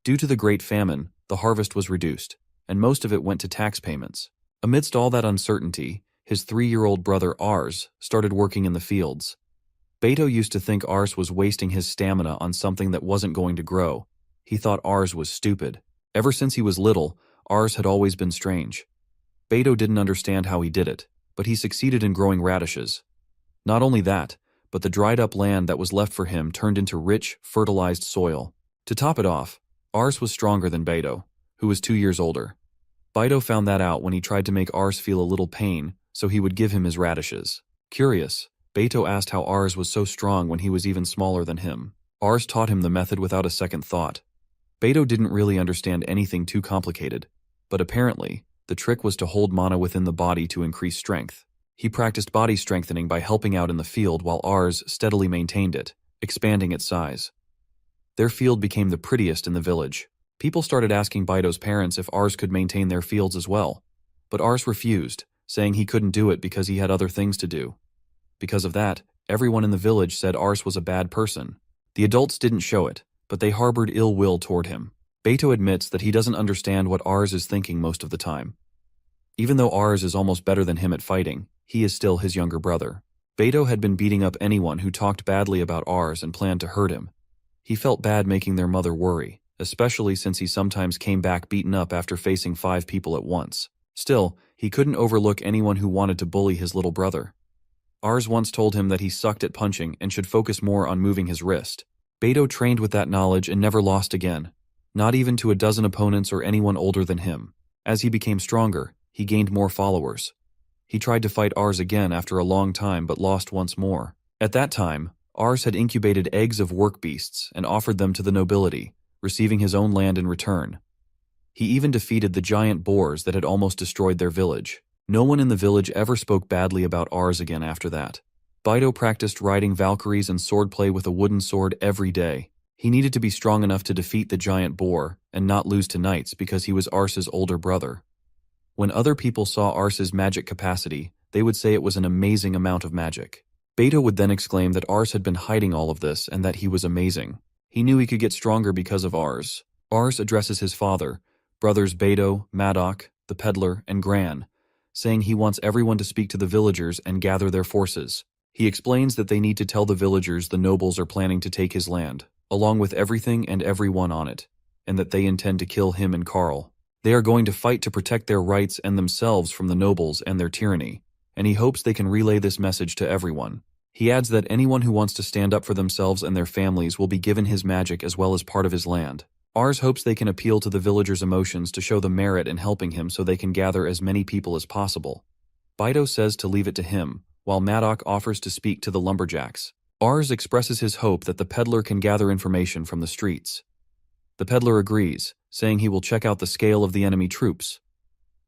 Due to the Great Famine, the harvest was reduced, and most of it went to tax payments. Amidst all that uncertainty, his 3-year-old brother Ars started working in the fields. Beto used to think Ars was wasting his stamina on something that wasn't going to grow. He thought Ars was stupid. Ever since he was little, Ars had always been strange. Beto didn't understand how he did it, but he succeeded in growing radishes. Not only that, but the dried-up land that was left for him turned into rich, fertilized soil. To top it off, Ars was stronger than Beto, who was 2 years older. Beto found that out when he tried to make Ars feel a little pain, so he would give him his radishes. Curious, Beto asked how Ars was so strong when he was even smaller than him. Ars taught him the method without a second thought. Beto didn't really understand anything too complicated, but apparently, the trick was to hold mana within the body to increase strength. He practiced body strengthening by helping out in the field while Ars steadily maintained it, expanding its size. Their field became the prettiest in the village. People started asking Beto's parents if Ars could maintain their fields as well, but Ars refused, saying he couldn't do it because he had other things to do. Because of that, everyone in the village said Ars was a bad person. The adults didn't show it, but they harbored ill will toward him. Beto admits that he doesn't understand what Ars is thinking most of the time. Even though Ars is almost better than him at fighting, he is still his younger brother. Beto had been beating up anyone who talked badly about Ars and planned to hurt him. He felt bad making their mother worry, especially since he sometimes came back beaten up after facing 5 people at once. Still, he couldn't overlook anyone who wanted to bully his little brother. Ars once told him that he sucked at punching and should focus more on moving his wrist. Beto trained with that knowledge and never lost again, not even to a dozen opponents or anyone older than him. As he became stronger, he gained more followers. He tried to fight Ars again after a long time but lost once more. At that time, Ars had incubated eggs of work beasts and offered them to the nobility, receiving his own land in return. He even defeated the giant boars that had almost destroyed their village. No one in the village ever spoke badly about Ars again after that. Beto practiced riding Valkyries and swordplay with a wooden sword every day. He needed to be strong enough to defeat the giant boar and not lose to knights because he was Ars's older brother. When other people saw Ars's magic capacity, they would say it was an amazing amount of magic. Beto would then exclaim that Ars had been hiding all of this and that he was amazing. He knew he could get stronger because of Ars. Ars addresses his father, brothers Beto, Madoc, the peddler, and Gran, saying he wants everyone to speak to the villagers and gather their forces. He explains that they need to tell the villagers the nobles are planning to take his land, along with everything and everyone on it, and that they intend to kill him and Carl. They are going to fight to protect their rights and themselves from the nobles and their tyranny, and he hopes they can relay this message to everyone. He adds that anyone who wants to stand up for themselves and their families will be given his magic as well as part of his land. Ars hopes they can appeal to the villagers' emotions to show the merit in helping him so they can gather as many people as possible. Bido says to leave it to him, while Maddock offers to speak to the lumberjacks. Ars expresses his hope that the peddler can gather information from the streets. The peddler agrees, saying he will check out the scale of the enemy troops.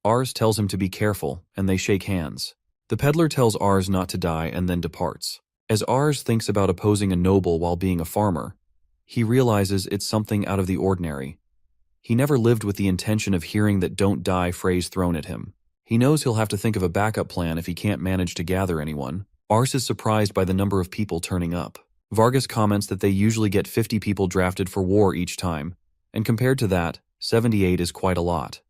Ars tells him to be careful, and they shake hands. The peddler tells Ars not to die and then departs. As Ars thinks about opposing a noble while being a farmer, he realizes it's something out of the ordinary. He never lived with the intention of hearing that "don't die" phrase thrown at him. He knows he'll have to think of a backup plan if he can't manage to gather anyone. Ars is surprised by the number of people turning up. Vargas comments that they usually get 50 people drafted for war each time, and compared to that, 78 is quite a lot.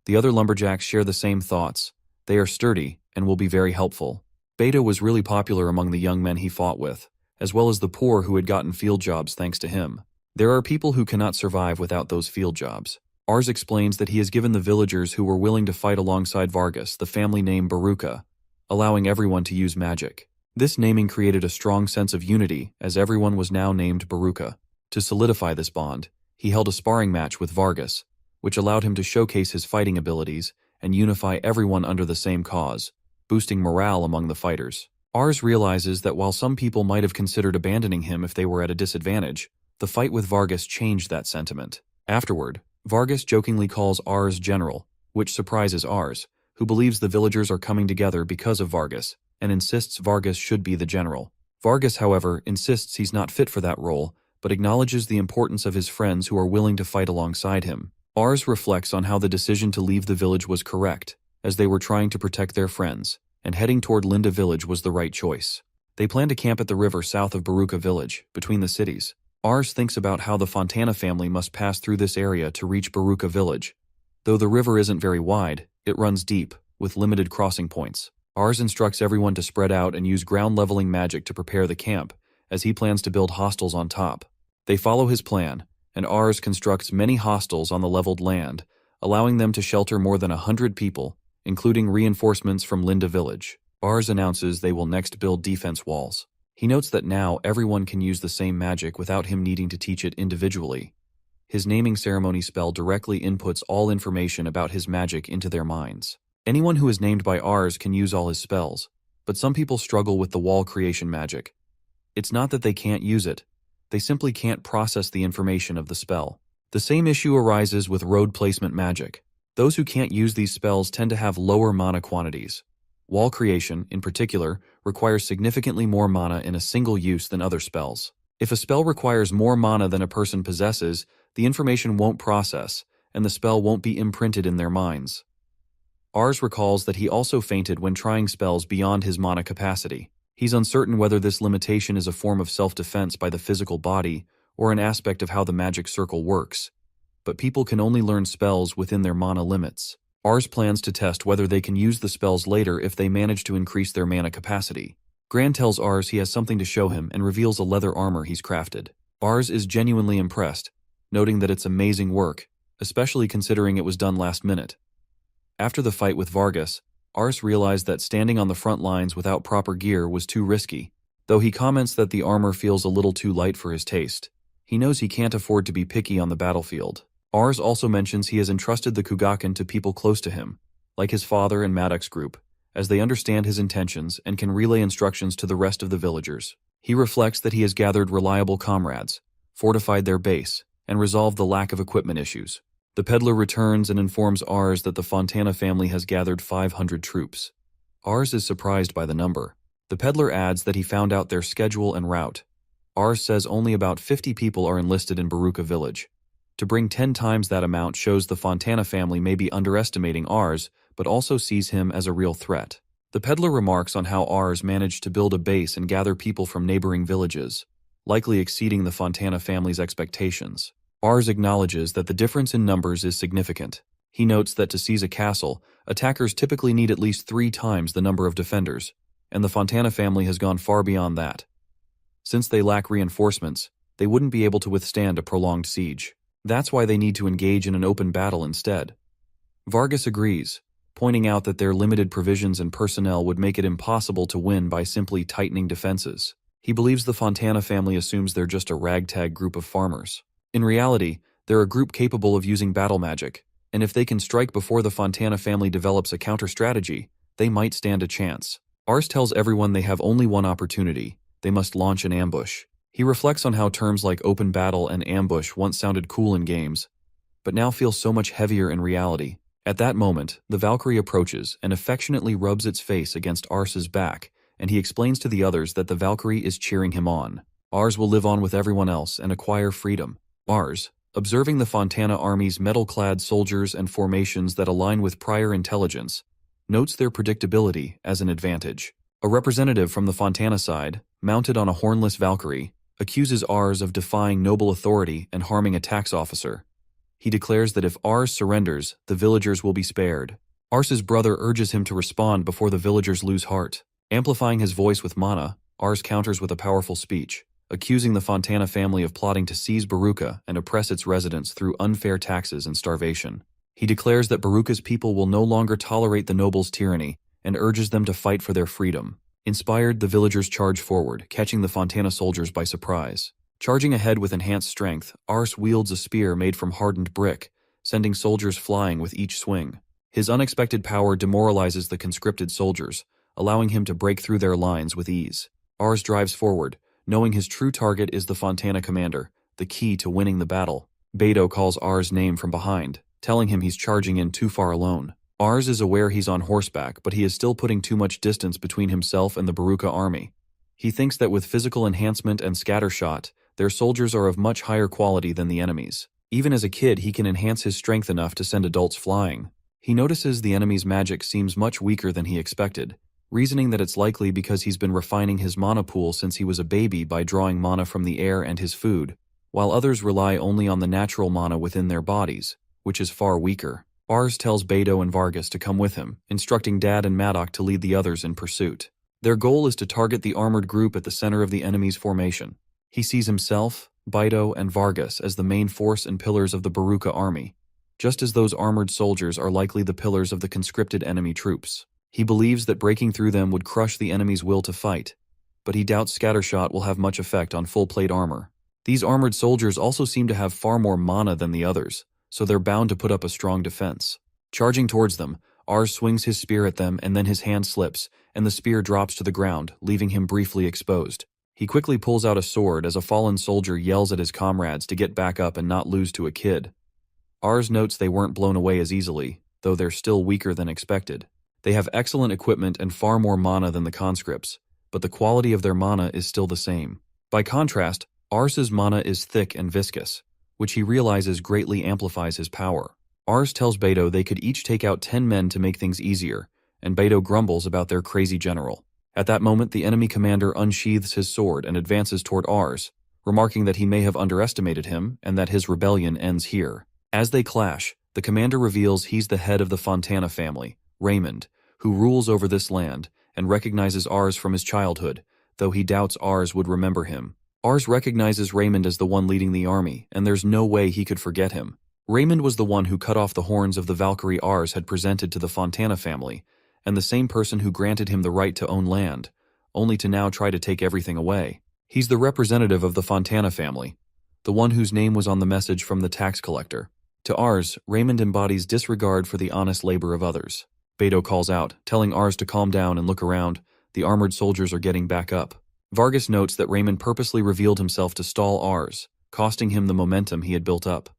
The other lumberjacks share the same thoughts. They are sturdy and will be very helpful. Beto was really popular among the young men he fought with, as well as the poor who had gotten field jobs thanks to him. There are people who cannot survive without those field jobs. Ars explains that he has given the villagers who were willing to fight alongside Vargas the family name Baruka, allowing everyone to use magic. This naming created a strong sense of unity, as everyone was now named Baruka. To solidify this bond, he held a sparring match with Vargas, which allowed him to showcase his fighting abilities and unify everyone under the same cause, boosting morale among the fighters. Ars realizes that while some people might have considered abandoning him if they were at a disadvantage, the fight with Vargas changed that sentiment. Afterward, Vargas jokingly calls Ars general, which surprises Ars, who believes the villagers are coming together because of Vargas, and insists Vargas should be the general. Vargas, however, insists he's not fit for that role, but acknowledges the importance of his friends who are willing to fight alongside him. Ars reflects on how the decision to leave the village was correct, as they were trying to protect their friends, and heading toward Linda village was the right choice. They plan to camp at the river south of Baruka village, between the cities. Ars thinks about how the Fontana family must pass through this area to reach Baruka village. Though the river isn't very wide, it runs deep, with limited crossing points. Ars instructs everyone to spread out and use ground-leveling magic to prepare the camp, as he plans to build hostels on top. They follow his plan, and Ars constructs many hostels on the leveled land, allowing them to shelter more than 100 people, including reinforcements from Linda village. Ars announces they will next build defense walls. He notes that now everyone can use the same magic without him needing to teach it individually. His naming ceremony spell directly inputs all information about his magic into their minds. Anyone who is named by Ars can use all his spells, but some people struggle with the wall creation magic. It's not that they can't use it, they simply can't process the information of the spell. The same issue arises with road placement magic. Those who can't use these spells tend to have lower mana quantities. Wall creation, in particular, requires significantly more mana in a single use than other spells. If a spell requires more mana than a person possesses, the information won't process, and the spell won't be imprinted in their minds. Ars recalls that he also fainted when trying spells beyond his mana capacity. He's uncertain whether this limitation is a form of self-defense by the physical body or an aspect of how the magic circle works. But people can only learn spells within their mana limits. Ars plans to test whether they can use the spells later if they manage to increase their mana capacity. Gran tells Ars he has something to show him and reveals a leather armor he's crafted. Ars is genuinely impressed, noting that it's amazing work, especially considering it was done last minute. After the fight with Vargas, Ars realized that standing on the front lines without proper gear was too risky. Though he comments that the armor feels a little too light for his taste, he knows he can't afford to be picky on the battlefield. Ars also mentions he has entrusted the Kugakan to people close to him, like his father and Maddox group, as they understand his intentions and can relay instructions to the rest of the villagers. He reflects that he has gathered reliable comrades, fortified their base, and resolved the lack of equipment issues. The peddler returns and informs Ars that the Fontana family has gathered 500 troops. Ars is surprised by the number. The peddler adds that he found out their schedule and route. Ars says only about 50 people are enlisted in Baruka village. To bring 10 times that amount shows the Fontana family may be underestimating Ars, but also sees him as a real threat. The peddler remarks on how Ars managed to build a base and gather people from neighboring villages, likely exceeding the Fontana family's expectations. Ars acknowledges that the difference in numbers is significant. He notes that to seize a castle, attackers typically need at least 3 times the number of defenders, and the Fontana family has gone far beyond that. Since they lack reinforcements, they wouldn't be able to withstand a prolonged siege. That's why they need to engage in an open battle instead. Vargas agrees, pointing out that their limited provisions and personnel would make it impossible to win by simply tightening defenses. He believes the Fontana family assumes they're just a ragtag group of farmers. In reality, they're a group capable of using battle magic, and if they can strike before the Fontana family develops a counter-strategy, they might stand a chance. Ars tells everyone they have only one opportunity: they must launch an ambush. He reflects on how terms like open battle and ambush once sounded cool in games, but now feel so much heavier in reality. At that moment, the Valkyrie approaches and affectionately rubs its face against Ars's back, and he explains to the others that the Valkyrie is cheering him on. Ars will live on with everyone else and acquire freedom. Ars, observing the Fontana army's metal-clad soldiers and formations that align with prior intelligence, notes their predictability as an advantage. A representative from the Fontana side, mounted on a hornless Valkyrie, accuses Ars of defying noble authority and harming a tax officer. He declares that if Ars surrenders, the villagers will be spared. Ars's brother urges him to respond before the villagers lose heart. Amplifying his voice with mana, Ars counters with a powerful speech, accusing the Fontana family of plotting to seize Baruka and oppress its residents through unfair taxes and starvation. He declares that Baruka's people will no longer tolerate the nobles' tyranny and urges them to fight for their freedom. Inspired, the villagers charge forward, catching the Fontana soldiers by surprise. Charging ahead with enhanced strength, Ars wields a spear made from hardened brick, sending soldiers flying with each swing. His unexpected power demoralizes the conscripted soldiers, allowing him to break through their lines with ease. Ars drives forward, knowing his true target is the Fontana commander, the key to winning the battle. Beto calls Ars' name from behind, telling him he's charging in too far alone. Ars is aware he's on horseback, but he is still putting too much distance between himself and the Baruka army. He thinks that with physical enhancement and scattershot, their soldiers are of much higher quality than the enemy's. Even as a kid, he can enhance his strength enough to send adults flying. He notices the enemy's magic seems much weaker than he expected, reasoning that it's likely because he's been refining his mana pool since he was a baby by drawing mana from the air and his food, while others rely only on the natural mana within their bodies, which is far weaker. Ars tells Beto and Vargas to come with him, instructing Dad and Maddock to lead the others in pursuit. Their goal is to target the armored group at the center of the enemy's formation. He sees himself, Beto, and Vargas as the main force and pillars of the Baruka army, just as those armored soldiers are likely the pillars of the conscripted enemy troops. He believes that breaking through them would crush the enemy's will to fight, but he doubts scattershot will have much effect on full-plate armor. These armored soldiers also seem to have far more mana than the others, so they're bound to put up a strong defense. Charging towards them, Ars swings his spear at them and then his hand slips, and the spear drops to the ground, leaving him briefly exposed. He quickly pulls out a sword as a fallen soldier yells at his comrades to get back up and not lose to a kid. Ars notes they weren't blown away as easily, though they're still weaker than expected. They have excellent equipment and far more mana than the conscripts, but the quality of their mana is still the same. By contrast, Ars's mana is thick and viscous, which he realizes greatly amplifies his power. Ars tells Beto they could each take out 10 men to make things easier, and Beto grumbles about their crazy general. At that moment, the enemy commander unsheathes his sword and advances toward Ars, remarking that he may have underestimated him and that his rebellion ends here. As they clash, the commander reveals he's the head of the Fontana family, Raymond, who rules over this land and recognizes Ars from his childhood, though he doubts Ars would remember him. Ars recognizes Raymond as the one leading the army, and there's no way he could forget him. Raymond was the one who cut off the horns of the Valkyrie Ars had presented to the Fontana family, and the same person who granted him the right to own land, only to now try to take everything away. He's the representative of the Fontana family, the one whose name was on the message from the tax collector. To Ars, Raymond embodies disregard for the honest labor of others. Beto calls out, telling Ars to calm down and look around. The armored soldiers are getting back up. Vargas notes that Raymond purposely revealed himself to stall Ars, costing him the momentum he had built up.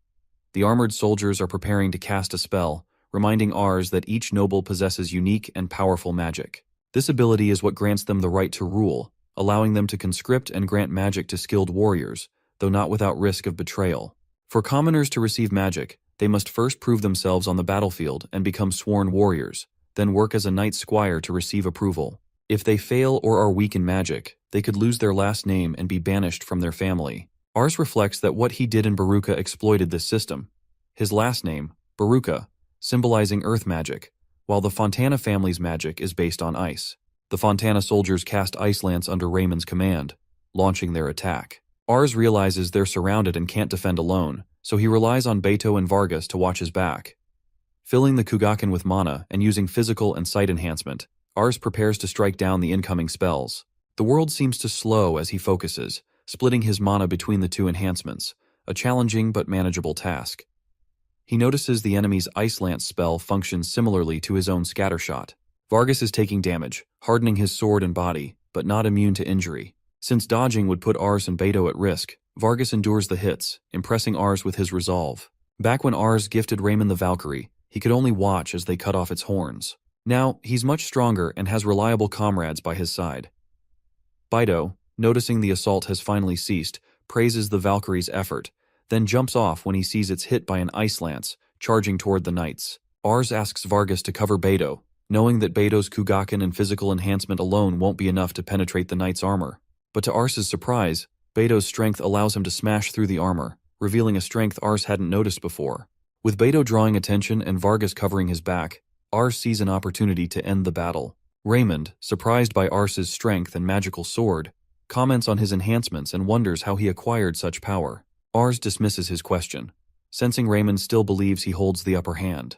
The armored soldiers are preparing to cast a spell, reminding Ars that each noble possesses unique and powerful magic. This ability is what grants them the right to rule, allowing them to conscript and grant magic to skilled warriors, though not without risk of betrayal. For commoners to receive magic, they must first prove themselves on the battlefield and become sworn warriors, then work as a knight squire to receive approval. If they fail or are weak in magic, they could lose their last name and be banished from their family. Ars reflects that what he did in Baruka exploited this system. His last name, Baruka, symbolizing earth magic, while the Fontana family's magic is based on ice. The Fontana soldiers cast Ice Lance under Raymond's command, launching their attack. Ars realizes they're surrounded and can't defend alone, so he relies on Beto and Vargas to watch his back. Filling the Kugaken with mana and using physical and sight enhancement, Ars prepares to strike down the incoming spells. The world seems to slow as he focuses, splitting his mana between the two enhancements, a challenging but manageable task. He notices the enemy's Ice Lance spell functions similarly to his own Scattershot. Vargas is taking damage, hardening his sword and body, but not immune to injury. Since dodging would put Ars and Beto at risk, Vargas endures the hits, impressing Ars with his resolve. Back when Ars gifted Raymond the Valkyrie, he could only watch as they cut off its horns. Now, he's much stronger and has reliable comrades by his side. Beto, noticing the assault has finally ceased, praises the Valkyrie's effort, then jumps off when he sees it's hit by an Ice Lance, charging toward the knights. Ars asks Vargas to cover Beto, knowing that Beto's Kugaken and physical enhancement alone won't be enough to penetrate the knight's armor. But to Ars's surprise, Beto's strength allows him to smash through the armor, revealing a strength Ars hadn't noticed before. With Beto drawing attention and Vargas covering his back, Ars sees an opportunity to end the battle. Raymond, surprised by Ars's strength and magical sword, comments on his enhancements and wonders how he acquired such power. Ars dismisses his question, sensing Raymond still believes he holds the upper hand.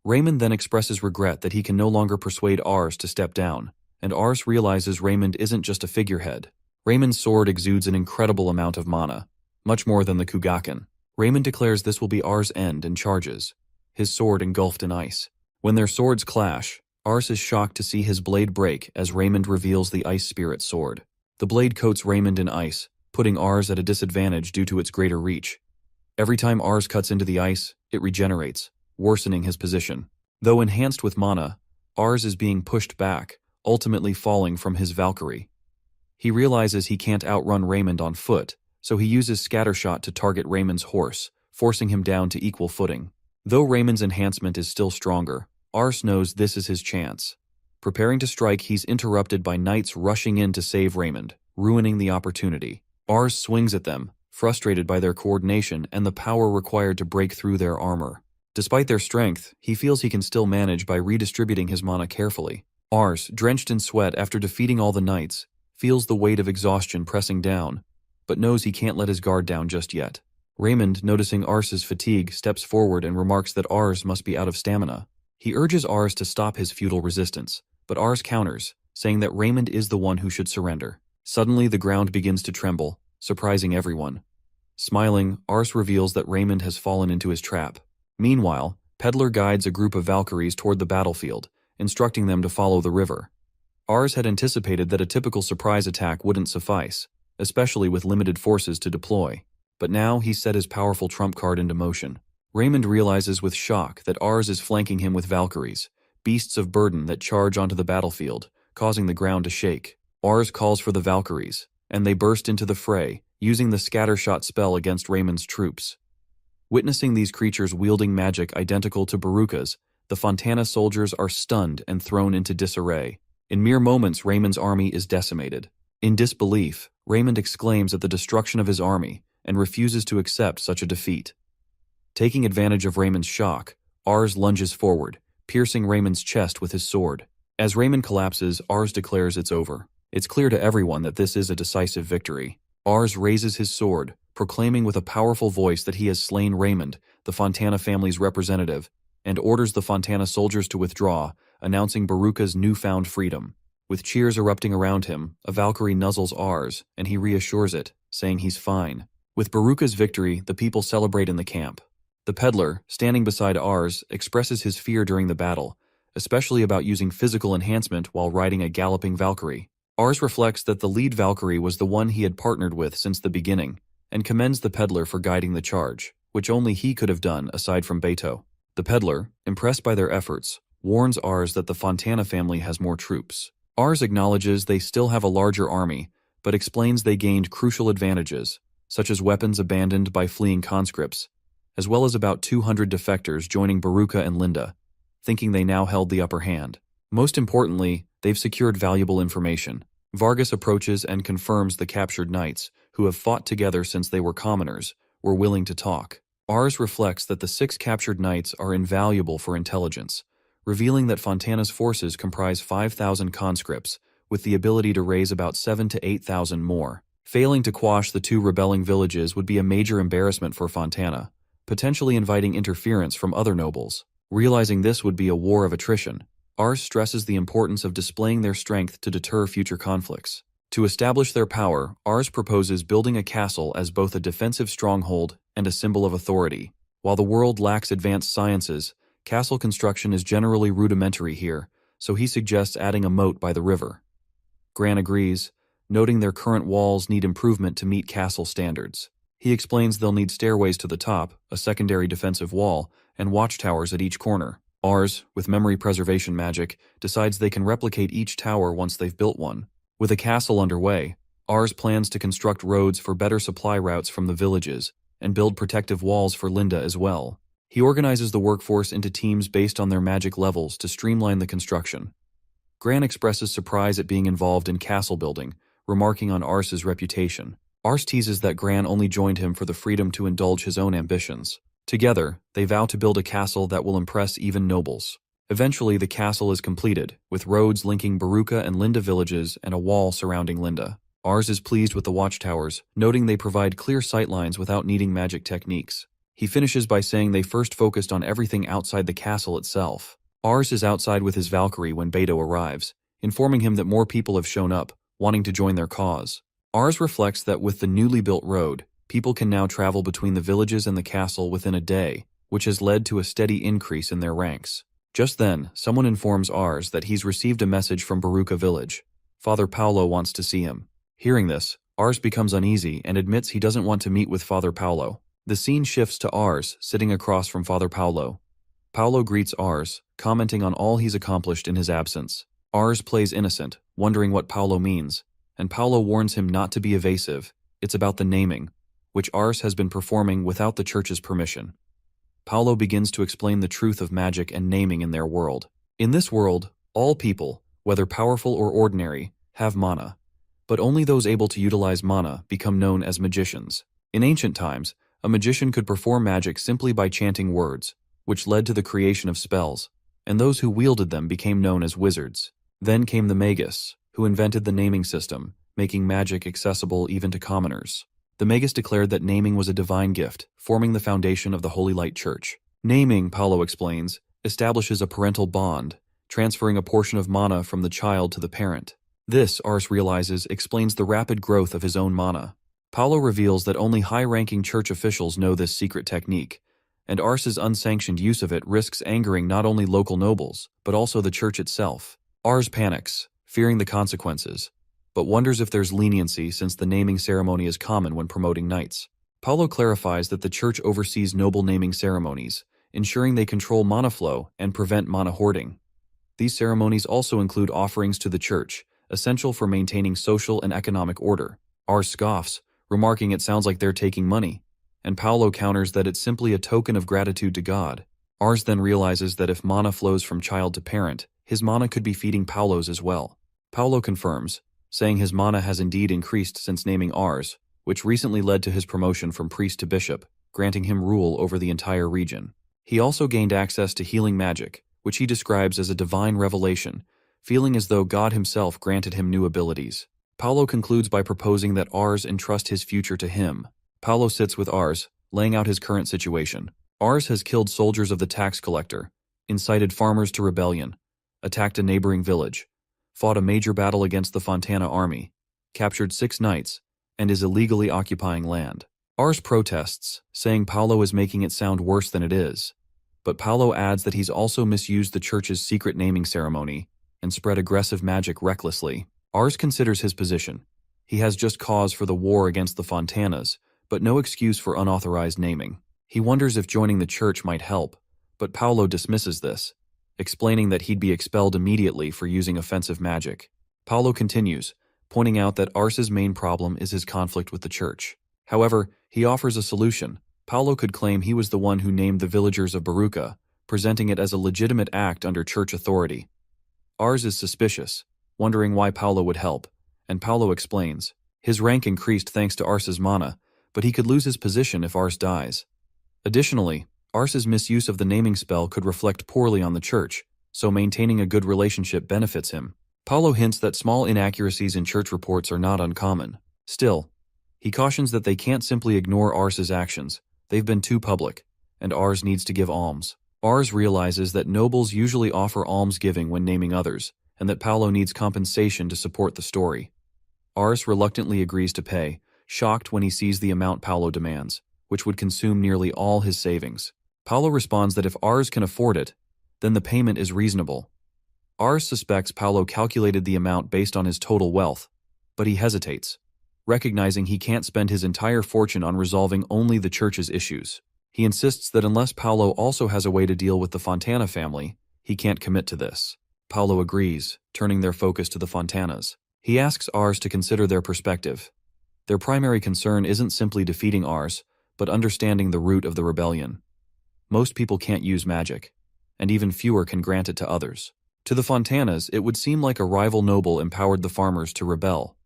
Raymond then expresses regret that he can no longer persuade Ars to step down, and Ars realizes Raymond isn't just a figurehead. Raymond's sword exudes an incredible amount of mana, much more than the Kugaken. Raymond declares this will be Ars' end and charges, his sword engulfed in ice. When their swords clash, Ars is shocked to see his blade break as Raymond reveals the Ice Spirit sword. The blade coats Raymond in ice, putting Ars at a disadvantage due to its greater reach. Every time Ars cuts into the ice, it regenerates, worsening his position. Though enhanced with mana, Ars is being pushed back, ultimately falling from his Valkyrie. He realizes he can't outrun Raymond on foot, so he uses Scattershot to target Raymond's horse, forcing him down to equal footing. Though Raymond's enhancement is still stronger, Ars knows this is his chance. Preparing to strike, he's interrupted by knights rushing in to save Raymond, ruining the opportunity. Ars swings at them, frustrated by their coordination and the power required to break through their armor. Despite their strength, he feels he can still manage by redistributing his mana carefully. Ars, drenched in sweat after defeating all the knights, feels the weight of exhaustion pressing down, but knows he can't let his guard down just yet. Raymond, noticing Ars's fatigue, steps forward and remarks that Ars must be out of stamina. He urges Ars to stop his futile resistance, but Ars counters, saying that Raymond is the one who should surrender. Suddenly, the ground begins to tremble, surprising everyone. Smiling, Ars reveals that Raymond has fallen into his trap. Meanwhile, Peddler guides a group of Valkyries toward the battlefield, instructing them to follow the river. Ars had anticipated that a typical surprise attack wouldn't suffice, especially with limited forces to deploy. But now he set his powerful trump card into motion. Raymond realizes with shock that Ars is flanking him with Valkyries, beasts of burden that charge onto the battlefield, causing the ground to shake. Ars calls for the Valkyries, and they burst into the fray, using the Scattershot spell against Raymond's troops. Witnessing these creatures wielding magic identical to Baruka's, the Fontana soldiers are stunned and thrown into disarray. In mere moments, Raymond's army is decimated. In disbelief, Raymond exclaims at the destruction of his army and refuses to accept such a defeat. Taking advantage of Raymond's shock, Ars lunges forward, piercing Raymond's chest with his sword. As Raymond collapses, Ars declares it's over. It's clear to everyone that this is a decisive victory. Ars raises his sword, proclaiming with a powerful voice that he has slain Raymond, the Fontana family's representative, and orders the Fontana soldiers to withdraw, announcing Baruka's newfound freedom. With cheers erupting around him, a Valkyrie nuzzles Ars, and he reassures it, saying he's fine. With Baruka's victory, the people celebrate in the camp. The Peddler, standing beside Ars, expresses his fear during the battle, especially about using physical enhancement while riding a galloping Valkyrie. Ars reflects that the lead Valkyrie was the one he had partnered with since the beginning, and commends the Peddler for guiding the charge, which only he could have done aside from Beto. The Peddler, impressed by their efforts, warns Ars that the Fontana family has more troops. Ars acknowledges they still have a larger army, but explains they gained crucial advantages, such as weapons abandoned by fleeing conscripts, as well as about 200 defectors joining Baruka and Linda, thinking they now held the upper hand. Most importantly, they've secured valuable information. Vargas approaches and confirms the captured knights, who have fought together since they were commoners, were willing to talk. Ars reflects that the 6 captured knights are invaluable for intelligence, revealing that Fontana's forces comprise 5,000 conscripts, with the ability to raise about 7,000 to 8,000 more. Failing to quash the 2 rebelling villages would be a major embarrassment for Fontana, potentially inviting interference from other nobles. Realizing this would be a war of attrition, Ars stresses the importance of displaying their strength to deter future conflicts. To establish their power, Ars proposes building a castle as both a defensive stronghold and a symbol of authority. While the world lacks advanced sciences, castle construction is generally rudimentary here, so he suggests adding a moat by the river. Gran agrees, noting their current walls need improvement to meet castle standards. He explains they'll need stairways to the top, a secondary defensive wall, and watchtowers at each corner. Ars, with memory preservation magic, decides they can replicate each tower once they've built one. With a castle underway, Ars plans to construct roads for better supply routes from the villages and build protective walls for Linda as well. He organizes the workforce into teams based on their magic levels to streamline the construction. Gran expresses surprise at being involved in castle building, remarking on Ars's reputation. Ars teases that Gran only joined him for the freedom to indulge his own ambitions. Together, they vow to build a castle that will impress even nobles. Eventually, the castle is completed, with roads linking Baruka and Linda villages and a wall surrounding Linda. Ars is pleased with the watchtowers, noting they provide clear sightlines without needing magic techniques. He finishes by saying they first focused on everything outside the castle itself. Ars is outside with his Valkyrie when Beto arrives, informing him that more people have shown up, wanting to join their cause. Ars reflects that with the newly built road, people can now travel between the villages and the castle within a day, which has led to a steady increase in their ranks. Just then, someone informs Ars that he's received a message from Baruka village. Father Paulo wants to see him. Hearing this, Ars becomes uneasy and admits he doesn't want to meet with Father Paulo. The scene shifts to Ars, sitting across from Father Paulo. Paulo greets Ars, commenting on all he's accomplished in his absence. Ars plays innocent, wondering what Paulo means, and Paulo warns him not to be evasive. It's about the naming, which Ars has been performing without the church's permission. Paulo begins to explain the truth of magic and naming in their world. In this world, all people, whether powerful or ordinary, have mana, but only those able to utilize mana become known as magicians. In ancient times, a magician could perform magic simply by chanting words, which led to the creation of spells, and those who wielded them became known as wizards. Then came the Magus, who invented the naming system, making magic accessible even to commoners. The Magus declared that naming was a divine gift, forming the foundation of the Holy Light Church. Naming, Paulo explains, establishes a parental bond, transferring a portion of mana from the child to the parent. This, Ars realizes, explains the rapid growth of his own mana. Paulo reveals that only high-ranking church officials know this secret technique, and Ars's unsanctioned use of it risks angering not only local nobles, but also the church itself. Ars panics, fearing the consequences, but wonders if there's leniency since the naming ceremony is common when promoting knights. Paulo clarifies that the church oversees noble naming ceremonies, ensuring they control mana flow and prevent mana hoarding. These ceremonies also include offerings to the church, essential for maintaining social and economic order. Ars scoffs, remarking it sounds like they're taking money, and Paulo counters that it's simply a token of gratitude to God. Ars then realizes that if mana flows from child to parent, his mana could be feeding Paulo's as well. Paulo confirms, saying his mana has indeed increased since naming Ars, which recently led to his promotion from priest to bishop, granting him rule over the entire region. He also gained access to healing magic, which he describes as a divine revelation, feeling as though God himself granted him new abilities. Paulo concludes by proposing that Ars entrust his future to him. Paulo sits with Ars, laying out his current situation. Ars has killed soldiers of the tax collector, incited farmers to rebellion, attacked a neighboring village, fought a major battle against the Fontana army, captured 6 knights, and is illegally occupying land. Ars protests, saying Paulo is making it sound worse than it is. But Paulo adds that he's also misused the church's secret naming ceremony and spread aggressive magic recklessly. Ars considers his position. He has just cause for the war against the Fontanas, but no excuse for unauthorized naming. He wonders if joining the church might help, but Paulo dismisses this, explaining that he'd be expelled immediately for using offensive magic. Paulo continues, pointing out that Ars's main problem is his conflict with the church. However, he offers a solution. Paulo could claim he was the one who named the villagers of Baruka, presenting it as a legitimate act under church authority. Ars is suspicious, wondering why Paulo would help, and Paulo explains. His rank increased thanks to Ars's mana, but he could lose his position if Ars dies. Additionally, Ars's misuse of the naming spell could reflect poorly on the church, so maintaining a good relationship benefits him. Paulo hints that small inaccuracies in church reports are not uncommon. Still, he cautions that they can't simply ignore Ars's actions. They've been too public, and Ars needs to give alms. Ars realizes that nobles usually offer almsgiving when naming others, and that Paolo needs compensation to support the story. Ars reluctantly agrees to pay, shocked when he sees the amount Paolo demands, which would consume nearly all his savings. Paolo responds that if Ars can afford it, then the payment is reasonable. Ars suspects Paolo calculated the amount based on his total wealth, but he hesitates, recognizing he can't spend his entire fortune on resolving only the church's issues. He insists that unless Paolo also has a way to deal with the Fontana family, he can't commit to this. Paolo agrees, turning their focus to the Fontanas. He asks Ars to consider their perspective. Their primary concern isn't simply defeating Ars, but understanding the root of the rebellion. Most people can't use magic, and even fewer can grant it to others. To the Fontanas, it would seem like a rival noble empowered the farmers to rebel.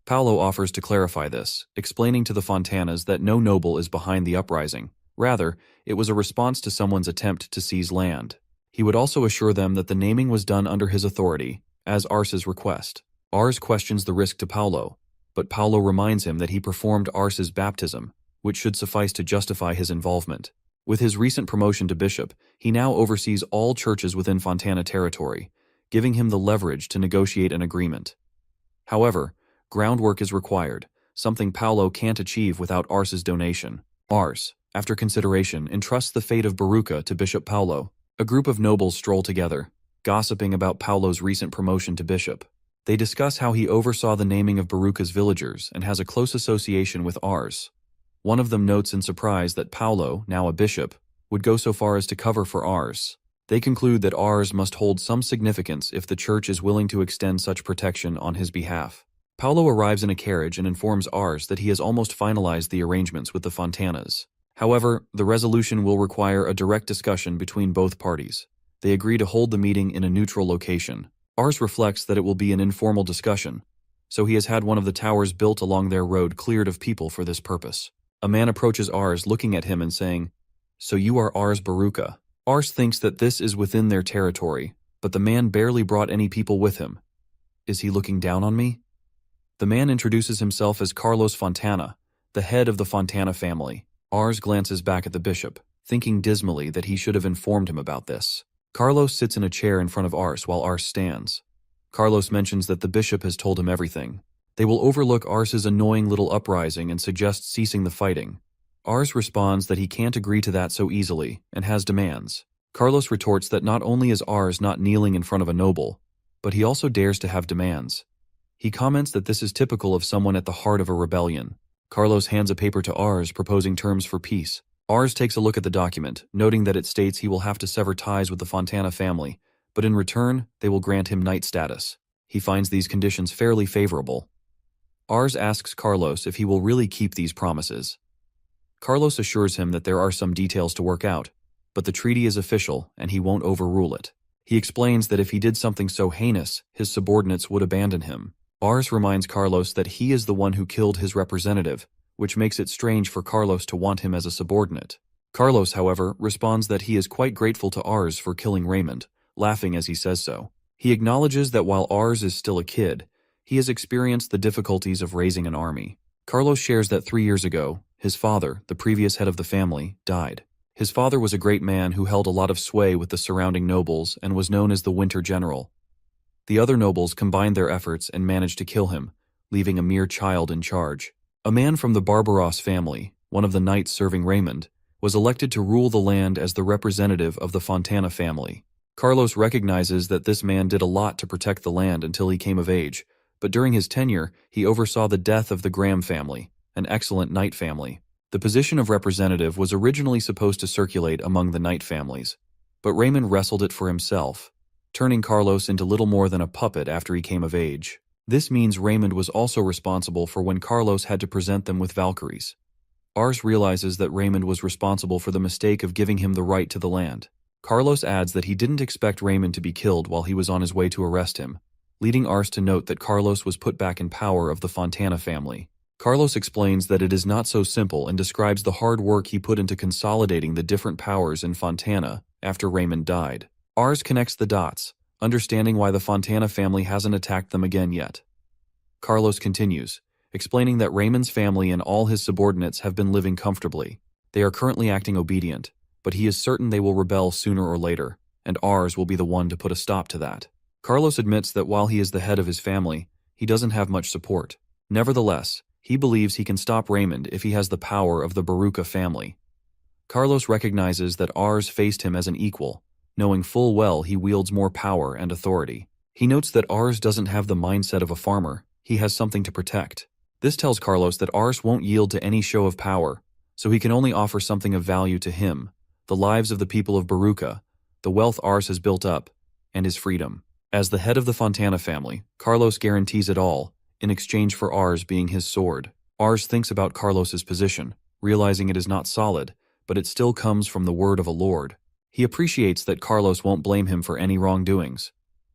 Paolo offers to clarify this, explaining to the Fontanas that no noble is behind the uprising. Rather, it was a response to someone's attempt to seize land. He would also assure them that the naming was done under his authority, as Ars's request. Ars questions the risk to Paolo, but Paolo reminds him that he performed Ars's baptism, which should suffice to justify his involvement. With his recent promotion to bishop, he now oversees all churches within Fontana territory, giving him the leverage to negotiate an agreement. However, groundwork is required, something Paolo can't achieve without Ars's donation. Ars, after consideration, entrusts the fate of Baruca to Bishop Paolo. A group of nobles stroll together, gossiping about Paolo's recent promotion to bishop. They discuss how he oversaw the naming of Baruca's villagers and has a close association with Ars. One of them notes in surprise that Paolo, now a bishop, would go so far as to cover for Ars. They conclude that Ars must hold some significance if the church is willing to extend such protection on his behalf. Paolo arrives in a carriage and informs Ars that he has almost finalized the arrangements with the Fontanas. However, the resolution will require a direct discussion between both parties. They agree to hold the meeting in a neutral location. Ars reflects that it will be an informal discussion, so he has had one of the towers built along their road cleared of people for this purpose. A man approaches Ars looking at him and saying, "So you are Ars Baruca." Ars thinks that this is within their territory, but the man barely brought any people with him. Is he looking down on me? The man introduces himself as Carlos Fontana, the head of the Fontana family. Ars glances back at the bishop, thinking dismally that he should have informed him about this. Carlos sits in a chair in front of Ars while Ars stands. Carlos mentions that the bishop has told him everything. They will overlook Ars's annoying little uprising and suggest ceasing the fighting. Ars responds that he can't agree to that so easily and has demands. Carlos retorts that not only is Ars not kneeling in front of a noble, but he also dares to have demands. He comments that this is typical of someone at the heart of a rebellion. Carlos hands a paper to Ars proposing terms for peace. Ars takes a look at the document, noting that it states he will have to sever ties with the Fontana family, but in return, they will grant him knight status. He finds these conditions fairly favorable. Ars asks Carlos if he will really keep these promises. Carlos assures him that there are some details to work out, but the treaty is official and he won't overrule it. He explains that if he did something so heinous, his subordinates would abandon him. Ars reminds Carlos that he is the one who killed his representative, which makes it strange for Carlos to want him as a subordinate. Carlos, however, responds that he is quite grateful to Ars for killing Raymond, laughing as he says so. He acknowledges that while Ars is still a kid, he has experienced the difficulties of raising an army. Carlos shares that 3 years ago, his father, the previous head of the family, died. His father was a great man who held a lot of sway with the surrounding nobles and was known as the Winter General. The other nobles combined their efforts and managed to kill him, leaving a mere child in charge. A man from the Barbaros family, one of the knights serving Raymond, was elected to rule the land as the representative of the Fontana family. Carlos recognizes that this man did a lot to protect the land until he came of age, but during his tenure, he oversaw the death of the Graham family, an excellent knight family. The position of representative was originally supposed to circulate among the knight families, but Raymond wrestled it for himself, turning Carlos into little more than a puppet after he came of age. This means Raymond was also responsible for when Carlos had to present them with Valkyries. Ars realizes that Raymond was responsible for the mistake of giving him the right to the land. Carlos adds that he didn't expect Raymond to be killed while he was on his way to arrest him, leading Ars to note that Carlos was put back in power of the Fontana family. Carlos explains that it is not so simple and describes the hard work he put into consolidating the different powers in Fontana after Raymond died. Ars connects the dots, understanding why the Fontana family hasn't attacked them again yet. Carlos continues, explaining that Raymond's family and all his subordinates have been living comfortably. They are currently acting obedient, but he is certain they will rebel sooner or later, and Ars will be the one to put a stop to that. Carlos admits that while he is the head of his family, he doesn't have much support. Nevertheless, he believes he can stop Raymond if he has the power of the Baruca family. Carlos recognizes that Ars faced him as an equal, knowing full well he wields more power and authority. He notes that Ars doesn't have the mindset of a farmer, he has something to protect. This tells Carlos that Ars won't yield to any show of power, so he can only offer something of value to him, the lives of the people of Baruca, the wealth Ars has built up, and his freedom. As the head of the Fontana family, Carlos guarantees it all, in exchange for Ars being his sword. Ars thinks about Carlos's position, realizing it is not solid, but it still comes from the word of a lord. He appreciates that Carlos won't blame him for any wrongdoings.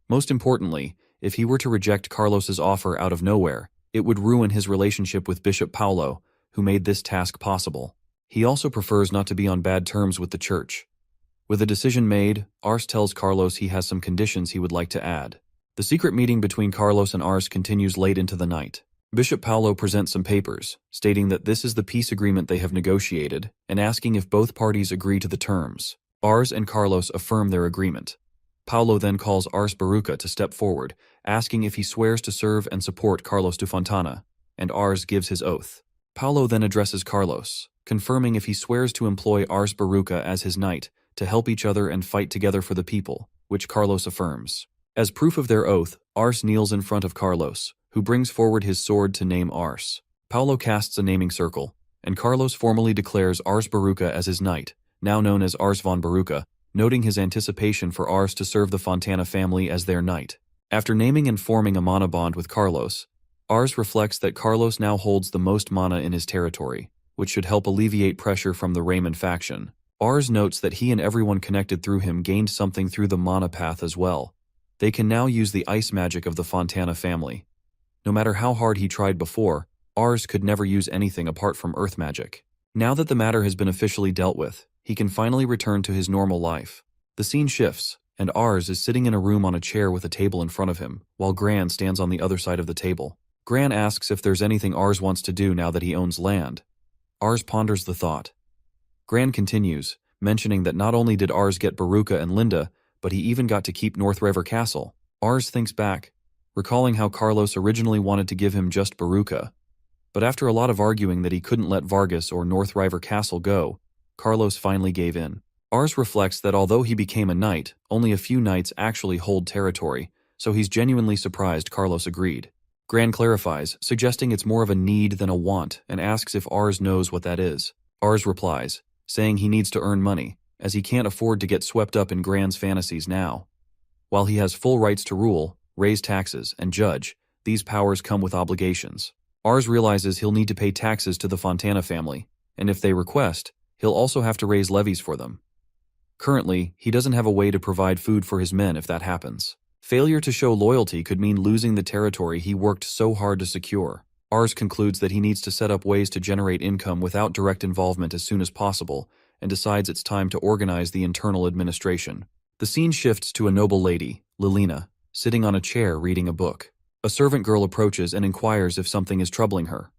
Most importantly, if he were to reject Carlos's offer out of nowhere, it would ruin his relationship with Bishop Paulo, who made this task possible. He also prefers not to be on bad terms with the church. With a decision made, Ars tells Carlos he has some conditions he would like to add. The secret meeting between Carlos and Ars continues late into the night. Bishop Paulo presents some papers, stating that this is the peace agreement they have negotiated, and asking if both parties agree to the terms. Ars and Carlos affirm their agreement. Paulo then calls Ars Baruca to step forward, asking if he swears to serve and support Carlos de Fontana, and Ars gives his oath. Paulo then addresses Carlos, confirming if he swears to employ Ars Baruca as his knight, to help each other and fight together for the people, which Carlos affirms. As proof of their oath, Ars kneels in front of Carlos, who brings forward his sword to name Ars. Paulo casts a naming circle, and Carlos formally declares Ars Baruca as his knight, now known as Ars von Baruca, noting his anticipation for Ars to serve the Fontana family as their knight. After naming and forming a mana bond with Carlos, Ars reflects that Carlos now holds the most mana in his territory, which should help alleviate pressure from the Raymond faction. Ars notes that he and everyone connected through him gained something through the mana path as well. They can now use the ice magic of the Fontana family. No matter how hard he tried before, Ars could never use anything apart from earth magic. Now that the matter has been officially dealt with, he can finally return to his normal life. The scene shifts, and Ars is sitting in a room on a chair with a table in front of him, while Gran stands on the other side of the table. Gran asks if there's anything Ars wants to do now that he owns land. Ars ponders the thought. Gran continues, mentioning that not only did Ars get Baruca and Linda, but he even got to keep North River Castle. Ars thinks back, recalling how Carlos originally wanted to give him just Baruca. But after a lot of arguing that he couldn't let Vargas or North River Castle go, Carlos finally gave in. Ars reflects that although he became a knight, only a few knights actually hold territory, so he's genuinely surprised Carlos agreed. Gran clarifies, suggesting it's more of a need than a want, and asks if Ars knows what that is. Ars replies, saying he needs to earn money, as he can't afford to get swept up in Gran's fantasies now. While he has full rights to rule, raise taxes, and judge, these powers come with obligations. Ars realizes he'll need to pay taxes to the Fontana family, and if they request, he'll also have to raise levies for them. Currently, he doesn't have a way to provide food for his men if that happens. Failure to show loyalty could mean losing the territory he worked so hard to secure. Ars concludes that he needs to set up ways to generate income without direct involvement as soon as possible, and decides it's time to organize the internal administration. The scene shifts to a noble lady, Lilina, sitting on a chair reading a book. A servant girl approaches and inquires if something is troubling her.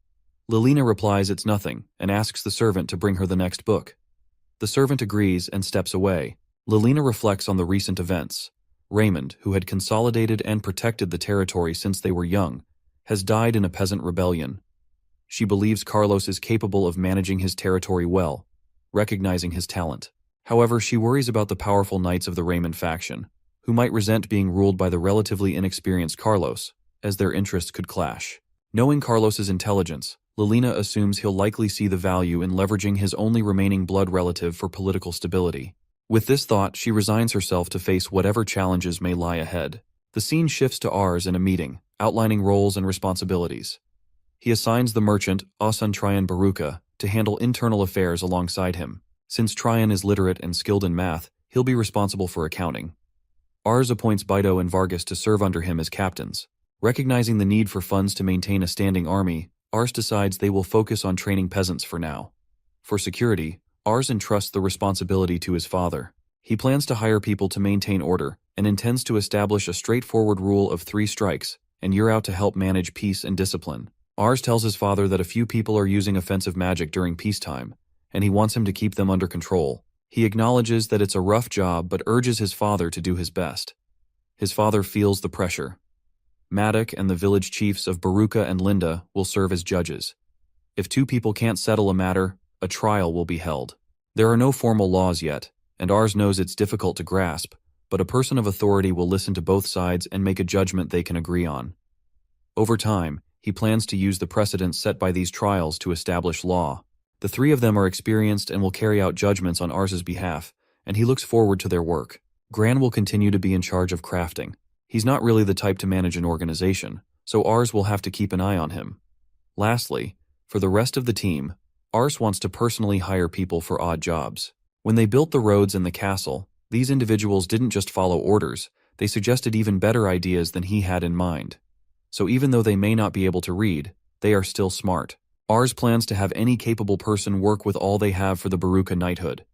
Lilina replies it's nothing, and asks the servant to bring her the next book. The servant agrees and steps away. Lilina reflects on the recent events. Raymond, who had consolidated and protected the territory since they were young, has died in a peasant rebellion. She believes Carlos is capable of managing his territory well, recognizing his talent. However, she worries about the powerful knights of the Raymond faction, who might resent being ruled by the relatively inexperienced Carlos, as their interests could clash. Knowing Carlos's intelligence, Lilina assumes he'll likely see the value in leveraging his only remaining blood relative for political stability. With this thought, she resigns herself to face whatever challenges may lie ahead. The scene shifts to Ars in a meeting, outlining roles and responsibilities. He assigns the merchant, Asan Tryon Baruca, to handle internal affairs alongside him. Since Tryon is literate and skilled in math, he'll be responsible for accounting. Ars appoints Bido and Vargas to serve under him as captains. Recognizing the need for funds to maintain a standing army, Ars decides they will focus on training peasants for now. For security, Ars entrusts the responsibility to his father. He plans to hire people to maintain order, and intends to establish a straightforward rule of 3 strikes, and you're out to help manage peace and discipline. Ars tells his father that a few people are using offensive magic during peacetime, and he wants him to keep them under control. He acknowledges that it's a rough job but urges his father to do his best. His father feels the pressure. Maddock and the village chiefs of Baruka and Linda will serve as judges. If two people can't settle a matter, a trial will be held. There are no formal laws yet, and Ars knows it's difficult to grasp, but a person of authority will listen to both sides and make a judgment they can agree on. Over time, he plans to use the precedents set by these trials to establish law. The three of them are experienced and will carry out judgments on Ars's behalf, and he looks forward to their work. Gran will continue to be in charge of crafting. He's not really the type to manage an organization, so Ars will have to keep an eye on him. Lastly, for the rest of the team, Ars wants to personally hire people for odd jobs. When they built the roads and the castle, these individuals didn't just follow orders, they suggested even better ideas than he had in mind. So even though they may not be able to read, they are still smart. Ars plans to have any capable person work with all they have for the Baruka knighthood.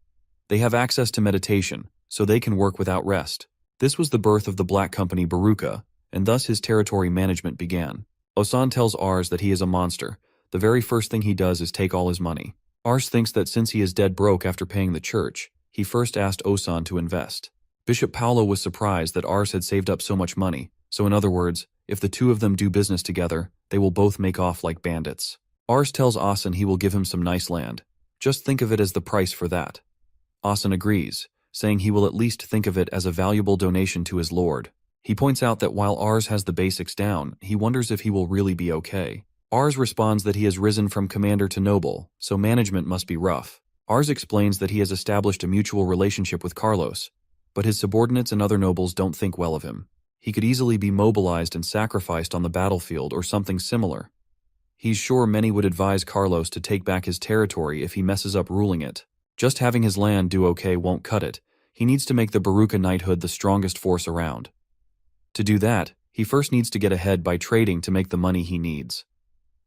They have access to meditation, so they can work without rest. This was the birth of the black company Baruka, and thus his territory management began. Osan tells Ars that he is a monster. The very first thing he does is take all his money. Ars thinks that since he is dead broke after paying the church, he first asked Osan to invest. Bishop Paulo was surprised that Ars had saved up so much money, so in other words, if the two of them do business together, they will both make off like bandits. Ars tells Osan he will give him some nice land. Just think of it as the price for that. Osan agrees, saying he will at least think of it as a valuable donation to his lord. He points out that while Ars has the basics down, he wonders if he will really be okay. Ars responds that he has risen from commander to noble, so management must be rough. Ars explains that he has established a mutual relationship with Carlos, but his subordinates and other nobles don't think well of him. He could easily be mobilized and sacrificed on the battlefield or something similar. He's sure many would advise Carlos to take back his territory if he messes up ruling it. Just having his land do okay won't cut it. He needs to make the Baruka knighthood the strongest force around. To do that, he first needs to get ahead by trading to make the money he needs.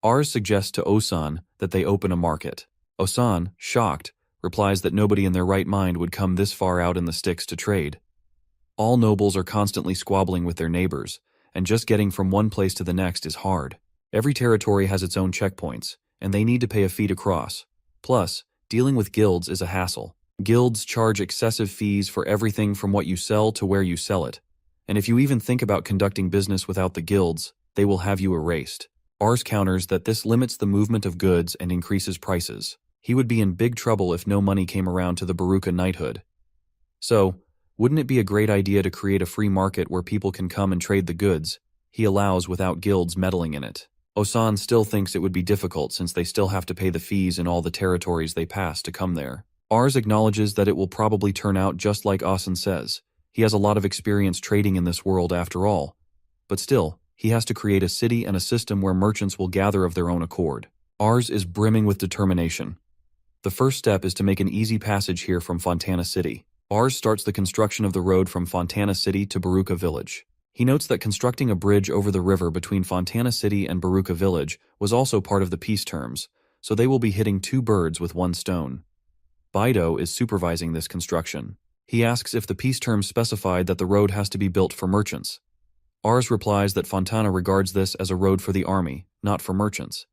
Ars suggests to Osan that they open a market. Osan, shocked, replies that nobody in their right mind would come this far out in the sticks to trade. All nobles are constantly squabbling with their neighbors, and just getting from one place to the next is hard. Every territory has its own checkpoints, and they need to pay a fee to cross. Plus, dealing with guilds is a hassle. Guilds charge excessive fees for everything from what you sell to where you sell it. And if you even think about conducting business without the guilds, they will have you erased. Ars counters that this limits the movement of goods and increases prices. He would be in big trouble if no money came around to the Baruka knighthood. So, wouldn't it be a great idea to create a free market where people can come and trade the goods he allows without guilds meddling in it? Osan still thinks it would be difficult since they still have to pay the fees in all the territories they pass to come there. Ars acknowledges that it will probably turn out just like Osan says. He has a lot of experience trading in this world after all. But still, he has to create a city and a system where merchants will gather of their own accord. Ars is brimming with determination. The first step is to make an easy passage here from Fontana City. Ars starts the construction of the road from Fontana City to Baruka Village. He notes that constructing a bridge over the river between Fontana City and Baruka Village was also part of the peace terms, so they will be hitting two birds with one stone. Baido is supervising this construction. He asks if the peace terms specified that the road has to be built for merchants. Ars replies that Fontana regards this as a road for the army, not for merchants.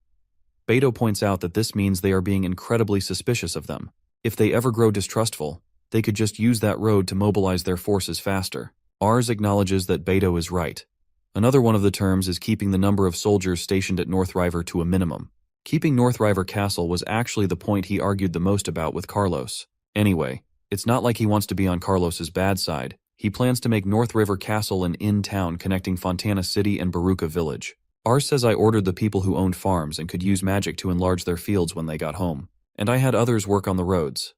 Beto points out that this means they are being incredibly suspicious of them. If they ever grow distrustful, they could just use that road to mobilize their forces faster. Ars acknowledges that Beto is right. Another one of the terms is keeping the number of soldiers stationed at North River to a minimum. Keeping North River Castle was actually the point he argued the most about with Carlos. Anyway, it's not like he wants to be on Carlos's bad side. He plans to make North River Castle an in-town connecting Fontana City and Baruka Village. Ars says I ordered the people who owned farms and could use magic to enlarge their fields when they got home. And I had others work on the roads.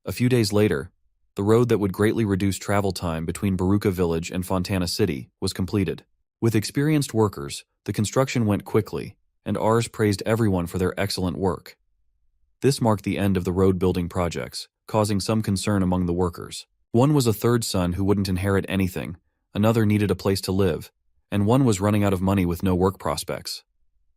A few days later, the road that would greatly reduce travel time between Baruka Village and Fontana City was completed. With experienced workers, the construction went quickly, and Ars praised everyone for their excellent work. This marked the end of the road-building projects, causing some concern among the workers. One was a third son who wouldn't inherit anything, another needed a place to live, and one was running out of money with no work prospects.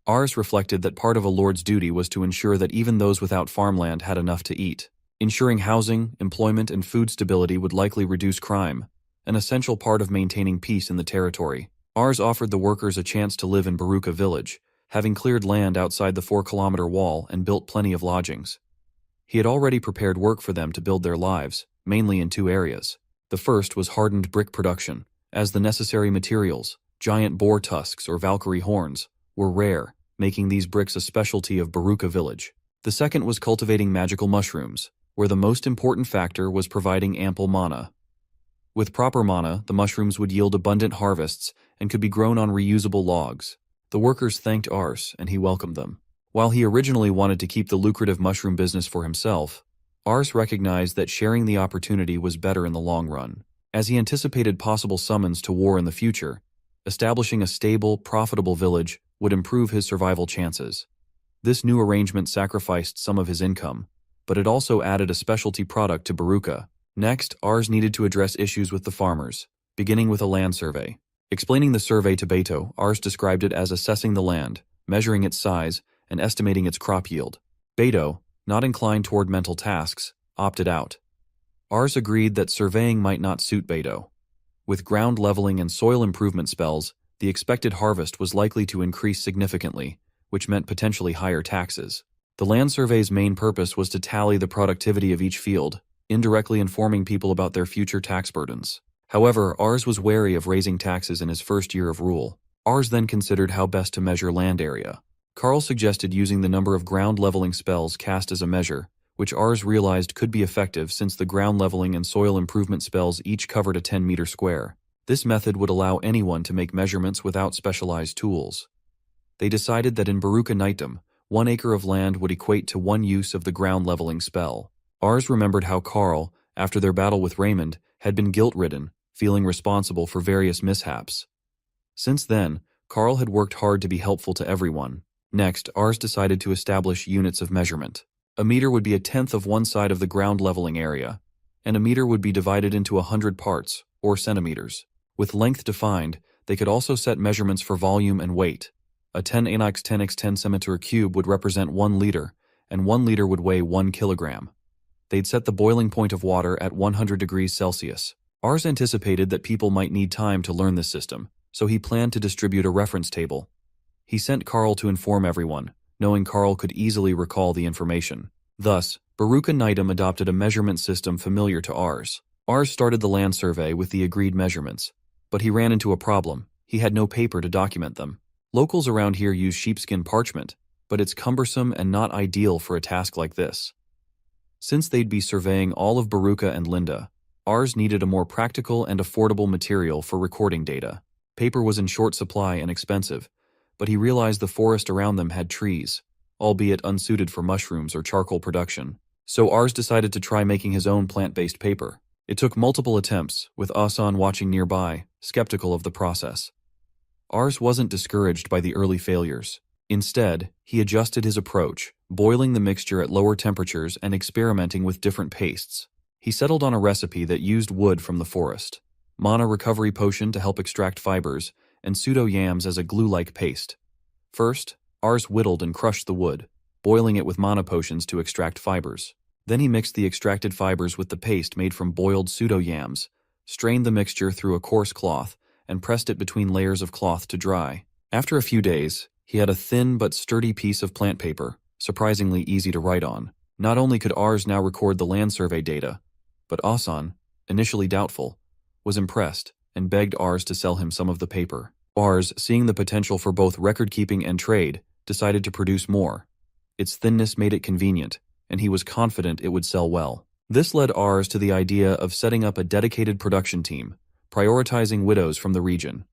Ars reflected that part of a lord's duty was to ensure that even those without farmland had enough to eat. Ensuring housing, employment, and food stability would likely reduce crime, an essential part of maintaining peace in the territory. Ars offered the workers a chance to live in Baruka Village, having cleared land outside the 4-kilometer wall and built plenty of lodgings. He had already prepared work for them to build their lives, mainly in two areas. The first was hardened brick production, as the necessary materials, giant boar tusks or Valkyrie horns, were rare, making these bricks a specialty of Baruka village. The second was cultivating magical mushrooms, where the most important factor was providing ample mana. With proper mana, the mushrooms would yield abundant harvests and could be grown on reusable logs. The workers thanked Ars, and he welcomed them. While he originally wanted to keep the lucrative mushroom business for himself, Ars recognized that sharing the opportunity was better in the long run. As he anticipated possible summons to war in the future, establishing a stable, profitable village would improve his survival chances. This new arrangement sacrificed some of his income, but it also added a specialty product to Baruka. Next, Ars needed to address issues with the farmers, beginning with a land survey. Explaining the survey to Beto, Ars described it as assessing the land, measuring its size, and estimating its crop yield. Beto, not inclined toward mental tasks, opted out. Ars agreed that surveying might not suit Beto. With ground leveling and soil improvement spells, the expected harvest was likely to increase significantly, which meant potentially higher taxes. The land survey's main purpose was to tally the productivity of each field, indirectly informing people about their future tax burdens. However, Ars was wary of raising taxes in his first year of rule. Ars then considered how best to measure land area. Carl suggested using the number of ground leveling spells cast as a measure, which Ars realized could be effective since the ground leveling and soil improvement spells each covered a 10-meter square. This method would allow anyone to make measurements without specialized tools. They decided that in Baruka Knightdom, 1 acre of land would equate to 1 use of the ground leveling spell. Ars remembered how Carl, after their battle with Raymond, had been guilt-ridden, feeling responsible for various mishaps. Since then, Carl had worked hard to be helpful to everyone. Next, Ars decided to establish units of measurement. A meter would be a tenth of one side of the ground leveling area, and a meter would be divided into 100 parts, or centimeters. With length defined, they could also set measurements for volume and weight. A 10x10x10 centimeter cube would represent 1 liter, and 1 liter would weigh 1 kilogram. They'd set the boiling point of water at 100 degrees Celsius. Ars anticipated that people might need time to learn this system, so he planned to distribute a reference table. He sent Carl to inform everyone, knowing Carl could easily recall the information. Thus, Baruka Knightdom adopted a measurement system familiar to Ars. Ars started the land survey with the agreed measurements, but he ran into a problem. He had no paper to document them. Locals around here use sheepskin parchment, but it's cumbersome and not ideal for a task like this. Since they'd be surveying all of Baruka and Linda, Ars needed a more practical and affordable material for recording data. Paper was in short supply and expensive, but he realized the forest around them had trees, albeit unsuited for mushrooms or charcoal production. So Ars decided to try making his own plant-based paper. It took multiple attempts, with Asan watching nearby, skeptical of the process. Ars wasn't discouraged by the early failures. Instead, he adjusted his approach, boiling the mixture at lower temperatures and experimenting with different pastes. He settled on a recipe that used wood from the forest, mana recovery potion to help extract fibers, and pseudo-yams as a glue-like paste. First, Ars whittled and crushed the wood, boiling it with mana potions to extract fibers. Then he mixed the extracted fibers with the paste made from boiled pseudo-yams, strained the mixture through a coarse cloth, and pressed it between layers of cloth to dry. After a few days, he had a thin but sturdy piece of plant paper, surprisingly easy to write on. Not only could Ars now record the land survey data, but Asan, initially doubtful, was impressed and begged Ars to sell him some of the paper. Ars, seeing the potential for both record-keeping and trade, decided to produce more. Its thinness made it convenient, and he was confident it would sell well. This led Ars to the idea of setting up a dedicated production team, prioritizing widows from the region.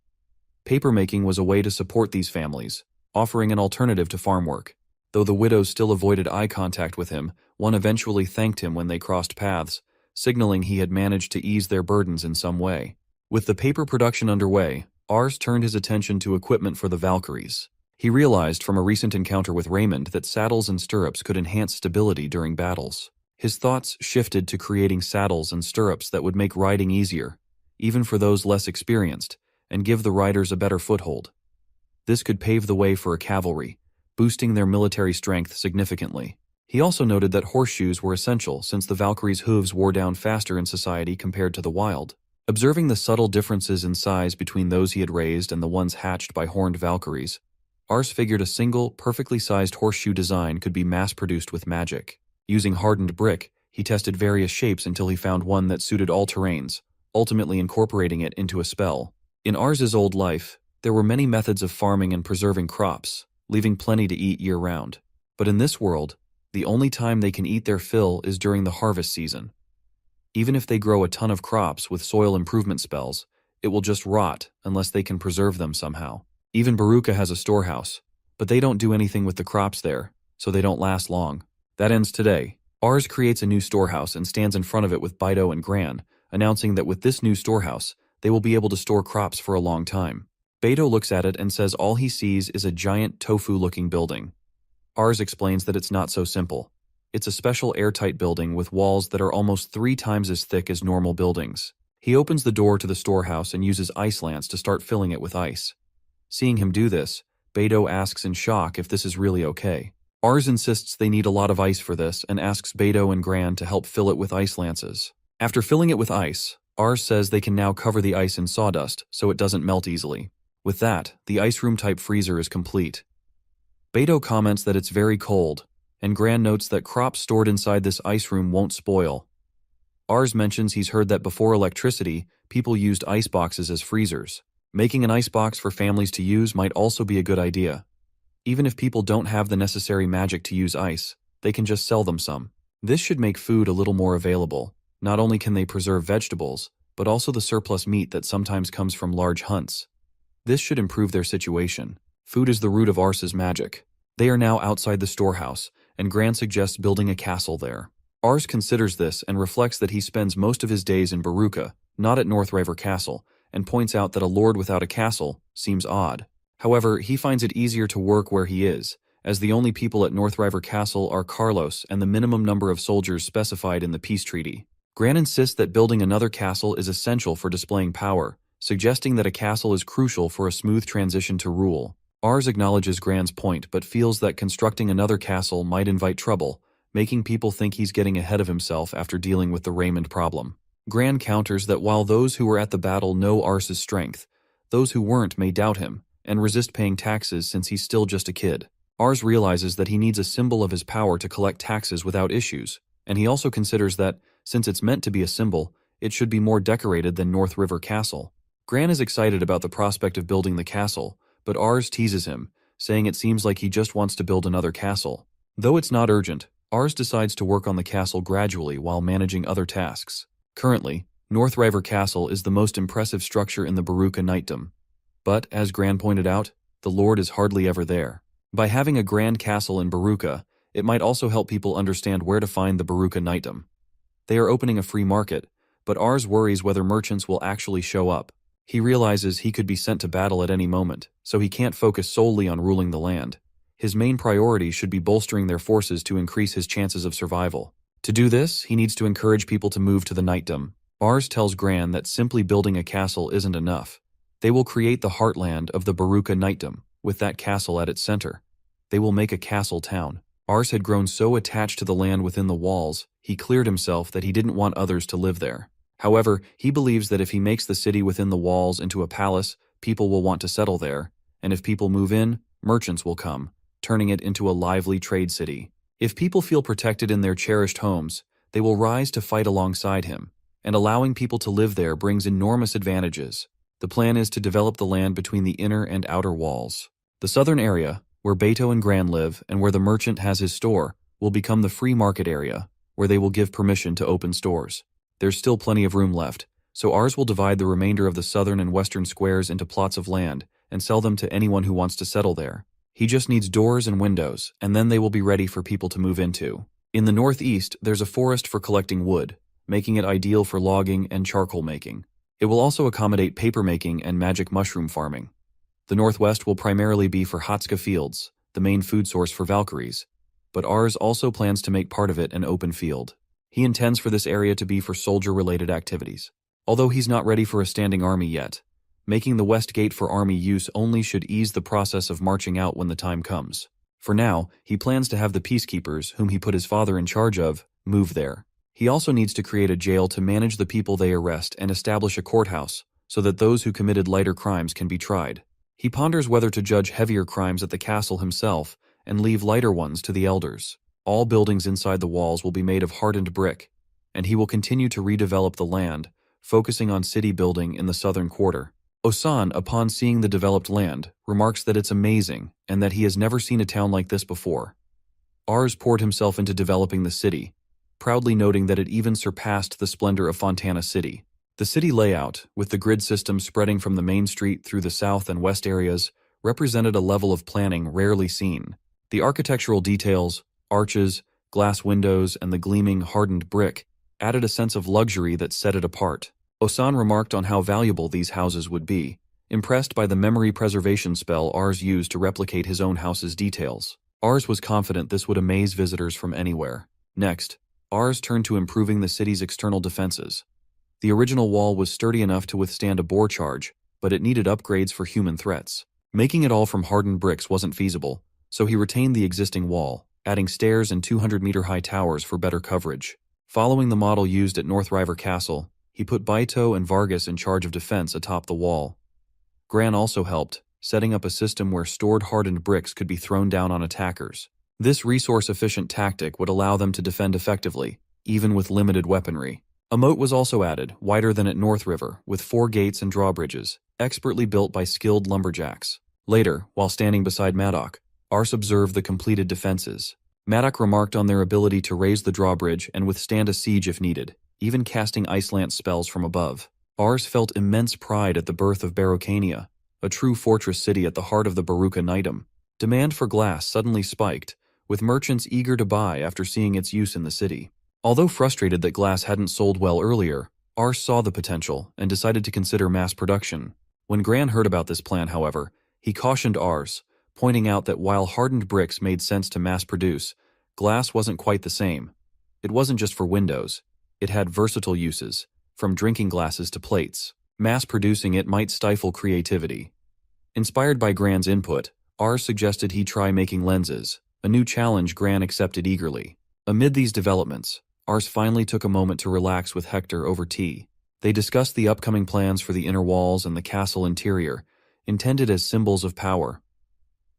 Papermaking was a way to support these families, offering an alternative to farm work. Though the widows still avoided eye contact with him, one eventually thanked him when they crossed paths, signaling he had managed to ease their burdens in some way. With the paper production underway, Ars turned his attention to equipment for the Valkyries. He realized from a recent encounter with Raymond that saddles and stirrups could enhance stability during battles. His thoughts shifted to creating saddles and stirrups that would make riding easier, even for those less experienced, and give the riders a better foothold. This could pave the way for a cavalry, boosting their military strength significantly. He also noted that horseshoes were essential since the Valkyries' hooves wore down faster in society compared to the wild. Observing the subtle differences in size between those he had raised and the ones hatched by horned Valkyries, Ars figured a single, perfectly sized horseshoe design could be mass-produced with magic. Using hardened brick, he tested various shapes until he found one that suited all terrains, ultimately incorporating it into a spell. In Ars's old life, there were many methods of farming and preserving crops, leaving plenty to eat year-round. But in this world, the only time they can eat their fill is during the harvest season. Even if they grow a ton of crops with soil improvement spells, it will just rot unless they can preserve them somehow. Even Baruka has a storehouse, but they don't do anything with the crops there, so they don't last long. That ends today. Ars creates a new storehouse and stands in front of it with Baito and Gran, announcing that with this new storehouse, they will be able to store crops for a long time. Baito looks at it and says all he sees is a giant tofu-looking building. Ars explains that it's not so simple. It's a special airtight building with walls that are almost 3 times as thick as normal buildings. He opens the door to the storehouse and uses ice lance to start filling it with ice. Seeing him do this, Baito asks in shock if this is really okay. Ars insists they need a lot of ice for this and asks Baito and Gran to help fill it with ice lances. After filling it with ice, Ars says they can now cover the ice in sawdust so it doesn't melt easily. With that, the ice room type freezer is complete. Baito comments that it's very cold, and Gran notes that crops stored inside this ice room won't spoil. Ars mentions he's heard that before electricity, people used ice boxes as freezers. Making an ice box for families to use might also be a good idea. Even if people don't have the necessary magic to use ice, they can just sell them some. This should make food a little more available. Not only can they preserve vegetables, but also the surplus meat that sometimes comes from large hunts. This should improve their situation. Food is the root of Ars's magic. They are now outside the storehouse, and Gran suggests building a castle there. Ars considers this and reflects that he spends most of his days in Baruka, not at Northriver Castle, and points out that a lord without a castle seems odd. However, he finds it easier to work where he is, as the only people at Northriver Castle are Carlos and the minimum number of soldiers specified in the peace treaty. Gran insists that building another castle is essential for displaying power, suggesting that a castle is crucial for a smooth transition to rule. Ars acknowledges Gran's point but feels that constructing another castle might invite trouble, making people think he's getting ahead of himself after dealing with the Raymond problem. Gran counters that while those who were at the battle know Ars's strength, those who weren't may doubt him and resist paying taxes since he's still just a kid. Ars realizes that he needs a symbol of his power to collect taxes without issues, and he also considers that, since it's meant to be a symbol, it should be more decorated than North River Castle. Gran is excited about the prospect of building the castle, but Ars teases him, saying it seems like he just wants to build another castle. Though it's not urgent, Ars decides to work on the castle gradually while managing other tasks. Currently, Northriver Castle is the most impressive structure in the Baruka Knightdom. But, as Gran pointed out, the Lord is hardly ever there. By having a grand castle in Baruka, it might also help people understand where to find the Baruka Knightdom. They are opening a free market, but Ars worries whether merchants will actually show up. He realizes he could be sent to battle at any moment, so he can't focus solely on ruling the land. His main priority should be bolstering their forces to increase his chances of survival. To do this, he needs to encourage people to move to the Knightdom. Ars tells Gran that simply building a castle isn't enough. They will create the heartland of the Baruka Knightdom, with that castle at its center. They will make a castle town. Ars had grown so attached to the land within the walls, he cleared himself that he didn't want others to live there. However, he believes that if he makes the city within the walls into a palace, people will want to settle there, and if people move in, merchants will come, turning it into a lively trade city. If people feel protected in their cherished homes, they will rise to fight alongside him, and allowing people to live there brings enormous advantages. The plan is to develop the land between the inner and outer walls. The southern area, where Baito and Gran live and where the merchant has his store, will become the free market area, where they will give permission to open stores. There's still plenty of room left, so Ars will divide the remainder of the southern and western squares into plots of land and sell them to anyone who wants to settle there. He just needs doors and windows, and then they will be ready for people to move into. In the northeast, there's a forest for collecting wood, making it ideal for logging and charcoal making. It will also accommodate paper making and magic mushroom farming. The northwest will primarily be for Hatska Fields, the main food source for Valkyries, but Ars also plans to make part of it an open field. He intends for this area to be for soldier-related activities. Although he's not ready for a standing army yet, making the west gate for army use only should ease the process of marching out when the time comes. For now, he plans to have the peacekeepers, whom he put his father in charge of, move there. He also needs to create a jail to manage the people they arrest and establish a courthouse, so that those who committed lighter crimes can be tried. He ponders whether to judge heavier crimes at the castle himself and leave lighter ones to the elders. All buildings inside the walls will be made of hardened brick, and he will continue to redevelop the land, focusing on city building in the southern quarter. Osan, upon seeing the developed land, remarks that it's amazing and that he has never seen a town like this before. Ars poured himself into developing the city, proudly noting that it even surpassed the splendor of Fontana City. The city layout, with the grid system spreading from the main street through the south and west areas, represented a level of planning rarely seen. The architectural details, arches, glass windows, and the gleaming, hardened brick added a sense of luxury that set it apart. Osan remarked on how valuable these houses would be, impressed by the memory preservation spell Ars used to replicate his own house's details. Ars was confident this would amaze visitors from anywhere. Next, Ars turned to improving the city's external defenses. The original wall was sturdy enough to withstand a bore charge, but it needed upgrades for human threats. Making it all from hardened bricks wasn't feasible, so he retained the existing wall, adding stairs and 200-meter-high towers for better coverage. Following the model used at North River Castle, he put Baito and Vargas in charge of defense atop the wall. Gran also helped, setting up a system where stored hardened bricks could be thrown down on attackers. This resource-efficient tactic would allow them to defend effectively, even with limited weaponry. A moat was also added, wider than at North River, with 4 gates and drawbridges, expertly built by skilled lumberjacks. Later, while standing beside Madoc, Ars observed the completed defenses. Madoc remarked on their ability to raise the drawbridge and withstand a siege if needed, even casting ice lance spells from above. Ars felt immense pride at the birth of Barocania, a true fortress city at the heart of the Baruka Knightum. Demand for glass suddenly spiked, with merchants eager to buy after seeing its use in the city. Although frustrated that glass hadn't sold well earlier, Ars saw the potential and decided to consider mass production. When Gran heard about this plan, however, he cautioned Ars, pointing out that while hardened bricks made sense to mass produce, glass wasn't quite the same. It wasn't just for windows. It had versatile uses, from drinking glasses to plates. Mass producing it might stifle creativity. Inspired by Gran's input, Ars suggested he try making lenses, a new challenge Gran accepted eagerly. Amid these developments, Ars finally took a moment to relax with Hector over tea. They discussed the upcoming plans for the inner walls and the castle interior, intended as symbols of power.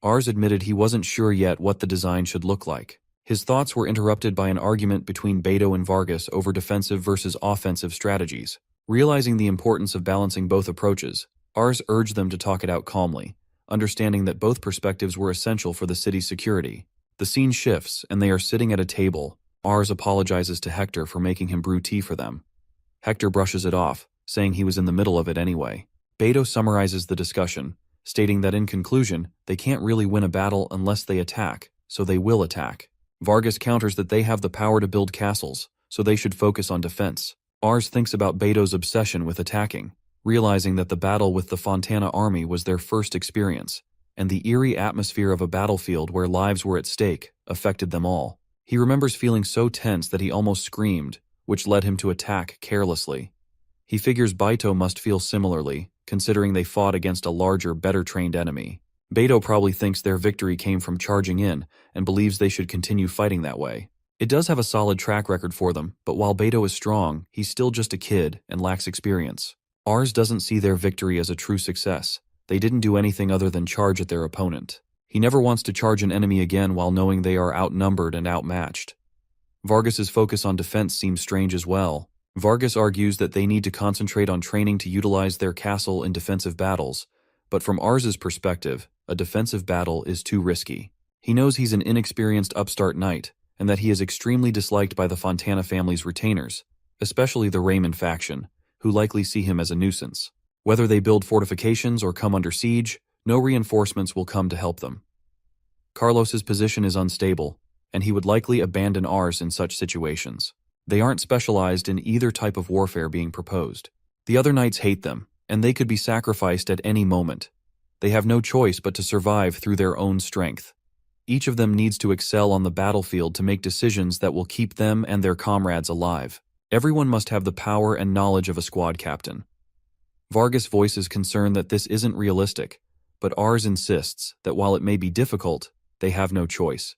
Ars admitted he wasn't sure yet what the design should look like. His thoughts were interrupted by an argument between Beto and Vargas over defensive versus offensive strategies. Realizing the importance of balancing both approaches, Ars urged them to talk it out calmly, understanding that both perspectives were essential for the city's security. The scene shifts, and they are sitting at a table. Ars apologizes to Hector for making him brew tea for them. Hector brushes it off, saying he was in the middle of it anyway. Beto summarizes the discussion, stating that in conclusion, they can't really win a battle unless they attack, so they will attack. Vargas counters that they have the power to build castles, so they should focus on defense. Ars thinks about Beto's obsession with attacking, realizing that the battle with the Fontana army was their first experience, and the eerie atmosphere of a battlefield where lives were at stake affected them all. He remembers feeling so tense that he almost screamed, which led him to attack carelessly. He figures Baito must feel similarly, considering they fought against a larger, better-trained enemy. Beto probably thinks their victory came from charging in and believes they should continue fighting that way. It does have a solid track record for them, but while Beto is strong, he's still just a kid and lacks experience. Ars doesn't see their victory as a true success. They didn't do anything other than charge at their opponent. He never wants to charge an enemy again while knowing they are outnumbered and outmatched. Vargas's focus on defense seems strange as well. Vargas argues that they need to concentrate on training to utilize their castle in defensive battles, but from Ars's perspective, a defensive battle is too risky. He knows he's an inexperienced upstart knight, and that he is extremely disliked by the Fontana family's retainers, especially the Raymond faction, who likely see him as a nuisance. Whether they build fortifications or come under siege, no reinforcements will come to help them. Carlos's position is unstable, and he would likely abandon Ars in such situations. They aren't specialized in either type of warfare being proposed. The other knights hate them, and they could be sacrificed at any moment. They have no choice but to survive through their own strength. Each of them needs to excel on the battlefield to make decisions that will keep them and their comrades alive. Everyone must have the power and knowledge of a squad captain. Vargas voices concern that this isn't realistic, but Ars insists that while it may be difficult, they have no choice.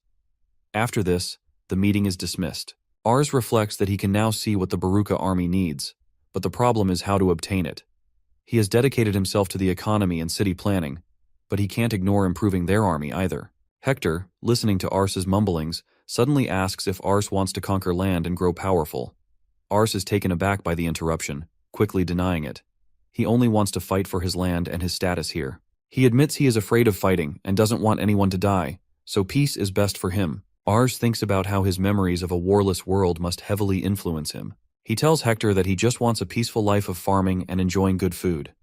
After this, the meeting is dismissed. Ars reflects that he can now see what the Baruka army needs, but the problem is how to obtain it. He has dedicated himself to the economy and city planning, but he can't ignore improving their army either. Hector, listening to Ars's mumblings, suddenly asks if Ars wants to conquer land and grow powerful. Ars is taken aback by the interruption, quickly denying it. He only wants to fight for his land and his status here. He admits he is afraid of fighting and doesn't want anyone to die, so peace is best for him. Ars thinks about how his memories of a warless world must heavily influence him. He tells Hector that he just wants a peaceful life of farming and enjoying good food.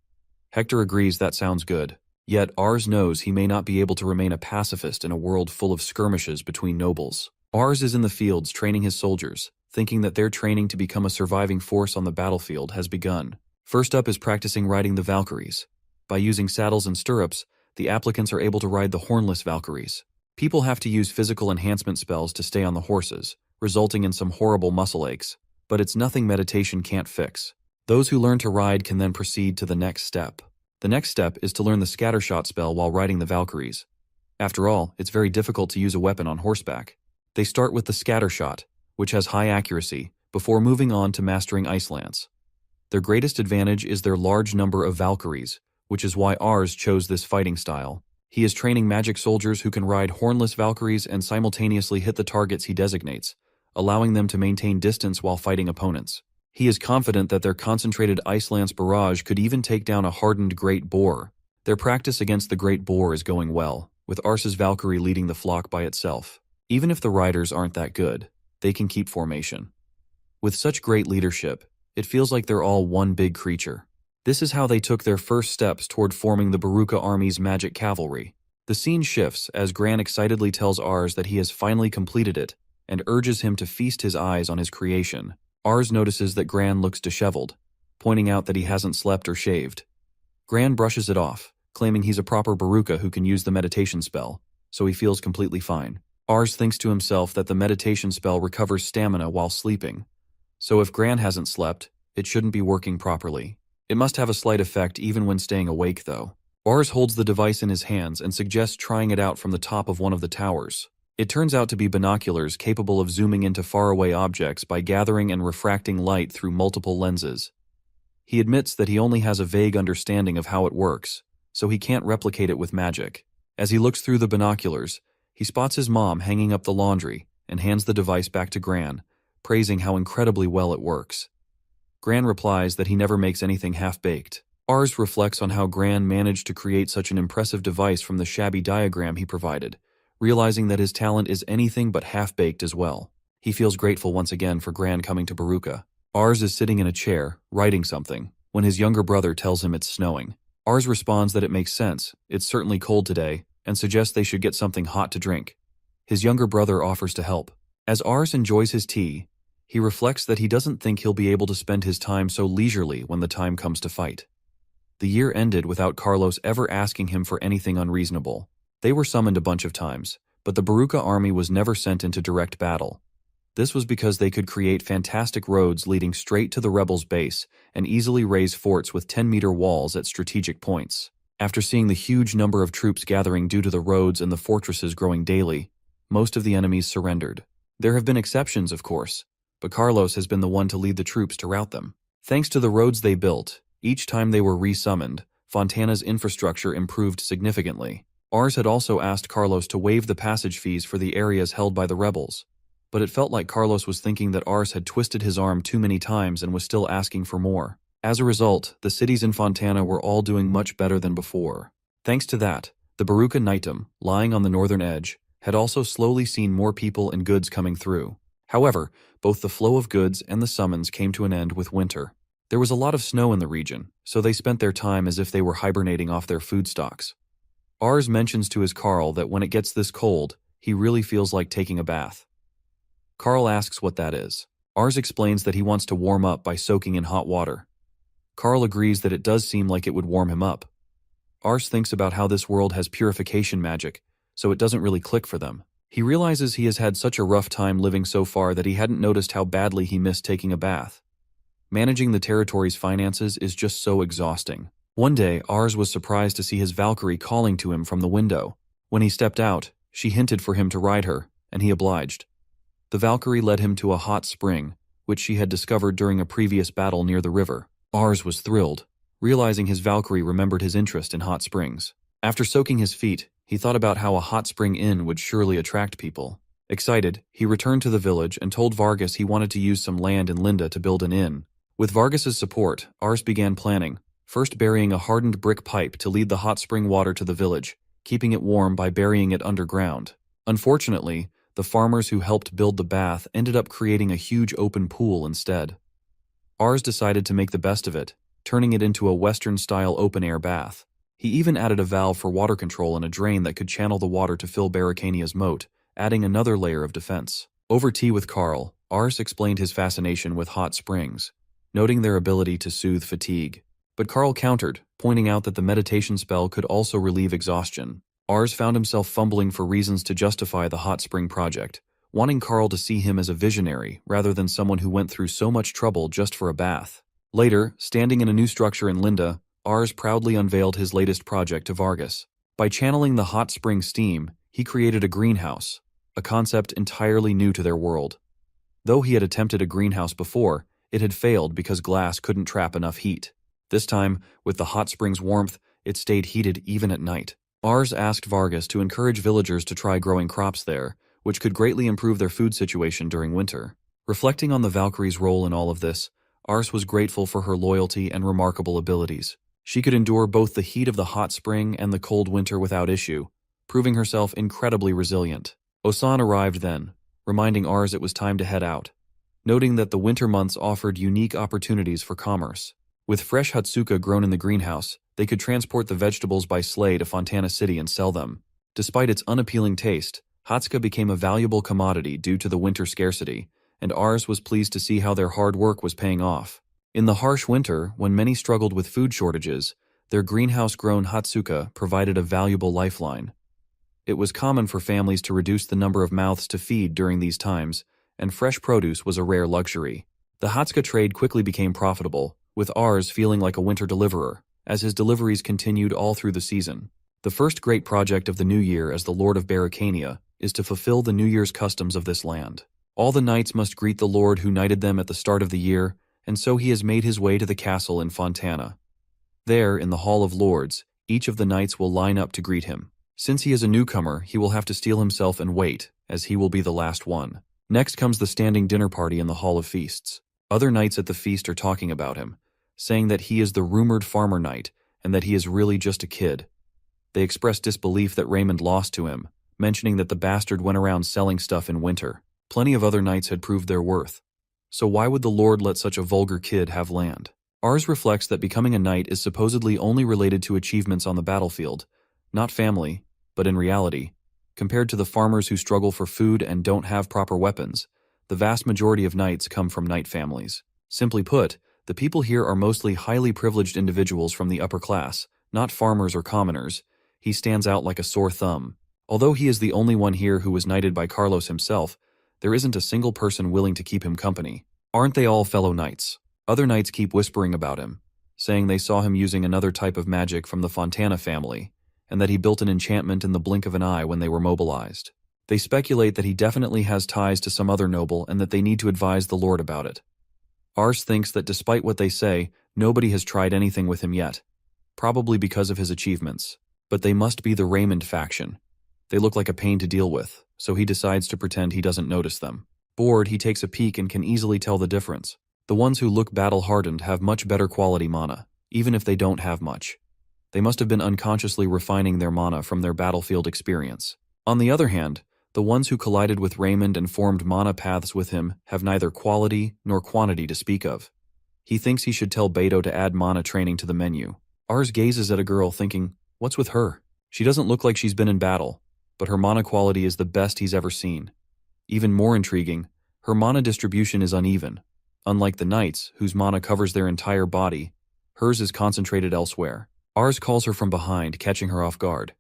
Hector agrees that sounds good. Yet Ars knows he may not be able to remain a pacifist in a world full of skirmishes between nobles. Ars is in the fields training his soldiers, thinking that their training to become a surviving force on the battlefield has begun. First up is practicing riding the Valkyries. By using saddles and stirrups, the applicants are able to ride the hornless Valkyries. People have to use physical enhancement spells to stay on the horses, resulting in some horrible muscle aches, but it's nothing meditation can't fix. Those who learn to ride can then proceed to the next step. The next step is to learn the scattershot spell while riding the Valkyries. After all, it's very difficult to use a weapon on horseback. They start with the scattershot, which has high accuracy, before moving on to mastering Ice Lance. Their greatest advantage is their large number of Valkyries, which is why Ars chose this fighting style. He is training magic soldiers who can ride hornless Valkyries and simultaneously hit the targets he designates, allowing them to maintain distance while fighting opponents. He is confident that their concentrated Ice Lance barrage could even take down a hardened Great Boar. Their practice against the Great Boar is going well, with Ars's Valkyrie leading the flock by itself. Even if the riders aren't that good, they can keep formation. With such great leadership, it feels like they're all one big creature. This is how they took their first steps toward forming the Baruka army's magic cavalry. The scene shifts as Gran excitedly tells Ars that he has finally completed it, and urges him to feast his eyes on his creation. Ars notices that Gran looks disheveled, pointing out that he hasn't slept or shaved. Gran brushes it off, claiming he's a proper Baruka who can use the meditation spell, so he feels completely fine. Ars thinks to himself that the meditation spell recovers stamina while sleeping, so if Gran hasn't slept, it shouldn't be working properly. It must have a slight effect even when staying awake, though. Ars holds the device in his hands and suggests trying it out from the top of one of the towers. It turns out to be binoculars capable of zooming into faraway objects by gathering and refracting light through multiple lenses. He admits that he only has a vague understanding of how it works, so he can't replicate it with magic. As he looks through the binoculars, he spots his mom hanging up the laundry and hands the device back to Gran, praising how incredibly well it works. Gran replies that he never makes anything half-baked. Ars reflects on how Gran managed to create such an impressive device from the shabby diagram he provided, realizing that his talent is anything but half-baked as well. He feels grateful once again for Gran coming to Baruka. Ars is sitting in a chair, writing something, when his younger brother tells him it's snowing. Ars responds that it makes sense, it's certainly cold today, and suggests they should get something hot to drink. His younger brother offers to help. As Ars enjoys his tea, he reflects that he doesn't think he'll be able to spend his time so leisurely when the time comes to fight. The year ended without Carlos ever asking him for anything unreasonable. They were summoned a bunch of times, but the Baruka army was never sent into direct battle. This was because they could create fantastic roads leading straight to the rebels' base and easily raise forts with 10-meter walls at strategic points. After seeing the huge number of troops gathering due to the roads and the fortresses growing daily, most of the enemies surrendered. There have been exceptions, of course, but Carlos has been the one to lead the troops to rout them. Thanks to the roads they built, each time they were re-summoned, Fontana's infrastructure improved significantly. Ars had also asked Carlos to waive the passage fees for the areas held by the rebels, but it felt like Carlos was thinking that Ars had twisted his arm too many times and was still asking for more. As a result, the cities in Fontana were all doing much better than before. Thanks to that, the Baruka Knightum, lying on the northern edge, had also slowly seen more people and goods coming through. However, both the flow of goods and the summons came to an end with winter. There was a lot of snow in the region, so they spent their time as if they were hibernating off their food stocks. Ars mentions to his Carl that when it gets this cold, he really feels like taking a bath. Carl asks what that is. Ars explains that he wants to warm up by soaking in hot water. Carl agrees that it does seem like it would warm him up. Ars thinks about how this world has purification magic, so it doesn't really click for them. He realizes he has had such a rough time living so far that he hadn't noticed how badly he missed taking a bath. Managing the territory's finances is just so exhausting. One day, Ars was surprised to see his Valkyrie calling to him from the window. When he stepped out, she hinted for him to ride her, and he obliged. The Valkyrie led him to a hot spring, which she had discovered during a previous battle near the river. Ars was thrilled, realizing his Valkyrie remembered his interest in hot springs. After soaking his feet, he thought about how a hot spring inn would surely attract people, Excited, he returned to the village and told Vargas he wanted to use some land in Linda to build an inn. With Vargas's support, Ars began planning, first burying a hardened brick pipe to lead the hot spring water to the village, keeping it warm by burying it underground. Unfortunately, the farmers who helped build the bath ended up creating a huge open pool instead. Ars decided to make the best of it, turning it into a Western-style open-air bath. He even added a valve for water control and a drain that could channel the water to fill Barricania's moat, adding another layer of defense. Over tea with Carl, Ars explained his fascination with hot springs, noting their ability to soothe fatigue. But Carl countered, pointing out that the meditation spell could also relieve exhaustion. Ars found himself fumbling for reasons to justify the hot spring project, wanting Carl to see him as a visionary rather than someone who went through so much trouble just for a bath. Later, standing in a new structure in Linda, Ars proudly unveiled his latest project to Vargas. By channeling the hot spring steam, he created a greenhouse, a concept entirely new to their world. Though he had attempted a greenhouse before, it had failed because glass couldn't trap enough heat. This time, with the hot spring's warmth, it stayed heated even at night. Ars asked Vargas to encourage villagers to try growing crops there, which could greatly improve their food situation during winter. Reflecting on the Valkyrie's role in all of this, Ars was grateful for her loyalty and remarkable abilities. She could endure both the heat of the hot spring and the cold winter without issue, proving herself incredibly resilient. Osan arrived then, reminding Ars it was time to head out, noting that the winter months offered unique opportunities for commerce. With fresh Hatsuka grown in the greenhouse, they could transport the vegetables by sleigh to Fontana City and sell them. Despite its unappealing taste, Hatsuka became a valuable commodity due to the winter scarcity, and Ars was pleased to see how their hard work was paying off. In the harsh winter, when many struggled with food shortages, their greenhouse-grown Hatsuka provided a valuable lifeline. It was common for families to reduce the number of mouths to feed during these times, and fresh produce was a rare luxury. The Hatsuka trade quickly became profitable, with Ars feeling like a winter deliverer, as his deliveries continued all through the season. The first great project of the new year as the Lord of Barricania is to fulfill the New Year's customs of this land. All the knights must greet the Lord who knighted them at the start of the year, and so he has made his way to the castle in Fontana. There, in the Hall of Lords, each of the knights will line up to greet him. Since he is a newcomer, he will have to steel himself and wait, as he will be the last one. Next comes the standing dinner party in the Hall of Feasts. Other knights at the feast are talking about him, saying that he is the rumored farmer knight and that he is really just a kid. They express disbelief that Raymond lost to him, mentioning that the bastard went around selling stuff in winter. Plenty of other knights had proved their worth. So why would the Lord let such a vulgar kid have land? Ars reflects that becoming a knight is supposedly only related to achievements on the battlefield, not family, but in reality, compared to the farmers who struggle for food and don't have proper weapons, the vast majority of knights come from knight families. Simply put, the people here are mostly highly privileged individuals from the upper class, not farmers or commoners. He stands out like a sore thumb. Although he is the only one here who was knighted by Carlos himself, there isn't a single person willing to keep him company. Aren't they all fellow knights? Other knights keep whispering about him, saying they saw him using another type of magic from the Fontana family, and that he built an enchantment in the blink of an eye when they were mobilized. They speculate that he definitely has ties to some other noble and that they need to advise the Lord about it. Ars thinks that despite what they say, nobody has tried anything with him yet, probably because of his achievements. But they must be the Raymond faction. They look like a pain to deal with, so he decides to pretend he doesn't notice them. Bored, he takes a peek and can easily tell the difference. The ones who look battle-hardened have much better quality mana, even if they don't have much. They must have been unconsciously refining their mana from their battlefield experience. On the other hand, the ones who collided with Raymond and formed mana paths with him have neither quality nor quantity to speak of. He thinks he should tell Beto to add mana training to the menu. Ars gazes at a girl thinking, what's with her? She doesn't look like she's been in battle, but her mana quality is the best he's ever seen. Even more intriguing, her mana distribution is uneven. Unlike the knights, whose mana covers their entire body, hers is concentrated elsewhere. Ars calls her from behind, catching her off guard.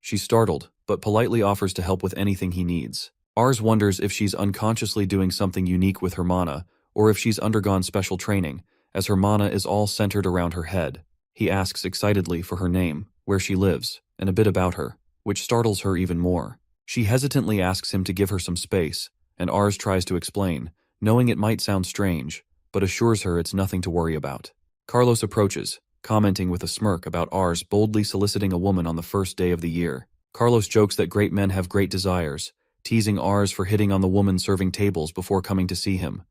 She's startled, but politely offers to help with anything he needs. Ars wonders if she's unconsciously doing something unique with her mana, or if she's undergone special training, as her mana is all centered around her head. He asks excitedly for her name, where she lives, and a bit about her, which startles her even more. She hesitantly asks him to give her some space, and Ars tries to explain, knowing it might sound strange, but assures her it's nothing to worry about. Carlos approaches, commenting with a smirk about Ars boldly soliciting a woman on the first day of the year. Carlos jokes that great men have great desires, teasing Ars for hitting on the woman serving tables before coming to see him.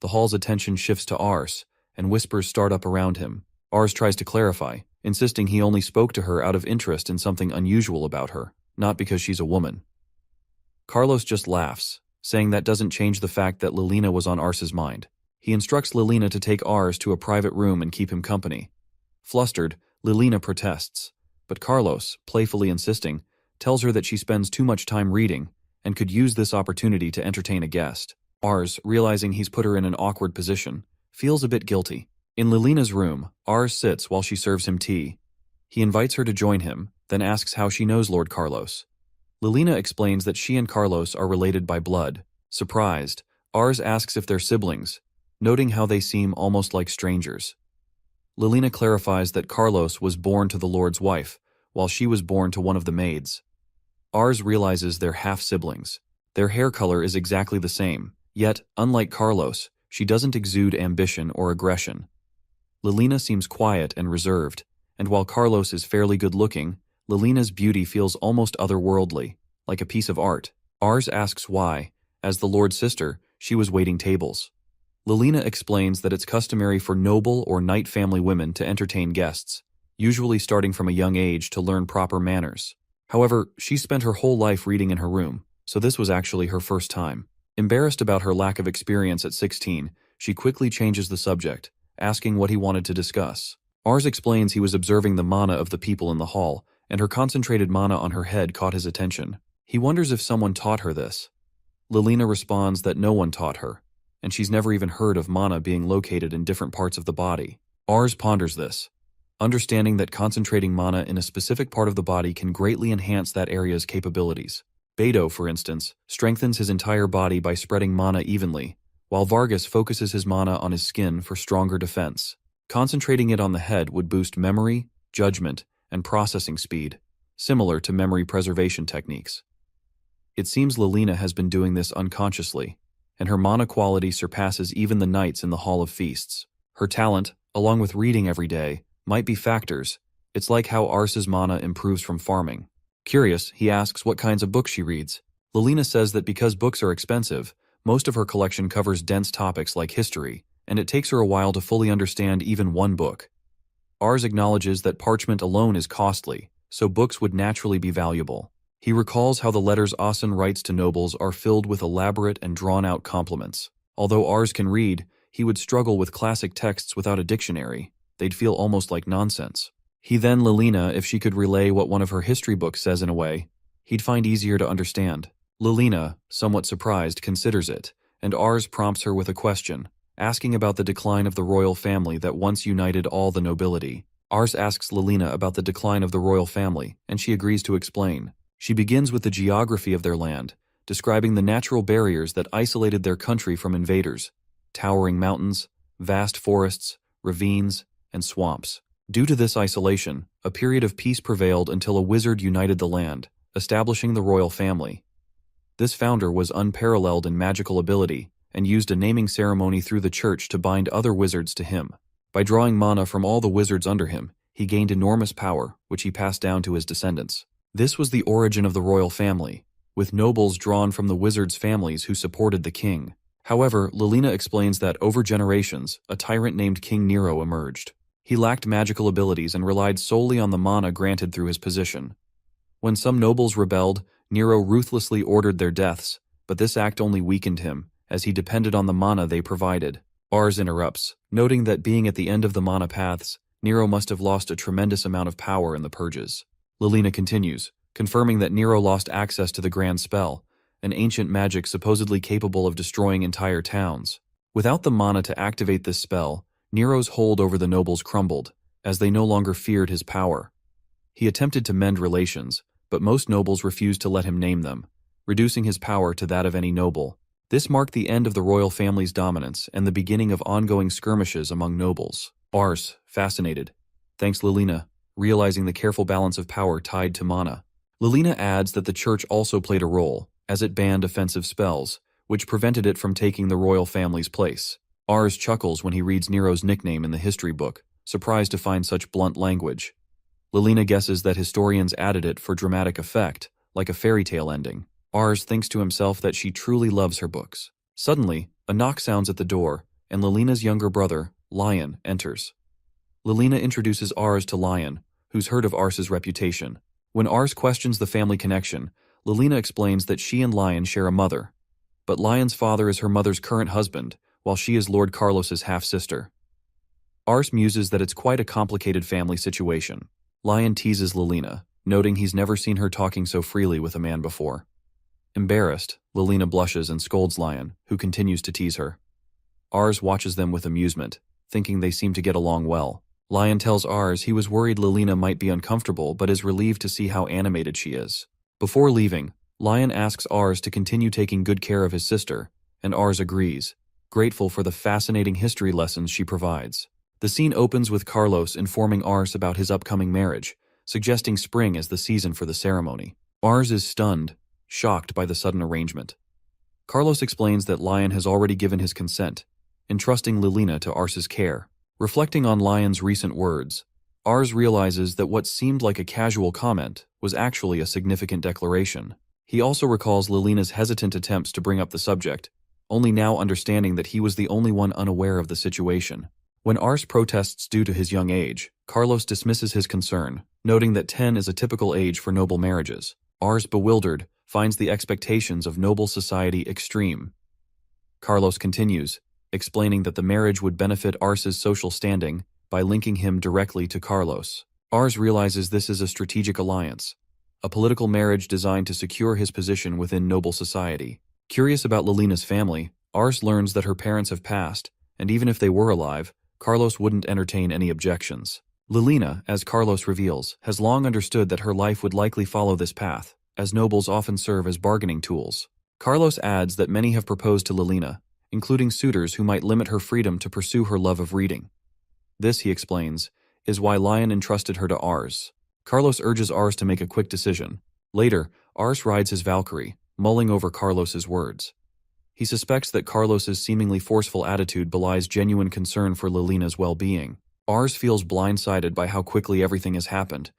The hall's attention shifts to Ars, and whispers start up around him. Ars tries to clarify, insisting he only spoke to her out of interest in something unusual about her, not because she's a woman. Carlos just laughs, saying that doesn't change the fact that Lilina was on Ars's mind. He instructs Lilina to take Ars to a private room and keep him company. Flustered, Lilina protests, but Carlos, playfully insisting, tells her that she spends too much time reading and could use this opportunity to entertain a guest. Ars, realizing he's put her in an awkward position, feels a bit guilty. In Lilina's room, Ars sits while she serves him tea. He invites her to join him, then asks how she knows Lord Carlos. Lilina explains that she and Carlos are related by blood. Surprised, Ars asks if they're siblings, noting how they seem almost like strangers. Lilina clarifies that Carlos was born to the Lord's wife, while she was born to one of the maids. Ars realizes they're half-siblings. Their hair color is exactly the same, yet, unlike Carlos, she doesn't exude ambition or aggression. Lilina seems quiet and reserved, and while Carlos is fairly good-looking, Lilina's beauty feels almost otherworldly, like a piece of art. Ars asks why, as the Lord's sister, she was waiting tables. Lilina explains that it's customary for noble or knight family women to entertain guests, usually starting from a young age to learn proper manners. However, she spent her whole life reading in her room, so this was actually her first time. Embarrassed about her lack of experience at 16, she quickly changes the subject, asking what he wanted to discuss. Ars explains he was observing the mana of the people in the hall, and her concentrated mana on her head caught his attention. He wonders if someone taught her this. Lilina responds that no one taught her, and she's never even heard of mana being located in different parts of the body. Ars ponders this, understanding that concentrating mana in a specific part of the body can greatly enhance that area's capabilities. Beto, for instance, strengthens his entire body by spreading mana evenly, while Vargas focuses his mana on his skin for stronger defense. Concentrating it on the head would boost memory, judgment, and processing speed, similar to memory preservation techniques. It seems Lilina has been doing this unconsciously, and her mana quality surpasses even the knights in the Hall of Feasts. Her talent, along with reading every day, might be factors. It's like how Ars's mana improves from farming. Curious, he asks what kinds of books she reads. Lilina says that because books are expensive, most of her collection covers dense topics like history, and it takes her a while to fully understand even one book. Ars acknowledges that parchment alone is costly, so books would naturally be valuable. He recalls how the letters Asen writes to nobles are filled with elaborate and drawn-out compliments. Although Ars can read, he would struggle with classic texts without a dictionary. They'd feel almost like nonsense. He then Lilina if she could relay what one of her history books says in a way he'd find easier to understand. Lilina, somewhat surprised, considers it, and Ars prompts her with a question, asking about the decline of the royal family that once united all the nobility. Ars asks Lilina about the decline of the royal family, and she agrees to explain. She begins with the geography of their land, describing the natural barriers that isolated their country from invaders: towering mountains, vast forests, ravines, and swamps. Due to this isolation, a period of peace prevailed until a wizard united the land, establishing the royal family. This founder was unparalleled in magical ability and used a naming ceremony through the church to bind other wizards to him. By drawing mana from all the wizards under him, he gained enormous power, which he passed down to his descendants. This was the origin of the royal family, with nobles drawn from the wizards' families who supported the king. However, Lilina explains that over generations, a tyrant named King Nero emerged. He lacked magical abilities and relied solely on the mana granted through his position. When some nobles rebelled, Nero ruthlessly ordered their deaths, but this act only weakened him, as he depended on the mana they provided. Ars interrupts, noting that being at the end of the mana paths, Nero must have lost a tremendous amount of power in the purges. Lilina continues, confirming that Nero lost access to the Grand Spell, an ancient magic supposedly capable of destroying entire towns. Without the mana to activate this spell, Nero's hold over the nobles crumbled, as they no longer feared his power. He attempted to mend relations, but most nobles refused to let him name them, reducing his power to that of any noble. This marked the end of the royal family's dominance and the beginning of ongoing skirmishes among nobles. Ars, fascinated, thanks Lilina, realizing the careful balance of power tied to mana. Lilina adds that the church also played a role, as it banned offensive spells, which prevented it from taking the royal family's place. Ars chuckles when he reads Nero's nickname in the history book, surprised to find such blunt language. Lilina guesses that historians added it for dramatic effect, like a fairy tale ending. Ars thinks to himself that she truly loves her books. Suddenly, a knock sounds at the door, and Lilina's younger brother, Lion, enters. Lilina introduces Ars to Lion, who's heard of Ars's reputation. When Ars questions the family connection, Lilina explains that she and Lion share a mother. But Lion's father is her mother's current husband, while she is Lord Carlos's half-sister. Ars muses that it's quite a complicated family situation. Lion teases Lilina, noting he's never seen her talking so freely with a man before. Embarrassed, Lilina blushes and scolds Lion, who continues to tease her. Ars watches them with amusement, thinking they seem to get along well. Lion tells Ars he was worried Lilina might be uncomfortable but is relieved to see how animated she is. Before leaving, Lion asks Ars to continue taking good care of his sister, and Ars agrees, grateful for the fascinating history lessons she provides. The scene opens with Carlos informing Ars about his upcoming marriage, suggesting spring as the season for the ceremony. Ars is stunned, shocked by the sudden arrangement. Carlos explains that Lion has already given his consent, entrusting Lilina to Ars's care. Reflecting on Lion's recent words, Ars realizes that what seemed like a casual comment was actually a significant declaration. He also recalls Lilina's hesitant attempts to bring up the subject, only now understanding that he was the only one unaware of the situation. When Ars protests due to his young age, Carlos dismisses his concern, noting that 10 is a typical age for noble marriages. Ars, bewildered, finds the expectations of noble society extreme. Carlos continues, explaining that the marriage would benefit Ars's social standing by linking him directly to Carlos. Ars realizes this is a strategic alliance, a political marriage designed to secure his position within noble society. Curious about Lilina's family, Ars learns that her parents have passed, and even if they were alive, Carlos wouldn't entertain any objections. Lilina, as Carlos reveals, has long understood that her life would likely follow this path, as nobles often serve as bargaining tools. Carlos adds that many have proposed to Lilina, including suitors who might limit her freedom to pursue her love of reading. This, he explains, is why Lion entrusted her to Ars. Carlos urges Ars to make a quick decision. Later, Ars rides his Valkyrie, mulling over Carlos's words. He suspects that Carlos's seemingly forceful attitude belies genuine concern for Lilina's well-being. Ars feels blindsided by how quickly everything has happened,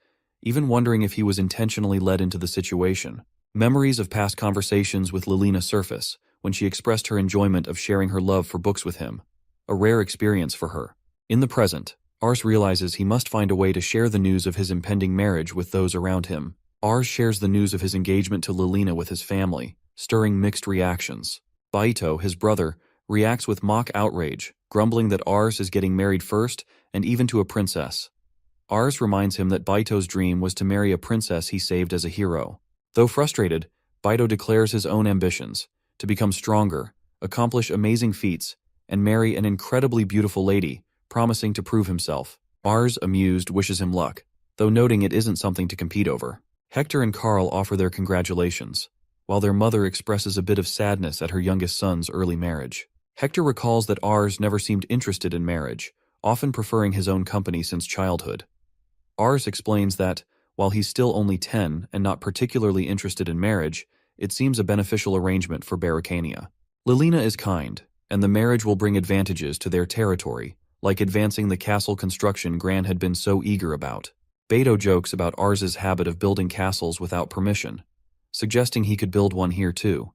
even wondering if he was intentionally led into the situation. Memories of past conversations with Lilina surface when she expressed her enjoyment of sharing her love for books with him, a rare experience for her. In the present, Ars realizes he must find a way to share the news of his impending marriage with those around him. Ars shares the news of his engagement to Lilina with his family, stirring mixed reactions. Baito, his brother, reacts with mock outrage, grumbling that Ars is getting married first and even to a princess. Ars reminds him that Baito's dream was to marry a princess he saved as a hero. Though frustrated, Baito declares his own ambitions, to become stronger, accomplish amazing feats, and marry an incredibly beautiful lady, promising to prove himself. Ars, amused, wishes him luck, though noting it isn't something to compete over. Hector and Carl offer their congratulations, while their mother expresses a bit of sadness at her youngest son's early marriage. Hector recalls that Ars never seemed interested in marriage, often preferring his own company since childhood. Ars explains that, while he's still only 10 and not particularly interested in marriage, it seems a beneficial arrangement for Barakania. Lilina is kind, and the marriage will bring advantages to their territory, like advancing the castle construction Gran had been so eager about. Beto jokes about Ars's habit of building castles without permission, suggesting he could build one here too.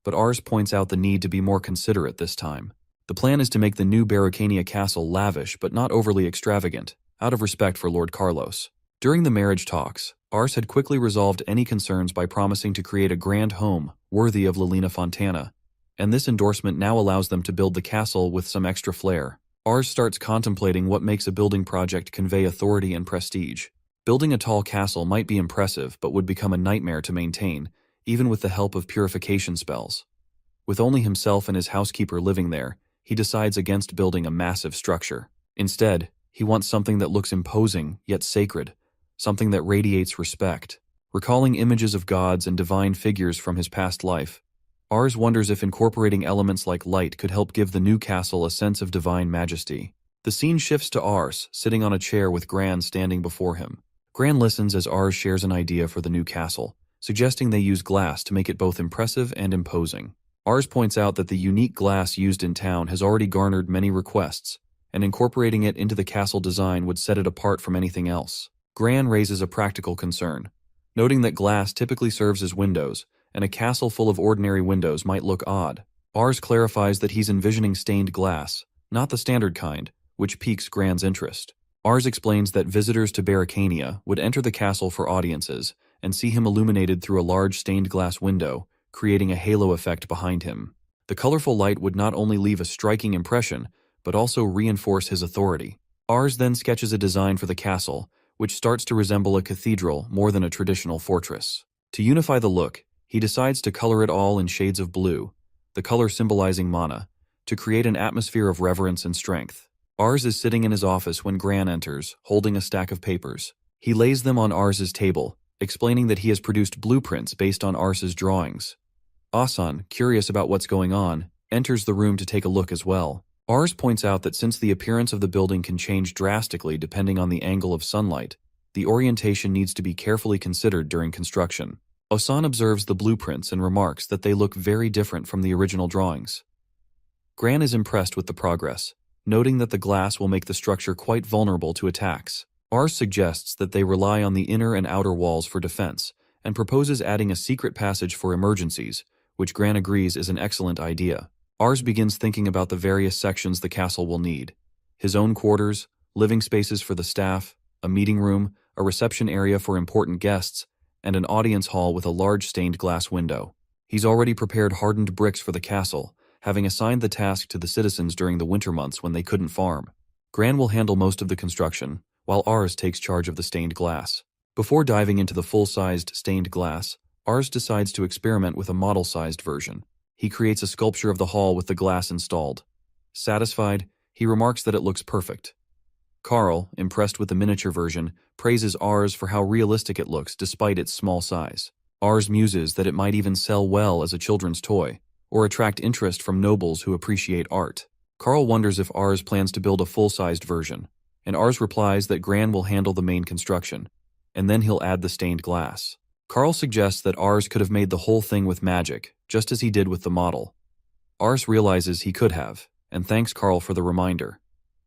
But Ars points out the need to be more considerate this time. The plan is to make the new Barakania castle lavish but not overly extravagant, out of respect for Lord Carlos. During the marriage talks, Ars had quickly resolved any concerns by promising to create a grand home worthy of Lilina Fontana, and this endorsement now allows them to build the castle with some extra flair. Ars starts contemplating what makes a building project convey authority and prestige. Building a tall castle might be impressive but would become a nightmare to maintain, even with the help of purification spells. With only himself and his housekeeper living there, he decides against building a massive structure. Instead, he wants something that looks imposing yet sacred, something that radiates respect. Recalling images of gods and divine figures from his past life, Ars wonders if incorporating elements like light could help give the new castle a sense of divine majesty. The scene shifts to Ars, sitting on a chair with Gran standing before him. Gran listens as Ars shares an idea for the new castle, suggesting they use glass to make it both impressive and imposing. Ars points out that the unique glass used in town has already garnered many requests, and incorporating it into the castle design would set it apart from anything else. Gran raises a practical concern, noting that glass typically serves as windows, and a castle full of ordinary windows might look odd. Ars clarifies that he's envisioning stained glass, not the standard kind, which piques Gran's interest. Ars explains that visitors to Barricania would enter the castle for audiences and see him illuminated through a large stained glass window, creating a halo effect behind him. The colorful light would not only leave a striking impression, but also reinforce his authority. Ars then sketches a design for the castle, which starts to resemble a cathedral more than a traditional fortress. To unify the look, he decides to color it all in shades of blue, the color symbolizing mana, to create an atmosphere of reverence and strength. Ars is sitting in his office when Gran enters, holding a stack of papers. He lays them on Ars's table, explaining that he has produced blueprints based on Ars's drawings. Asan, curious about what's going on, enters the room to take a look as well. Ars points out that since the appearance of the building can change drastically depending on the angle of sunlight, the orientation needs to be carefully considered during construction. Asan observes the blueprints and remarks that they look very different from the original drawings. Gran is impressed with the progress, noting that the glass will make the structure quite vulnerable to attacks. Ars suggests that they rely on the inner and outer walls for defense, and proposes adding a secret passage for emergencies, which Gran agrees is an excellent idea. Ars begins thinking about the various sections the castle will need: his own quarters, living spaces for the staff, a meeting room, a reception area for important guests, and an audience hall with a large stained glass window. He's already prepared hardened bricks for the castle, having assigned the task to the citizens during the winter months when they couldn't farm. Gran will handle most of the construction, while Ars takes charge of the stained glass. Before diving into the full-sized stained glass, Ars decides to experiment with a model-sized version. He creates a sculpture of the hall with the glass installed. Satisfied, he remarks that it looks perfect. Carl, impressed with the miniature version, praises Ars for how realistic it looks despite its small size. Ars muses that it might even sell well as a children's toy, or attract interest from nobles who appreciate art. Carl wonders if Ars plans to build a full-sized version, and Ars replies that Gran will handle the main construction, and then he'll add the stained glass. Carl suggests that Ars could have made the whole thing with magic, just as he did with the model. Ars realizes he could have, and thanks Carl for the reminder.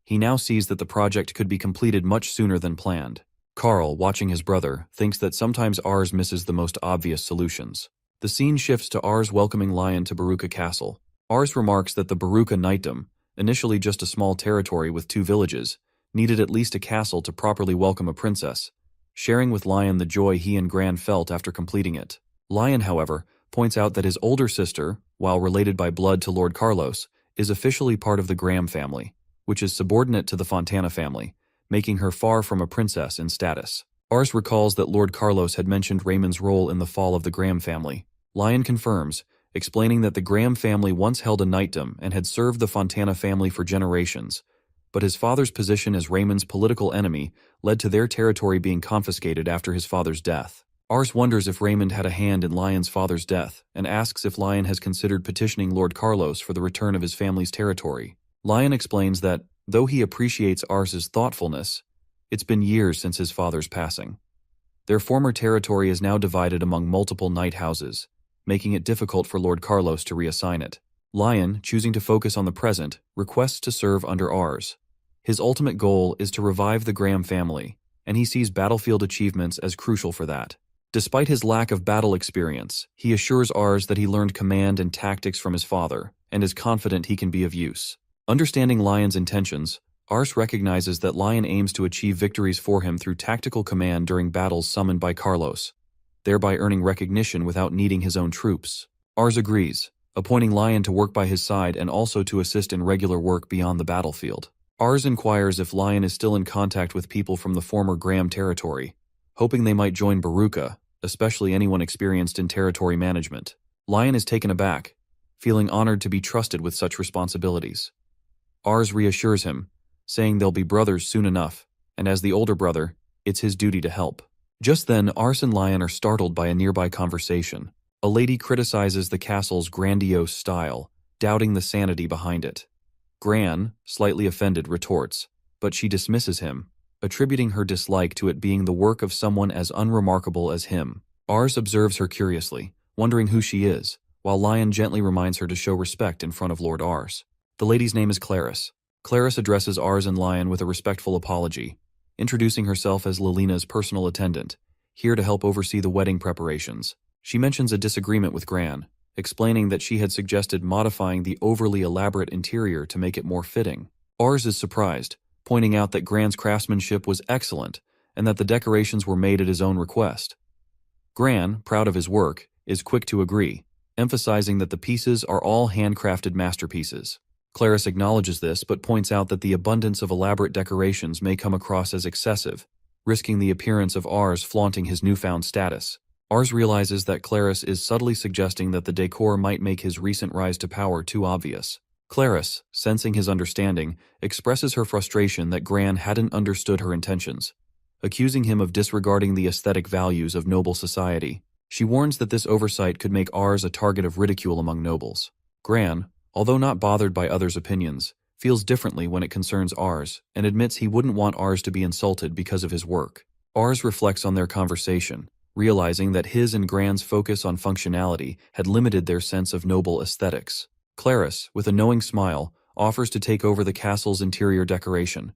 He now sees that the project could be completed much sooner than planned. Carl, watching his brother, thinks that sometimes Ars misses the most obvious solutions. The scene shifts to Ars welcoming Lion to Baruka Castle. Ars remarks that the Baruka Knightdom, initially just a small territory with 2 villages, needed at least a castle to properly welcome a princess, sharing with Lion the joy he and Gran felt after completing it. Lion, however, points out that his older sister, while related by blood to Lord Carlos, is officially part of the Graham family, which is subordinate to the Fontana family, making her far from a princess in status. Ars recalls that Lord Carlos had mentioned Raymond's role in the fall of the Graham family. Lion confirms, explaining that the Graham family once held a knightdom and had served the Fontana family for generations, but his father's position as Raymond's political enemy led to their territory being confiscated after his father's death. Ars wonders if Raymond had a hand in Lion's father's death, and asks if Lion has considered petitioning Lord Carlos for the return of his family's territory. Lion explains that, though he appreciates Ars's thoughtfulness, it's been years since his father's passing. Their former territory is now divided among multiple knight houses, making it difficult for Lord Carlos to reassign it. Lion, choosing to focus on the present, requests to serve under Ars. His ultimate goal is to revive the Graham family, and he sees battlefield achievements as crucial for that. Despite his lack of battle experience, he assures Ars that he learned command and tactics from his father, and is confident he can be of use. Understanding Lion's intentions, Ars recognizes that Lion aims to achieve victories for him through tactical command during battles summoned by Carlos, thereby earning recognition without needing his own troops. Ars agrees, appointing Lion to work by his side and also to assist in regular work beyond the battlefield. Ars inquires if Lion is still in contact with people from the former Graham territory, hoping they might join Baruka, especially anyone experienced in territory management. Lion is taken aback, feeling honored to be trusted with such responsibilities. Ars reassures him, saying they'll be brothers soon enough, and as the older brother, it's his duty to help. Just then, Ars and Lion are startled by a nearby conversation. A lady criticizes the castle's grandiose style, doubting the sanity behind it. Gran, slightly offended, retorts, but she dismisses him, attributing her dislike to it being the work of someone as unremarkable as him. Ars observes her curiously, wondering who she is, while Lion gently reminds her to show respect in front of Lord Ars. The lady's name is Clarice. Clarice addresses Ars and Lion with a respectful apology, introducing herself as Lilina's personal attendant, here to help oversee the wedding preparations. She mentions a disagreement with Gran, explaining that she had suggested modifying the overly elaborate interior to make it more fitting. Ars is surprised, pointing out that Gran's craftsmanship was excellent and that the decorations were made at his own request. Gran, proud of his work, is quick to agree, emphasizing that the pieces are all handcrafted masterpieces. Clarice acknowledges this but points out that the abundance of elaborate decorations may come across as excessive, risking the appearance of Ars flaunting his newfound status. Ars realizes that Clarice is subtly suggesting that the decor might make his recent rise to power too obvious. Clarice, sensing his understanding, expresses her frustration that Gran hadn't understood her intentions, accusing him of disregarding the aesthetic values of noble society. She warns that this oversight could make Ars a target of ridicule among nobles. Gran, although not bothered by others' opinions, feels differently when it concerns Ars and admits he wouldn't want Ars to be insulted because of his work. Ars reflects on their conversation, realizing that his and Gran's focus on functionality had limited their sense of noble aesthetics. Clarice, with a knowing smile, offers to take over the castle's interior decoration,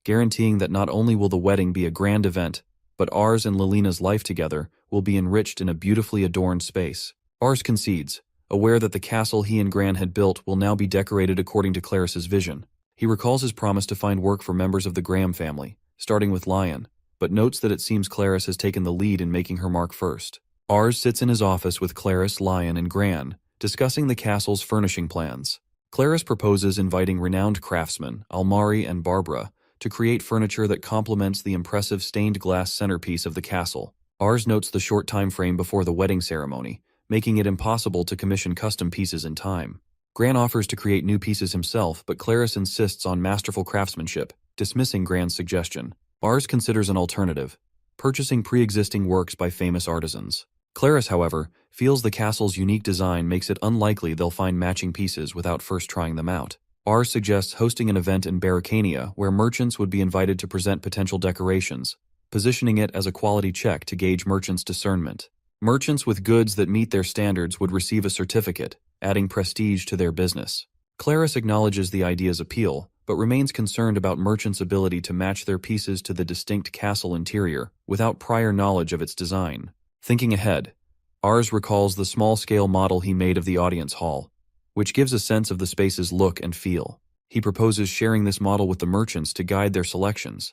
guaranteeing that not only will the wedding be a grand event, but Ars and Lilina's life together will be enriched in a beautifully adorned space. Ars concedes, aware that the castle he and Gran had built will now be decorated according to Clarice's vision. He recalls his promise to find work for members of the Graham family, starting with Lion, but notes that it seems Clarice has taken the lead in making her mark first. Ars sits in his office with Clarice, Lion, and Gran, discussing the castle's furnishing plans. Clarice proposes inviting renowned craftsmen, Almari and Barbara, to create furniture that complements the impressive stained glass centerpiece of the castle. Ars notes the short time frame before the wedding ceremony, making it impossible to commission custom pieces in time. Gran offers to create new pieces himself, but Clarice insists on masterful craftsmanship, dismissing Gran's suggestion. Ars considers an alternative, purchasing pre-existing works by famous artisans. Clarice, however, feels the castle's unique design makes it unlikely they'll find matching pieces without first trying them out. Ars suggests hosting an event in Barricania where merchants would be invited to present potential decorations, positioning it as a quality check to gauge merchants' discernment. Merchants with goods that meet their standards would receive a certificate, adding prestige to their business. Clarice acknowledges the idea's appeal, but remains concerned about merchants' ability to match their pieces to the distinct castle interior without prior knowledge of its design. Thinking ahead, Ars recalls the small-scale model he made of the audience hall, which gives a sense of the space's look and feel. He proposes sharing this model with the merchants to guide their selections.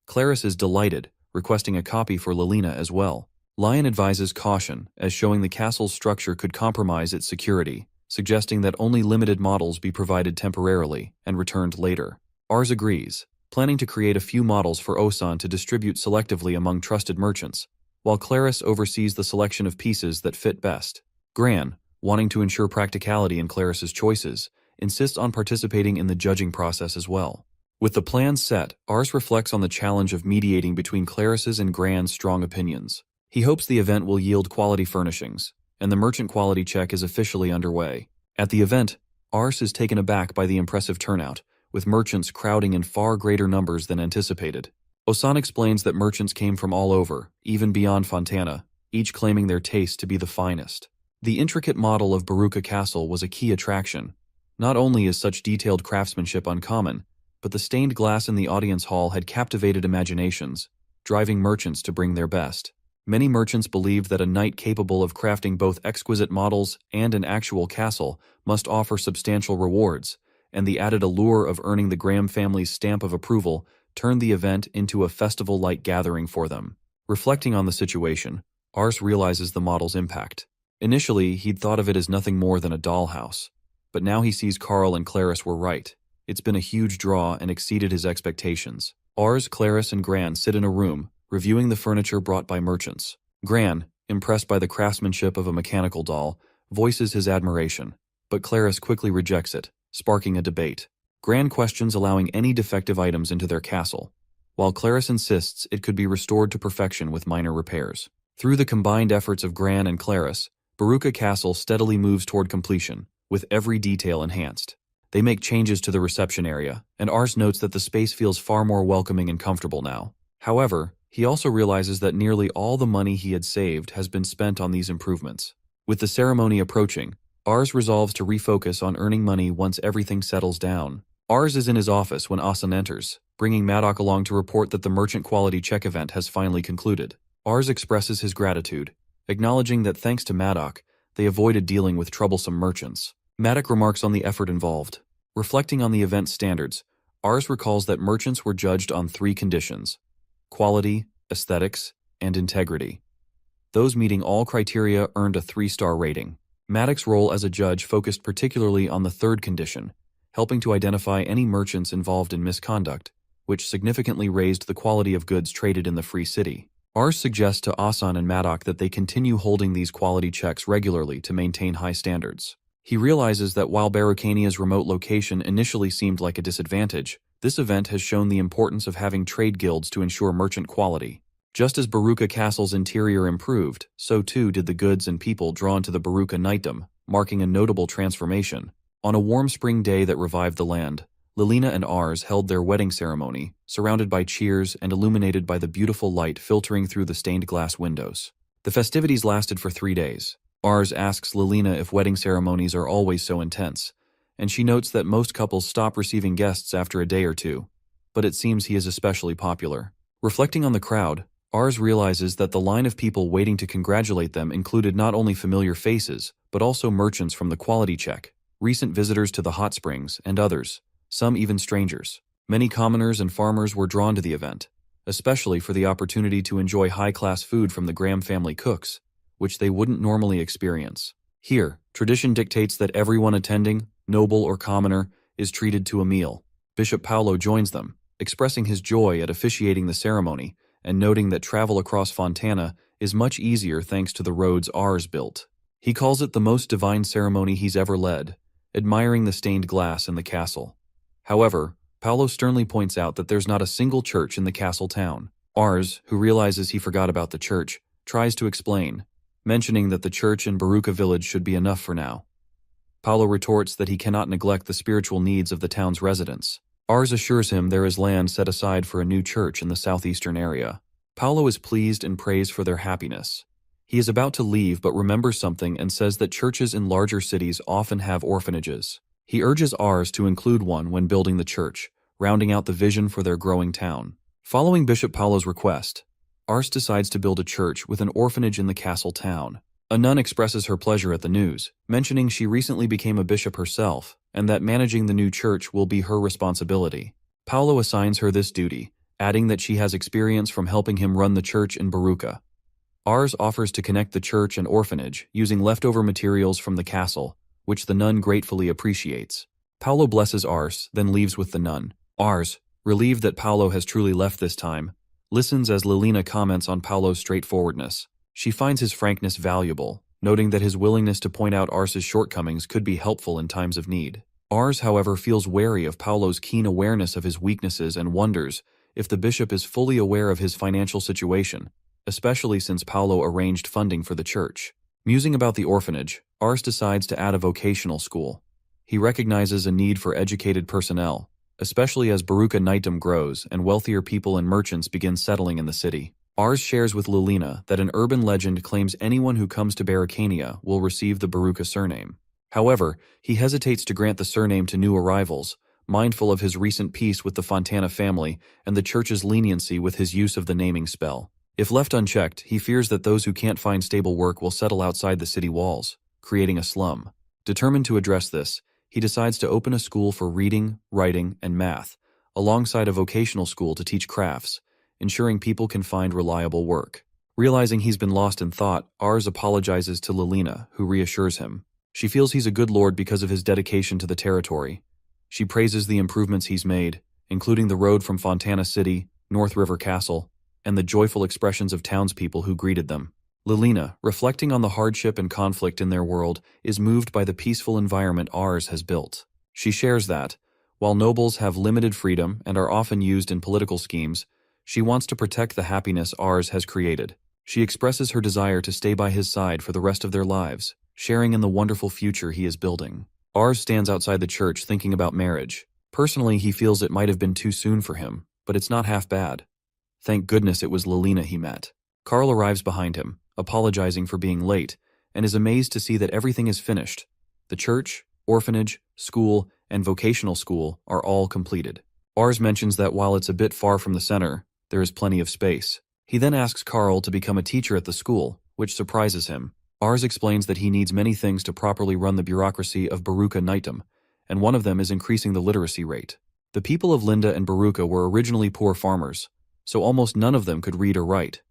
Clarice is delighted, requesting a copy for Lilina as well. Lion advises caution, as showing the castle's structure could compromise its security, suggesting that only limited models be provided temporarily and returned later. Ars agrees, planning to create a few models for Osan to distribute selectively among trusted merchants, while Clarice oversees the selection of pieces that fit best. Gran, wanting to ensure practicality in Clarice's choices, insists on participating in the judging process as well. With the plans set, Ars reflects on the challenge of mediating between Clarice's and Gran's strong opinions. He hopes the event will yield quality furnishings, and the merchant quality check is officially underway. At the event, Ars is taken aback by the impressive turnout, with merchants crowding in far greater numbers than anticipated. Osan explains that merchants came from all over, even beyond Fontana, each claiming their taste to be the finest. The intricate model of Baruka Castle was a key attraction. Not only is such detailed craftsmanship uncommon, but the stained glass in the audience hall had captivated imaginations, driving merchants to bring their best. Many merchants believed that a knight capable of crafting both exquisite models and an actual castle must offer substantial rewards, and the added allure of earning the Graham family's stamp of approval turned the event into a festival-like gathering for them. Reflecting on the situation, Ars realizes the model's impact. Initially, he'd thought of it as nothing more than a dollhouse, but now he sees Carl and Clarice were right. It's been a huge draw and exceeded his expectations. Ars, Clarice, and Gran sit in a room, reviewing the furniture brought by merchants. Gran, impressed by the craftsmanship of a mechanical doll, voices his admiration, but Clarice quickly rejects it, sparking a debate. Gran questions allowing any defective items into their castle, while Clarice insists it could be restored to perfection with minor repairs. Through the combined efforts of Gran and Clarice, Baruka Castle steadily moves toward completion, with every detail enhanced. They make changes to the reception area, and Ars notes that the space feels far more welcoming and comfortable now. However, he also realizes that nearly all the money he had saved has been spent on these improvements. With the ceremony approaching, Ars resolves to refocus on earning money once everything settles down. Ars is in his office when Asan enters, bringing Maddock along to report that the merchant quality check event has finally concluded. Ars expresses his gratitude, acknowledging that thanks to Maddock, they avoided dealing with troublesome merchants. Maddock remarks on the effort involved. Reflecting on the event's standards, Ars recalls that merchants were judged on 3 conditions: quality, aesthetics, and integrity. Those meeting all criteria earned a 3-star rating. Maddock's role as a judge focused particularly on the 3rd condition, helping to identify any merchants involved in misconduct, which significantly raised the quality of goods traded in the Free City. Ars suggests to Asan and Maddock that they continue holding these quality checks regularly to maintain high standards. He realizes that while Barucania's remote location initially seemed like a disadvantage, this event has shown the importance of having trade guilds to ensure merchant quality. Just as Baruka Castle's interior improved, so too did the goods and people drawn to the Baruka knightdom, marking a notable transformation. On a warm spring day that revived the land, Lilina and Ars held their wedding ceremony, surrounded by cheers and illuminated by the beautiful light filtering through the stained glass windows. The festivities lasted for 3 days. Ars asks Lilina if wedding ceremonies are always so intense, and she notes that most couples stop receiving guests after a day or 2, but it seems he is especially popular. Reflecting on the crowd, Ars realizes that the line of people waiting to congratulate them included not only familiar faces, but also merchants from the quality check, recent visitors to the hot springs, and others, some even strangers. Many commoners and farmers were drawn to the event, especially for the opportunity to enjoy high-class food from the Graham family cooks, which they wouldn't normally experience. Here, tradition dictates that everyone attending, noble or commoner, is treated to a meal. Bishop Paolo joins them, expressing his joy at officiating the ceremony, and noting that travel across Fontana is much easier thanks to the roads Ars built. He calls it the most divine ceremony he's ever led, admiring the stained glass in the castle. However, Paolo sternly points out that there's not a single church in the castle town. Ars, who realizes he forgot about the church, tries to explain, mentioning that the church in Baruka village should be enough for now. Paolo retorts that he cannot neglect the spiritual needs of the town's residents. Ars assures him there is land set aside for a new church in the southeastern area. Paolo is pleased and prays for their happiness. He is about to leave but remembers something and says that churches in larger cities often have orphanages. He urges Ars to include one when building the church, rounding out the vision for their growing town. Following Bishop Paolo's request, Ars decides to build a church with an orphanage in the castle town. A nun expresses her pleasure at the news, mentioning she recently became a bishop herself, and that managing the new church will be her responsibility. Paolo assigns her this duty, adding that she has experience from helping him run the church in Baruka. Ars offers to connect the church and orphanage using leftover materials from the castle, which the nun gratefully appreciates. Paolo blesses Ars, then leaves with the nun. Ars, relieved that Paolo has truly left this time, listens as Lilina comments on Paolo's straightforwardness. She finds his frankness valuable, noting that his willingness to point out Ars's shortcomings could be helpful in times of need. Ars, however, feels wary of Paolo's keen awareness of his weaknesses and wonders if the bishop is fully aware of his financial situation, especially since Paolo arranged funding for the church. Musing about the orphanage, Ars decides to add a vocational school. He recognizes a need for educated personnel, especially as Baruka knightdom grows and wealthier people and merchants begin settling in the city. Ars shares with Lilina that an urban legend claims anyone who comes to Barucania will receive the Baruka surname. However, he hesitates to grant the surname to new arrivals, mindful of his recent peace with the Fontana family and the church's leniency with his use of the naming spell. If left unchecked, he fears that those who can't find stable work will settle outside the city walls, creating a slum. Determined to address this, he decides to open a school for reading, writing, and math, alongside a vocational school to teach crafts, ensuring people can find reliable work. Realizing he's been lost in thought, Ars apologizes to Lilina, who reassures him. She feels he's a good lord because of his dedication to the territory. She praises the improvements he's made, including the road from Fontana City, North River Castle, and the joyful expressions of townspeople who greeted them. Lilina, reflecting on the hardship and conflict in their world, is moved by the peaceful environment Ars has built. She shares that, while nobles have limited freedom and are often used in political schemes, she wants to protect the happiness Ars has created. She expresses her desire to stay by his side for the rest of their lives, sharing in the wonderful future he is building. Ars stands outside the church thinking about marriage. Personally, he feels it might have been too soon for him, but it's not half bad. Thank goodness it was Lilina he met. Carl arrives behind him, apologizing for being late, and is amazed to see that everything is finished. The church, orphanage, school, and vocational school are all completed. Ars mentions that while it's a bit far from the center, there is plenty of space. He then asks Carl to become a teacher at the school, which surprises him. Ars explains that he needs many things to properly run the bureaucracy of Baruka Knightum, and one of them is increasing the literacy rate. The people of Linda and Baruka were originally poor farmers, so almost none of them could read or write.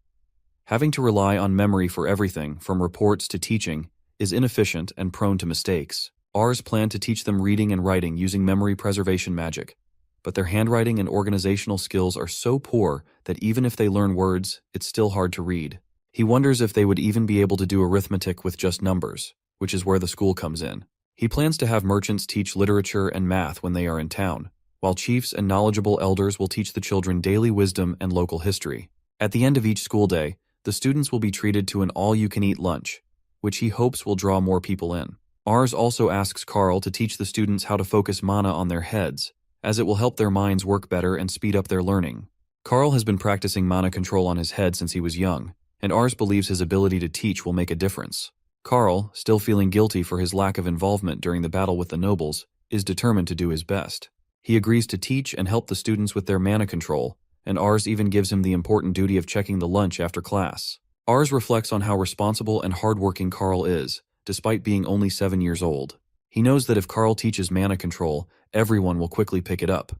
Having to rely on memory for everything, from reports to teaching, is inefficient and prone to mistakes. Ars planned to teach them reading and writing using memory preservation magic, but their handwriting and organizational skills are so poor that even if they learn words, it's still hard to read. He wonders if they would even be able to do arithmetic with just numbers, which is where the school comes in. He plans to have merchants teach literature and math when they are in town, while chiefs and knowledgeable elders will teach the children daily wisdom and local history. At the end of each school day, the students will be treated to an all-you-can-eat lunch, which he hopes will draw more people in. Ars also asks Carl to teach the students how to focus mana on their heads, as it will help their minds work better and speed up their learning. Carl has been practicing mana control on his head since he was young, and Ars believes his ability to teach will make a difference. Carl, still feeling guilty for his lack of involvement during the battle with the nobles, is determined to do his best. He agrees to teach and help the students with their mana control, and Ars even gives him the important duty of checking the lunch after class. Ars reflects on how responsible and hardworking Carl is, despite being only 7 years old. He knows that if Carl teaches mana control, everyone will quickly pick it up.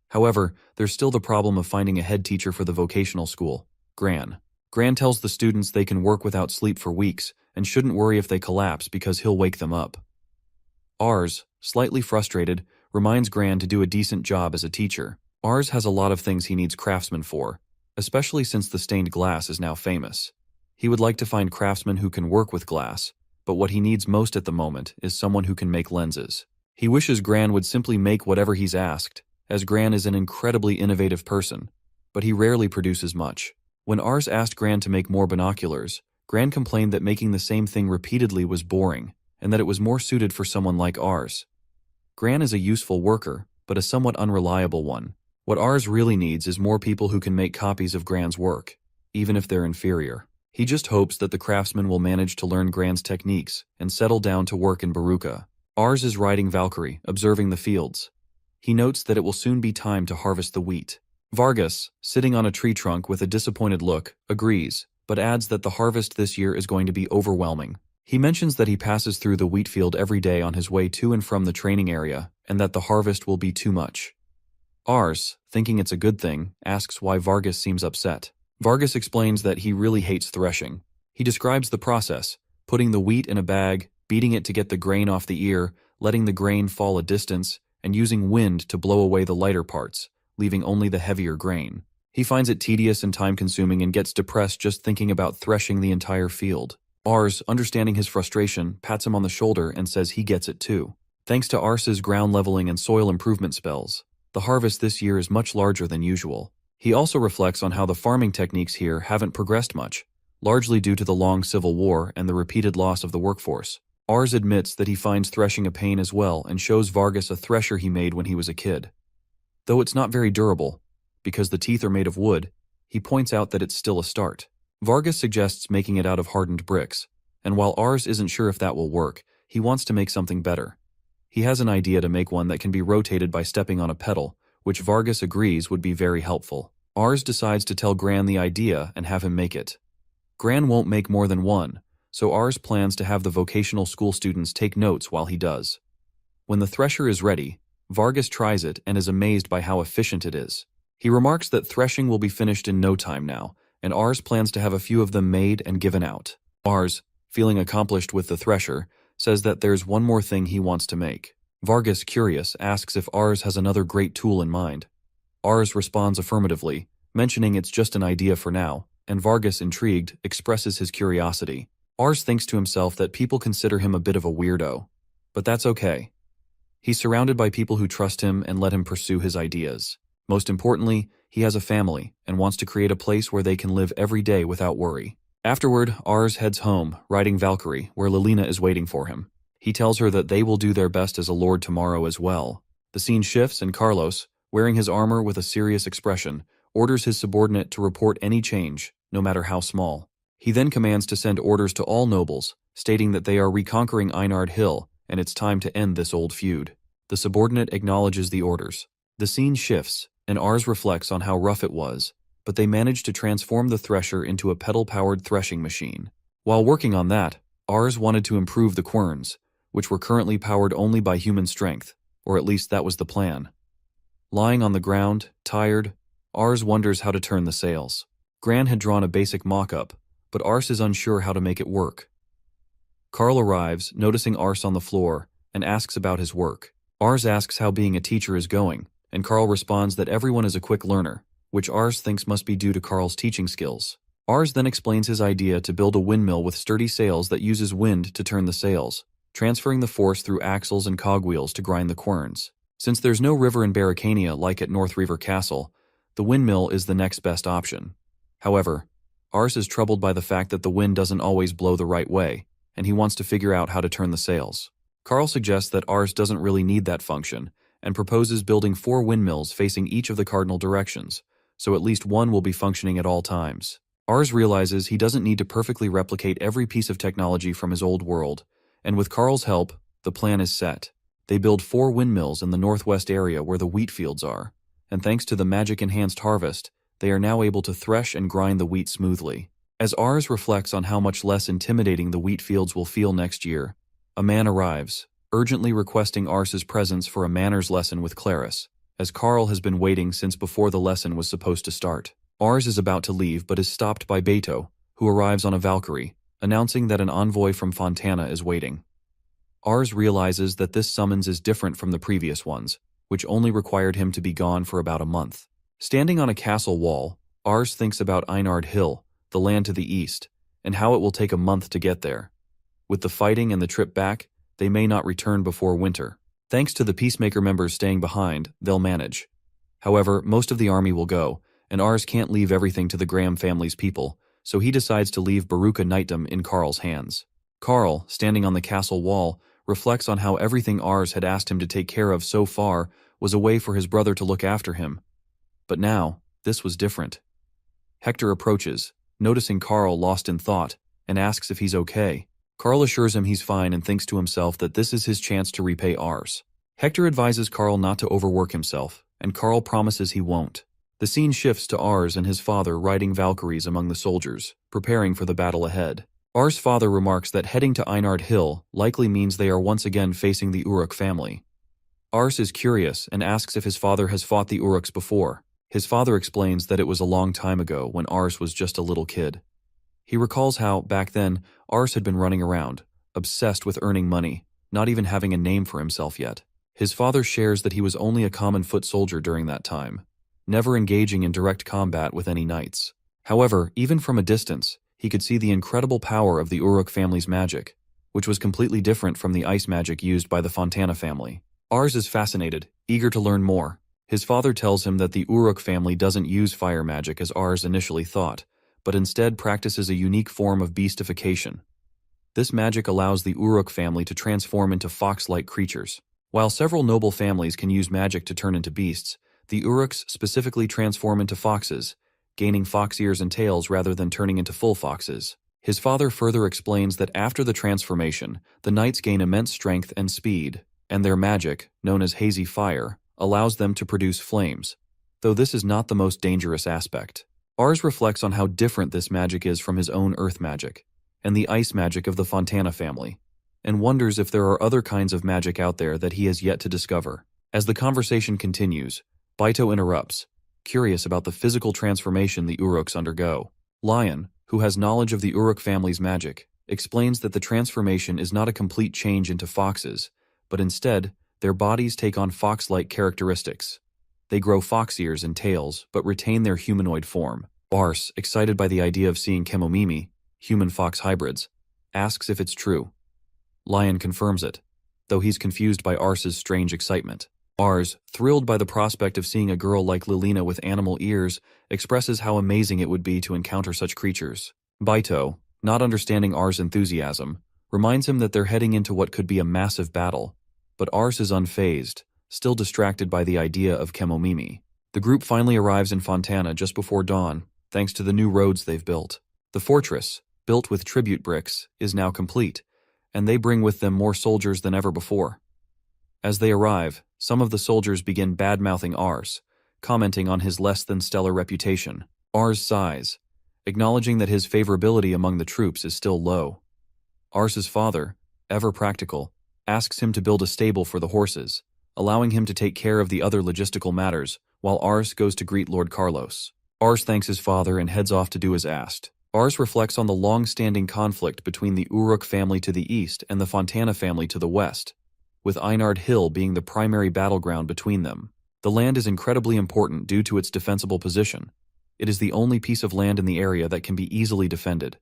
However, there's still the problem of finding a head teacher for the vocational school, Gran. Gran tells the students they can work without sleep for weeks and shouldn't worry if they collapse because he'll wake them up. Ars, slightly frustrated, reminds Gran to do a decent job as a teacher. Ars has a lot of things he needs craftsmen for, especially since the stained glass is now famous. He would like to find craftsmen who can work with glass, but what he needs most at the moment is someone who can make lenses. He wishes Gran would simply make whatever he's asked, as Gran is an incredibly innovative person, but he rarely produces much. When Ars asked Gran to make more binoculars, Gran complained that making the same thing repeatedly was boring, and that it was more suited for someone like Ars. Gran is a useful worker, but a somewhat unreliable one. What Ars really needs is more people who can make copies of Gran's work, even if they're inferior. He just hopes that the craftsmen will manage to learn Gran's techniques and settle down to work in Baruka. Ars is riding Valkyrie, observing the fields. He notes that it will soon be time to harvest the wheat. Vargas, sitting on a tree trunk with a disappointed look, agrees, but adds that the harvest this year is going to be overwhelming. He mentions that he passes through the wheat field every day on his way to and from the training area, and that the harvest will be too much. Ars, thinking it's a good thing, asks why Vargas seems upset. Vargas explains that he really hates threshing. He describes the process, putting the wheat in a bag, beating it to get the grain off the ear, letting the grain fall a distance, and using wind to blow away the lighter parts, leaving only the heavier grain. He finds it tedious and time-consuming and gets depressed just thinking about threshing the entire field. Ars, understanding his frustration, pats him on the shoulder and says he gets it too. Thanks to Ars's ground leveling and soil improvement spells, the harvest this year is much larger than usual. He also reflects on how the farming techniques here haven't progressed much, largely due to the long civil war and the repeated loss of the workforce. Ars admits that he finds threshing a pain as well and shows Vargas a thresher he made when he was a kid. Though it's not very durable, because the teeth are made of wood, he points out that it's still a start. Vargas suggests making it out of hardened bricks, and while Ars isn't sure if that will work, he wants to make something better. He has an idea to make one that can be rotated by stepping on a pedal, which Vargas agrees would be very helpful. Ars decides to tell Gran the idea and have him make it. Gran won't make more than one, so Ars plans to have the vocational school students take notes while he does. When the thresher is ready, Vargas tries it and is amazed by how efficient it is. He remarks that threshing will be finished in no time now, and Ars plans to have a few of them made and given out. Ars, feeling accomplished with the thresher, says that there's one more thing he wants to make. Vargas, curious, asks if Ars has another great tool in mind. Ars responds affirmatively, mentioning it's just an idea for now, and Vargas, intrigued, expresses his curiosity. Ars thinks to himself that people consider him a bit of a weirdo, but that's okay. He's surrounded by people who trust him and let him pursue his ideas. Most importantly, he has a family and wants to create a place where they can live every day without worry. Afterward, Ars heads home, riding Valkyrie, where Lilina is waiting for him. He tells her that they will do their best as a lord tomorrow as well. The scene shifts and Carlos, wearing his armor with a serious expression, orders his subordinate to report any change, no matter how small. He then commands to send orders to all nobles, stating that they are reconquering Einard Hill, and it's time to end this old feud. The subordinate acknowledges the orders. The scene shifts, and Ars reflects on how rough it was, but they managed to transform the thresher into a pedal-powered threshing machine. While working on that, Ars wanted to improve the querns, which were currently powered only by human strength, or at least that was the plan. Lying on the ground, tired, Ars wonders how to turn the sails. Gran had drawn a basic mock-up, but Ars is unsure how to make it work. Carl arrives, noticing Ars on the floor, and asks about his work. Ars asks how being a teacher is going, and Carl responds that everyone is a quick learner, which Ars thinks must be due to Carl's teaching skills. Ars then explains his idea to build a windmill with sturdy sails that uses wind to turn the sails, transferring the force through axles and cogwheels to grind the querns. Since there's no river in Barricania like at North Reaver Castle, the windmill is the next best option. However, Ars is troubled by the fact that the wind doesn't always blow the right way, and he wants to figure out how to turn the sails. Carl suggests that Ars doesn't really need that function, and proposes building 4 windmills facing each of the cardinal directions, so at least one will be functioning at all times. Ars realizes he doesn't need to perfectly replicate every piece of technology from his old world, and with Carl's help, the plan is set. They build 4 windmills in the northwest area where the wheat fields are, and thanks to the magic-enhanced harvest, they are now able to thresh and grind the wheat smoothly. As Ars reflects on how much less intimidating the wheat fields will feel next year, a man arrives, urgently requesting Ars's presence for a manners lesson with Claris, as Carl has been waiting since before the lesson was supposed to start. Ars is about to leave but is stopped by Beto, who arrives on a Valkyrie, announcing that an envoy from Fontana is waiting. Ars realizes that this summons is different from the previous ones, which only required him to be gone for about a month. Standing on a castle wall, Ars thinks about Einard Hill, the land to the east, and how it will take a month to get there. With the fighting and the trip back, they may not return before winter. Thanks to the Peacemaker members staying behind, they'll manage. However, most of the army will go, and Ars can't leave everything to the Graham family's people, so he decides to leave Baruka Knightdom in Carl's hands. Carl, standing on the castle wall, reflects on how everything Ars had asked him to take care of so far was a way for his brother to look after him. But now, this was different. Hector approaches, noticing Carl lost in thought, and asks if he's okay. Carl assures him he's fine and thinks to himself that this is his chance to repay Ars. Hector advises Carl not to overwork himself, and Carl promises he won't. The scene shifts to Ars and his father riding Valkyries among the soldiers, preparing for the battle ahead. Ars' father remarks that heading to Einard Hill likely means they are once again facing the Uruk family. Ars is curious and asks if his father has fought the Uruks before. His father explains that it was a long time ago when Ars was just a little kid. He recalls how, back then, Ars had been running around, obsessed with earning money, not even having a name for himself yet. His father shares that he was only a common foot soldier during that time, never engaging in direct combat with any knights. However, even from a distance, he could see the incredible power of the Uruk family's magic, which was completely different from the ice magic used by the Fontana family. Ars is fascinated, eager to learn more. His father tells him that the Uruk family doesn't use fire magic as Ars initially thought, but instead practices a unique form of beastification. This magic allows the Uruk family to transform into fox-like creatures. While several noble families can use magic to turn into beasts, the Uruks specifically transform into foxes, gaining fox ears and tails rather than turning into full foxes. His father further explains that after the transformation, the knights gain immense strength and speed, and their magic, known as hazy fire, allows them to produce flames, though this is not the most dangerous aspect. Ars reflects on how different this magic is from his own earth magic, and the ice magic of the Fontana family, and wonders if there are other kinds of magic out there that he has yet to discover. As the conversation continues, Baito interrupts, curious about the physical transformation the Uruks undergo. Lion, who has knowledge of the Uruk family's magic, explains that the transformation is not a complete change into foxes, but instead, their bodies take on fox-like characteristics. They grow fox ears and tails, but retain their humanoid form. Ars, excited by the idea of seeing Chemomimi, human-fox hybrids, asks if it's true. Lion confirms it, though he's confused by Ars's strange excitement. Ars, thrilled by the prospect of seeing a girl like Lilina with animal ears, expresses how amazing it would be to encounter such creatures. Baito, not understanding Ars' enthusiasm, reminds him that they're heading into what could be a massive battle, but Ars is unfazed, still distracted by the idea of Chemomimi. The group finally arrives in Fontana just before dawn, thanks to the new roads they've built. The fortress, built with tribute bricks, is now complete, and they bring with them more soldiers than ever before. As they arrive, some of the soldiers begin bad-mouthing Ars, commenting on his less-than-stellar reputation. Ars sighs, acknowledging that his favorability among the troops is still low. Ars's father, ever practical, asks him to build a stable for the horses, allowing him to take care of the other logistical matters, while Ars goes to greet Lord Carlos. Ars thanks his father and heads off to do as asked. Ars reflects on the long-standing conflict between the Uruk family to the east and the Fontana family to the west, with Einard Hill being the primary battleground between them. The land is incredibly important due to its defensible position. It is the only piece of land in the area that can be easily defended.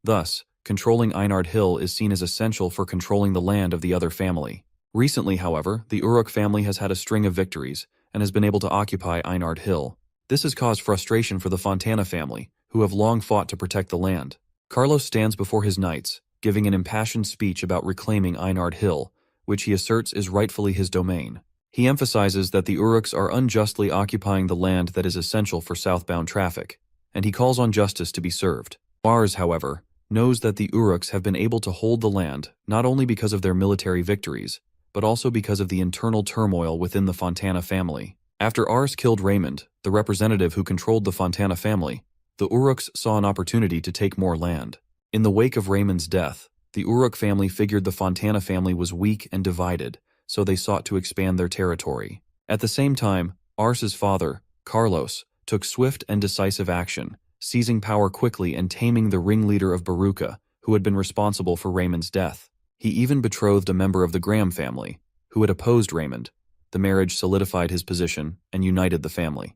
Thus, controlling Einard Hill is seen as essential for controlling the land of the other family. Recently, however, the Uruk family has had a string of victories and has been able to occupy Einard Hill. This has caused frustration for the Fontana family, who have long fought to protect the land. Carlos stands before his knights, giving an impassioned speech about reclaiming Einard Hill, which he asserts is rightfully his domain. He emphasizes that the Uruks are unjustly occupying the land that is essential for southbound traffic, and he calls on justice to be served. Ars, however, knows that the Uruks have been able to hold the land not only because of their military victories, but also because of the internal turmoil within the Fontana family. After Ars killed Raymond, the representative who controlled the Fontana family, the Uruks saw an opportunity to take more land. In the wake of Raymond's death, the Uruk family figured the Fontana family was weak and divided, so they sought to expand their territory. At the same time, Ars's father, Carlos, took swift and decisive action, seizing power quickly and taming the ringleader of Baruca, who had been responsible for Raymond's death. He even betrothed a member of the Graham family, who had opposed Raymond. The marriage solidified his position and united the family.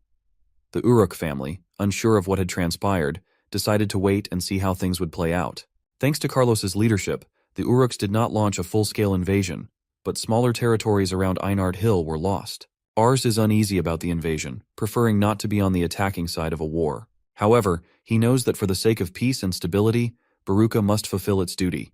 The Uruk family, unsure of what had transpired, decided to wait and see how things would play out. Thanks to Carlos's leadership, the Uruks did not launch a full-scale invasion, but smaller territories around Einard Hill were lost. Ars is uneasy about the invasion, preferring not to be on the attacking side of a war. However, he knows that for the sake of peace and stability, Baruca must fulfill its duty.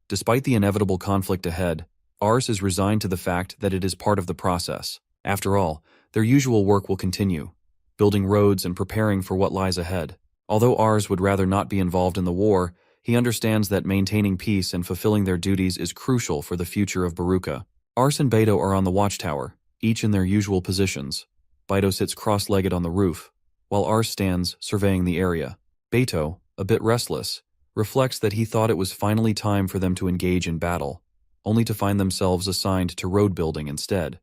Despite the inevitable conflict ahead, Ars is resigned to the fact that it is part of the process. After all, their usual work will continue, building roads and preparing for what lies ahead. Although Ars would rather not be involved in the war, he understands that maintaining peace and fulfilling their duties is crucial for the future of Baruca. Ars and Beto are on the watchtower, each in their usual positions. Beto sits cross-legged on the roof, while Ars stands surveying the area. Beto, a bit restless, reflects that he thought it was finally time for them to engage in battle, only to find themselves assigned to road building instead.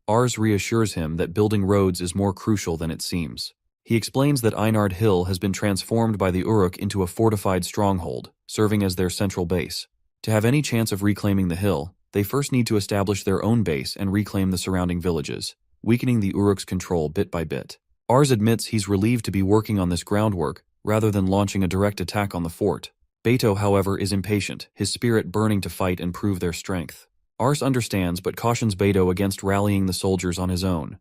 Ars reassures him that building roads is more crucial than it seems. He explains that Einard Hill has been transformed by the Uruk into a fortified stronghold, serving as their central base. To have any chance of reclaiming the hill, they first need to establish their own base and reclaim the surrounding villages, weakening the Uruk's control bit by bit. Ars admits he's relieved to be working on this groundwork rather than launching a direct attack on the fort. Beto, however, is impatient, his spirit burning to fight and prove their strength. Ars understands but cautions Beto against rallying the soldiers on his own.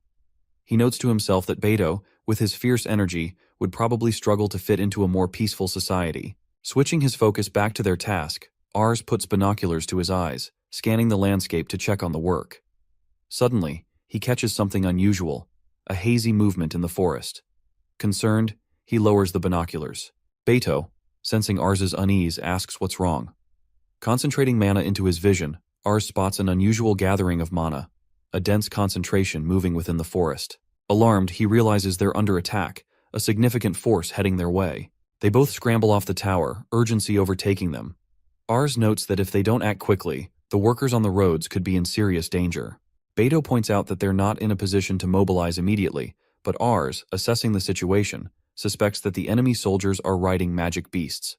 He notes to himself that Beto, with his fierce energy, would probably struggle to fit into a more peaceful society. Switching his focus back to their task, Ars puts binoculars to his eyes, scanning the landscape to check on the work. Suddenly, he catches something unusual, a hazy movement in the forest. Concerned, he lowers the binoculars. Beto, sensing Ars's unease, asks what's wrong. Concentrating mana into his vision, Ars spots an unusual gathering of mana, a dense concentration moving within the forest. Alarmed, he realizes they're under attack, a significant force heading their way. They both scramble off the tower, urgency overtaking them. Ars notes that if they don't act quickly, the workers on the roads could be in serious danger. Beto points out that they're not in a position to mobilize immediately, but Ars, assessing the situation, suspects that the enemy soldiers are riding magic beasts.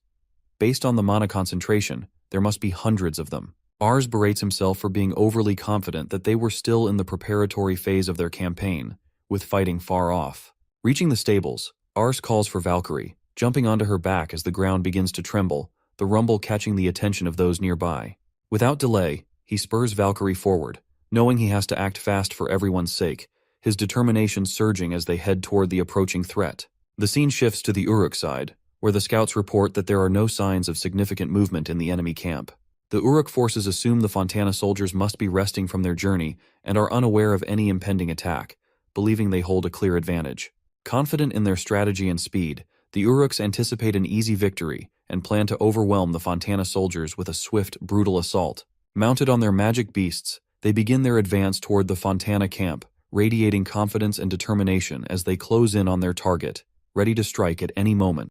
Based on the mana concentration, there must be hundreds of them. Ars berates himself for being overly confident that they were still in the preparatory phase of their campaign, with fighting far off. Reaching the stables, Ars calls for Valkyrie, jumping onto her back as the ground begins to tremble, the rumble catching the attention of those nearby. Without delay, he spurs Valkyrie forward, knowing he has to act fast for everyone's sake, his determination surging as they head toward the approaching threat. The scene shifts to the Uruk side, where the scouts report that there are no signs of significant movement in the enemy camp. The Uruk forces assume the Fontana soldiers must be resting from their journey and are unaware of any impending attack, believing they hold a clear advantage. Confident in their strategy and speed, the Uruks anticipate an easy victory and plan to overwhelm the Fontana soldiers with a swift, brutal assault. Mounted on their magic beasts, they begin their advance toward the Fontana camp, radiating confidence and determination as they close in on their target, ready to strike at any moment.